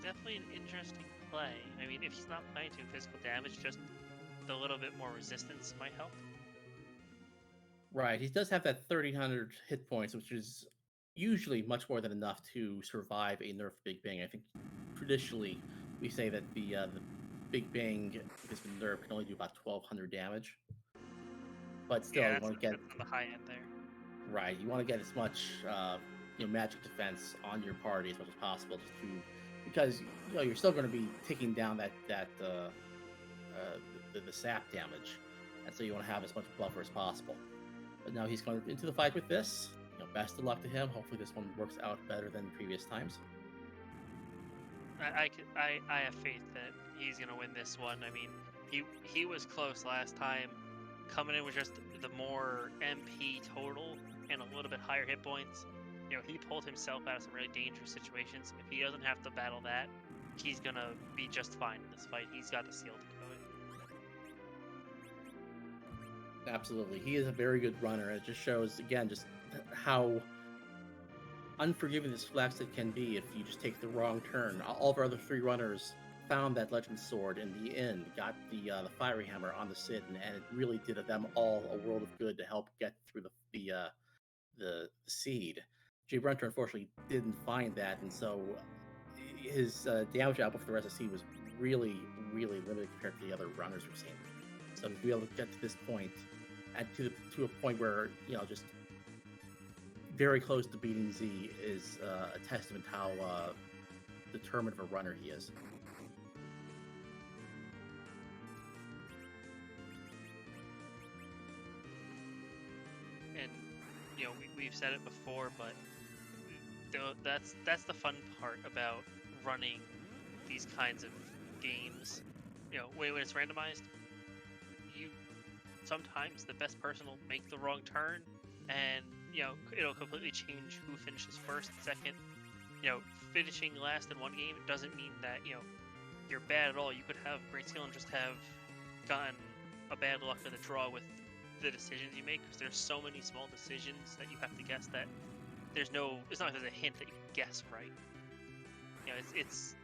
Definitely an interesting play. I mean, if he's not playing to physical damage, just the little bit more resistance might help. Right, he does have that 1,300 hit points, which is usually much more than enough to survive a nerf Big Bang. I think traditionally we say that the Big Bang, if it's been nerfed, can only do about 1,200 damage. But still, Yeah, you want to get that's on the high end there. right. You want to get as much magic defense on your party as much as possible, just to because you're still going to be taking down the sap damage, and so you want to have as much buffer as possible. But now he's going into the fight with this. Best of luck to him. Hopefully this one works out better than previous times. I have faith that he's gonna win this one. I mean, he was close last time, coming in with just the more MP total and a little bit higher hit points. He pulled himself out of some really dangerous situations. If he doesn't have to battle that, he's gonna be just fine in this fight. He's got the seal to do it. Absolutely, he is a very good runner. It just shows again just how unforgiving this Flaxid can be if you just take the wrong turn. All of our other three runners found that Legend Sword in the end, got the Fiery Hammer on the Sid, and it really did them all a world of good to help get through the seed. Jay Brunter unfortunately didn't find that, and so his damage output for the rest of the seed was really, really limited compared to the other runners we've seen. So to be able to get to this point, and to a point where just very close to beating Z is a testament to how determined of a runner he is. And we've said it before, but that's the fun part about running these kinds of games. When it's randomized, sometimes the best person will make the wrong turn, and it'll completely change who finishes first, second. Finishing last in one game doesn't mean that you're bad at all. You could have great skill and just have gotten a bad luck of the draw with the decisions you make, because there's so many small decisions that you have to guess that it's not like there's a hint that you can guess right.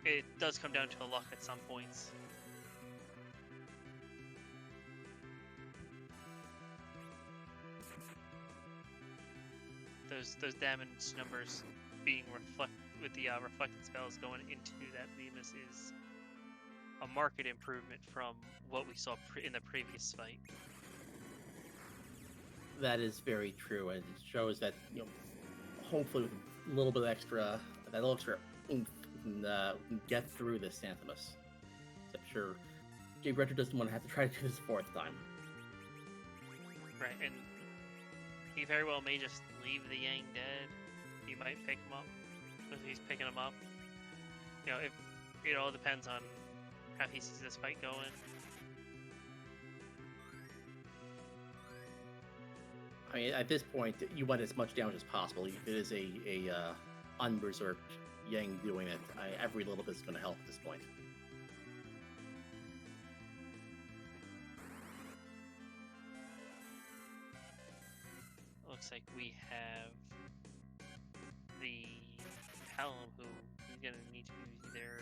It does come down to luck at some points. Those damage numbers being with the reflected spells going into that Zemus is a marked improvement from what we saw in the previous fight. That is very true, and it shows that hopefully with a little bit extra, that little extra oomph, we can get through this Xanthimus. I'm sure Jay Bretter doesn't want to have to try to do this 4th time. Right, and he very well may just leave the Yang dead. He might pick him up. If he's picking him up, it all depends on how he sees this fight going. I mean, at this point, you want as much damage as possible. If it is a unberserked Yang doing it, every little bit is going to help at this point. Looks like we have the Hallam, who is going to need to use either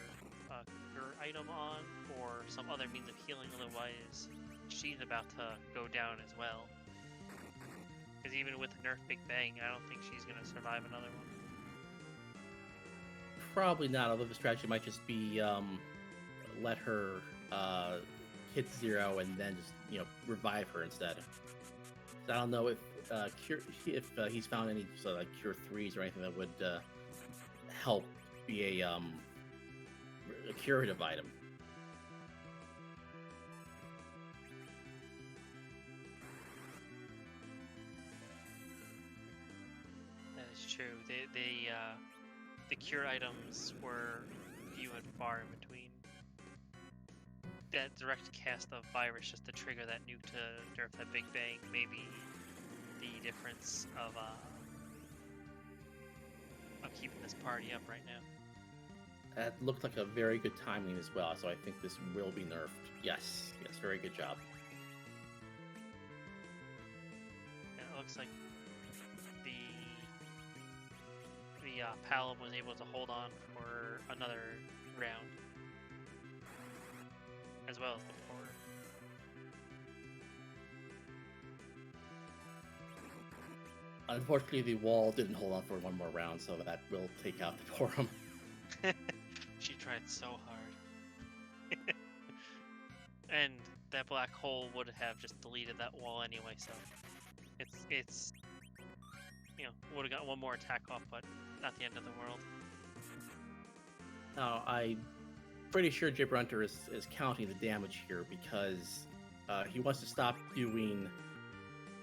cure item on or some other means of healing, otherwise she's about to go down as well. Because even with the nerf Big Bang, I don't think she's going to survive another one. Probably not, although the strategy might just be let her hit 0 and then just revive her instead. So I don't know if he's found any sort of like cure 3s or anything that would help be a curative item. That is true. The cure items were few and far in between. That direct cast of virus just to trigger that nuke to nerf that Big Bang may be the difference of keeping this party up right now. That looked like a very good timing as well, so I think this will be nerfed. Yes, very good job. And it looks like the Palom was able to hold on for another round, as well as the Porter. Unfortunately, the wall didn't hold on for one more round, so that will take out the Porum. She tried so hard. And that black hole would have just deleted that wall anyway, so it's would have got one more attack off, but not the end of the world. Now, I'm pretty sure Jay Brunter is counting the damage here because he wants to stop doing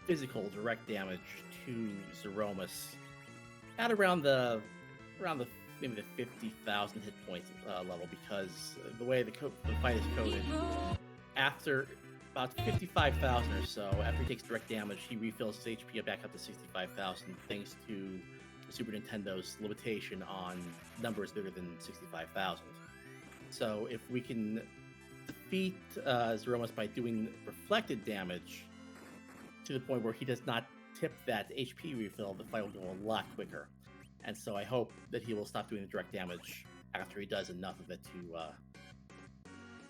physical direct damage to Zeromus at around the maybe the 50,000 hit points level, because the way the fight is coded, after about 55,000 or so, after he takes direct damage, he refills his HP back up to 65,000, thanks to Super Nintendo's limitation on numbers bigger than 65,000. So if we can defeat Zeromus by doing reflected damage to the point where he does not tip that HP refill, the fight will go a lot quicker. And so I hope that he will stop doing the direct damage after he does enough of it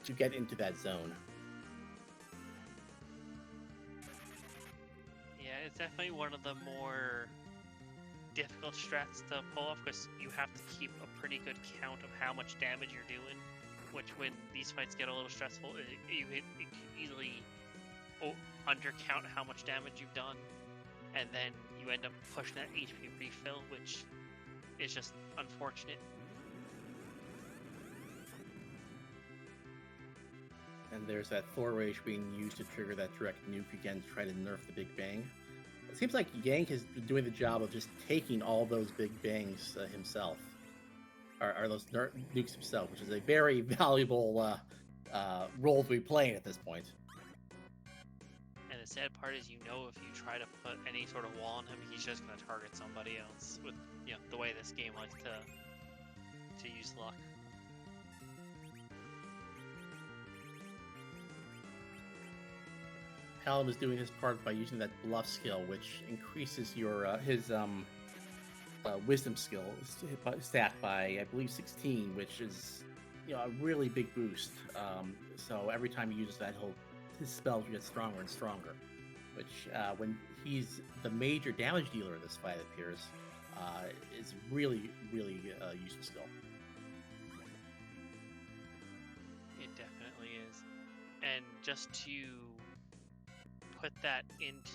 to get into that zone. Yeah, it's definitely one of the more difficult strats to pull off, because you have to keep a pretty good count of how much damage you're doing, which when these fights get a little stressful, you can easily undercount how much damage you've done, and then you end up pushing that HP refill, which is just unfortunate. And there's that Thor Rage being used to trigger that direct nuke again to try to nerf the Big Bang. It seems like Yank has been doing the job of just taking all those Big Bangs himself, or those nukes himself, which is a very valuable role to be playing at this point. And it sad part is, if you try to put any sort of wall on him, he's just gonna target somebody else with the way this game likes to use luck. Hallam is doing his part by using that bluff skill, which increases your his wisdom skill stat by, I believe, 16, which is a really big boost. So every time he uses that, his spells get stronger and stronger. Which, when he's the major damage dealer in this fight, it appears, is really, really useful skill. It definitely is. And just to put that into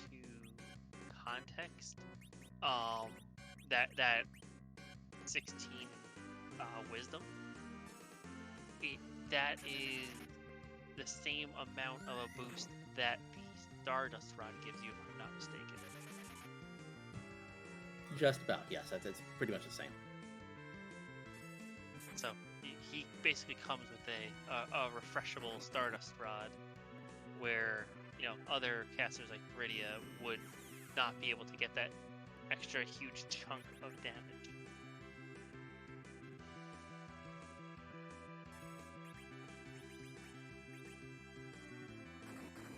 context, that 16 wisdom, that is the same amount of a boost that the Stardust Rod gives you, if I'm not mistaken. Just about, yes. That's pretty much the same. So he basically comes with a refreshable Stardust Rod, where other casters like Viridia would not be able to get that extra huge chunk of damage.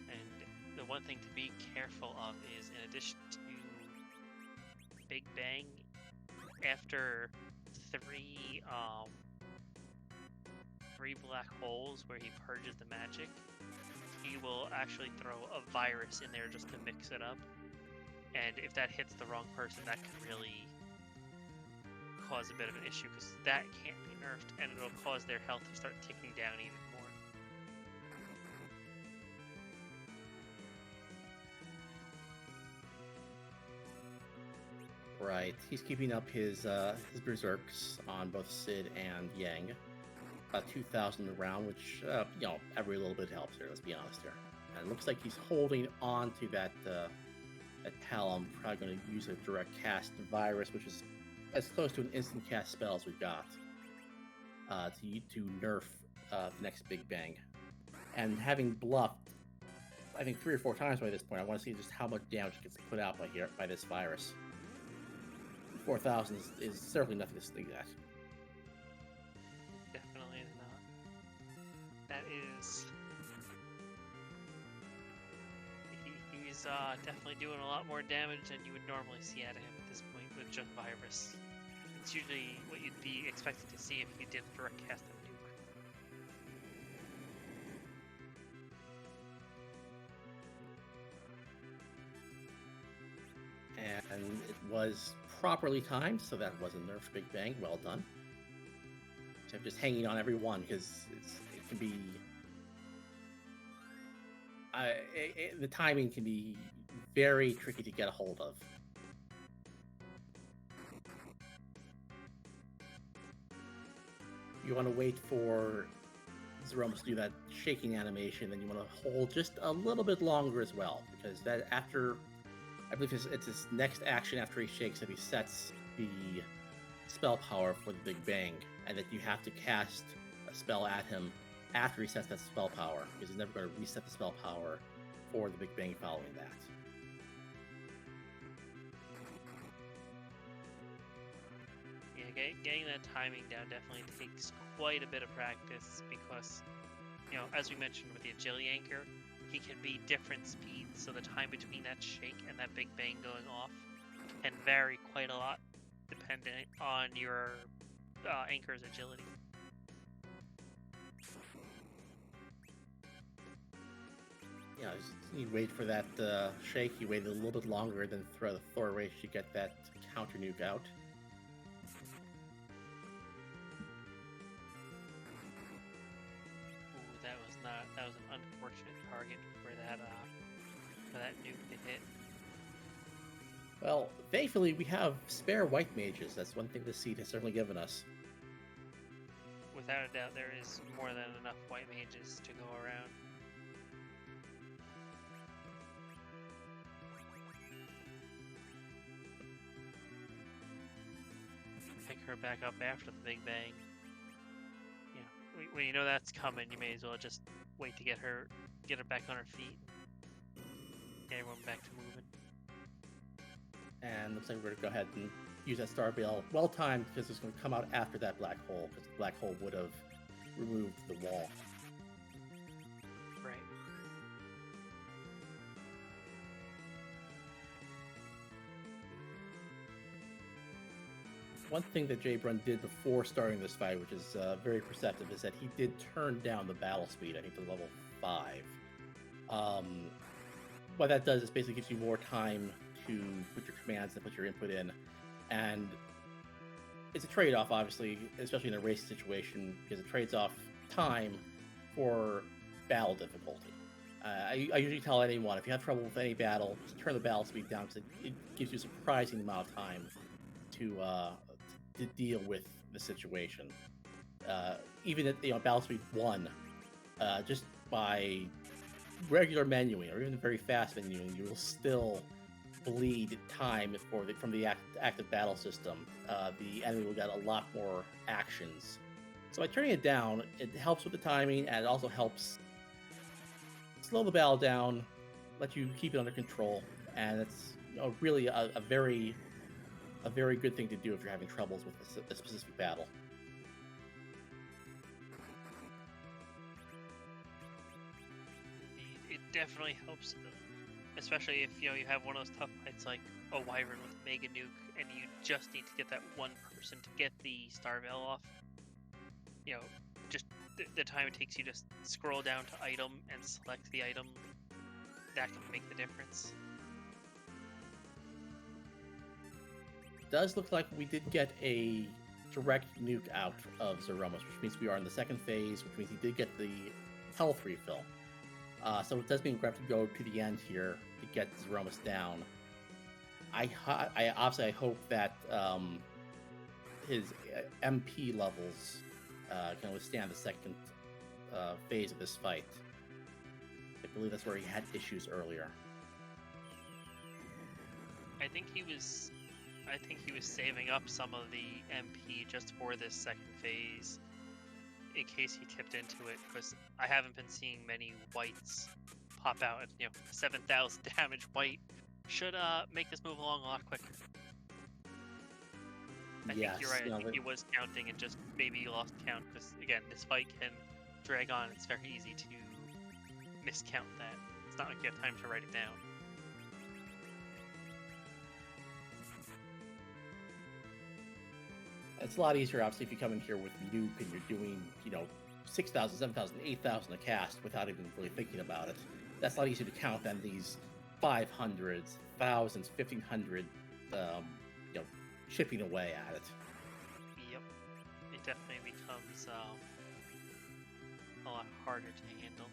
And the one thing to be careful of is, in addition to Big Bang, after three black holes where he purges the magic, he will actually throw a virus in there just to mix it up. And if that hits the wrong person, that can really cause a bit of an issue, because that can't be nerfed, and it'll cause their health to start ticking down even more. Right. He's keeping up his berserks on both Sid and Yang. About 2,000 a round, which, every little bit helps here, let's be honest here. And it looks like he's holding on to that Hallam. Probably going to use a direct cast virus, which is as close to an instant cast spell as we've got, to nerf the next Big Bang. And having bluffed, I think 3 or 4 times by this point, I want to see just how much damage gets put out by this virus. 4,000 is certainly nothing to sneak at. Definitely not. That is... He's definitely doing a lot more damage than you would normally see out of him at this point with just virus. It's usually what you'd be expected to see if you did direct cast a nuke. And it was properly timed, so that was a nerf Big Bang. Well done. So I'm just hanging on every one, because it can be... the timing can be very tricky to get a hold of. You want to wait for Zemus to do that shaking animation, then you want to hold just a little bit longer as well, because that after... I believe it's his next action after he shakes that he sets the spell power for the Big Bang, and that you have to cast a spell at him after he sets that spell power, because he's never going to reset the spell power for the Big Bang following that. Yeah, getting that timing down definitely takes quite a bit of practice, because, as we mentioned with the agility anchor, he can be different speeds, so the time between that shake and that Big Bang going off can vary quite a lot, depending on your anchor's agility. Yeah, you wait for that shake, you wait a little bit longer, then throw the Thor race, you get that counter nuke out. That was an unfortunate target for that nuke to hit. Well, thankfully we have spare white mages. That's one thing this seed has certainly given us. Without a doubt, there is more than enough white mages to go around. Pick her back up after the Big Bang. When you know that's coming, you may as well just wait to get her back on her feet. Get everyone back to moving. And looks like we're going to go ahead and use that star bale. Well timed, because it's going to come out after that black hole, because the black hole would have removed the wall. Right. One thing that Jay Brun did before starting this fight, which is very perceptive, is that he did turn down the battle speed, I think, to level 5. What that does is basically gives you more time to put your commands and put your input in. And it's a trade-off, obviously, especially in a race situation, because it trades off time for battle difficulty. I usually tell anyone, if you have trouble with any battle, just turn the battle speed down, because it gives you a surprising amount of time to deal with the situation. Even at battle speed 1, just by regular menuing or even very fast menuing, you will still bleed time from the active battle system. The enemy will get a lot more actions. So by turning it down, it helps with the timing, and it also helps slow the battle down, let you keep it under control, and it's really a very good thing to do if you're having troubles with a specific battle. It definitely helps, especially if you have one of those tough fights like a Wyvern with Mega Nuke, and you just need to get that one person to get the Star Veil off. Just the time it takes you to scroll down to item and select the item, that can make the difference. Does look like we did get a direct nuke out of Zemus, which means we are in the second phase, which means he did get the health refill. So it does mean we have to go to the end here to get Zemus down. I hope that his MP levels can withstand the second phase of this fight. I believe that's where he had issues earlier. I think he was saving up some of the MP just for this second phase, in case he tipped into it, because I haven't been seeing many whites pop out. 7,000 damage white should make this move along a lot quicker. I think you're right. I think he was counting and just maybe lost count, because again, this fight can drag on. It's very easy to miscount that. It's not like you have time to write it down. It's a lot easier, obviously, if you come in here with Nuke and you're doing, 6,000, 7,000, 8,000 a cast without even really thinking about it. That's a lot easier to count than these 500s, 1000s, 1,500, chipping away at it. Yep. It definitely becomes a lot harder to handle.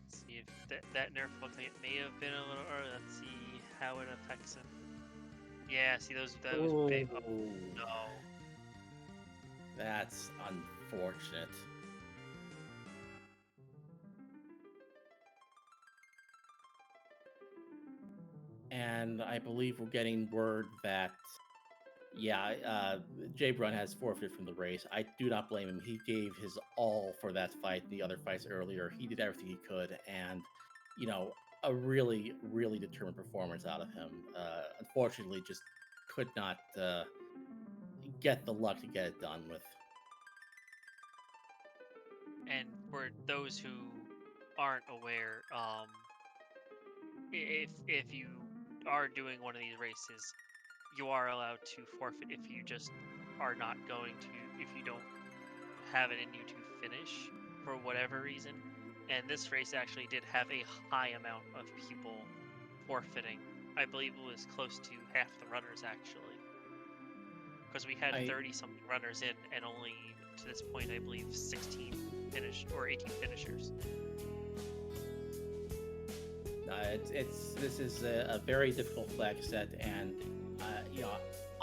See if that nerf looks like it may have been a little early. Let's see how it affects him. Yeah, see that was big. Oh, no. That's unfortunate. And I believe we're getting word that, Jay Brun has forfeited from the race. I do not blame him. He gave his all for that fight, the other fights earlier. He did everything he could, and, a really, really determined performance out of him. Unfortunately, just could not get the luck to get it done with. And for those who aren't aware, if you are doing one of these races, you are allowed to forfeit if you just are not going to, if you don't have it in you to finish for whatever reason. And this race actually did have a high amount of people forfeiting. I believe it was close to half the runners, actually. Because we had 30-something runners in, and only, to this point, I believe 16 finished, or 18 finishers. This is a very difficult flag set, and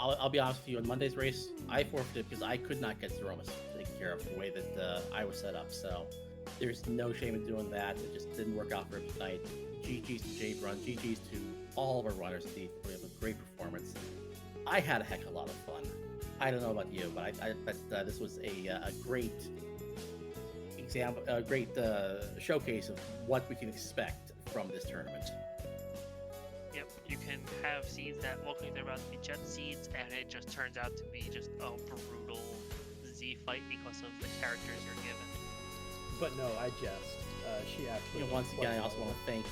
I'll be honest with you. In Monday's race, I forfeited because I could not get Zemus taken care of the way that I was set up. So there's no shame in doing that. It just didn't work out for him tonight. GG's to Jay Brun, GG's to all of our runners. Indeed, we have a great performance. I had a heck of a lot of fun. I don't know about you, but this was a great example, a great showcase of what we can expect from this tournament. Yep, you can have seeds that look like they're about to be jet seeds, and it just turns out to be just a brutal Z fight because of the characters you're given. But no, I jest. She actually. Once again, I also want to thank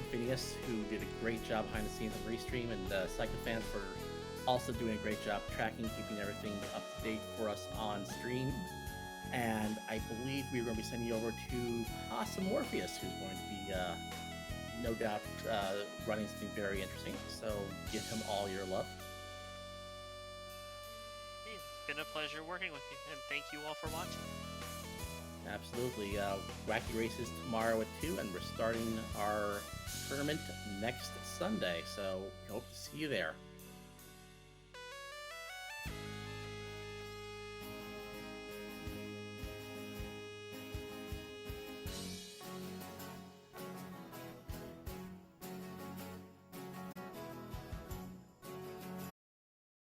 Phineas, who did a great job behind the scenes on Restream, and Psychofan for also doing a great job tracking, keeping everything up to date for us on stream. And I believe we're going to be sending you over to Morpheus, who's going to be, no doubt, running something very interesting. So give him all your love. It's been a pleasure working with you, and thank you all for watching. Absolutely. Wacky Races tomorrow at 2, and we're starting our tournament next Sunday. So we hope to see you there.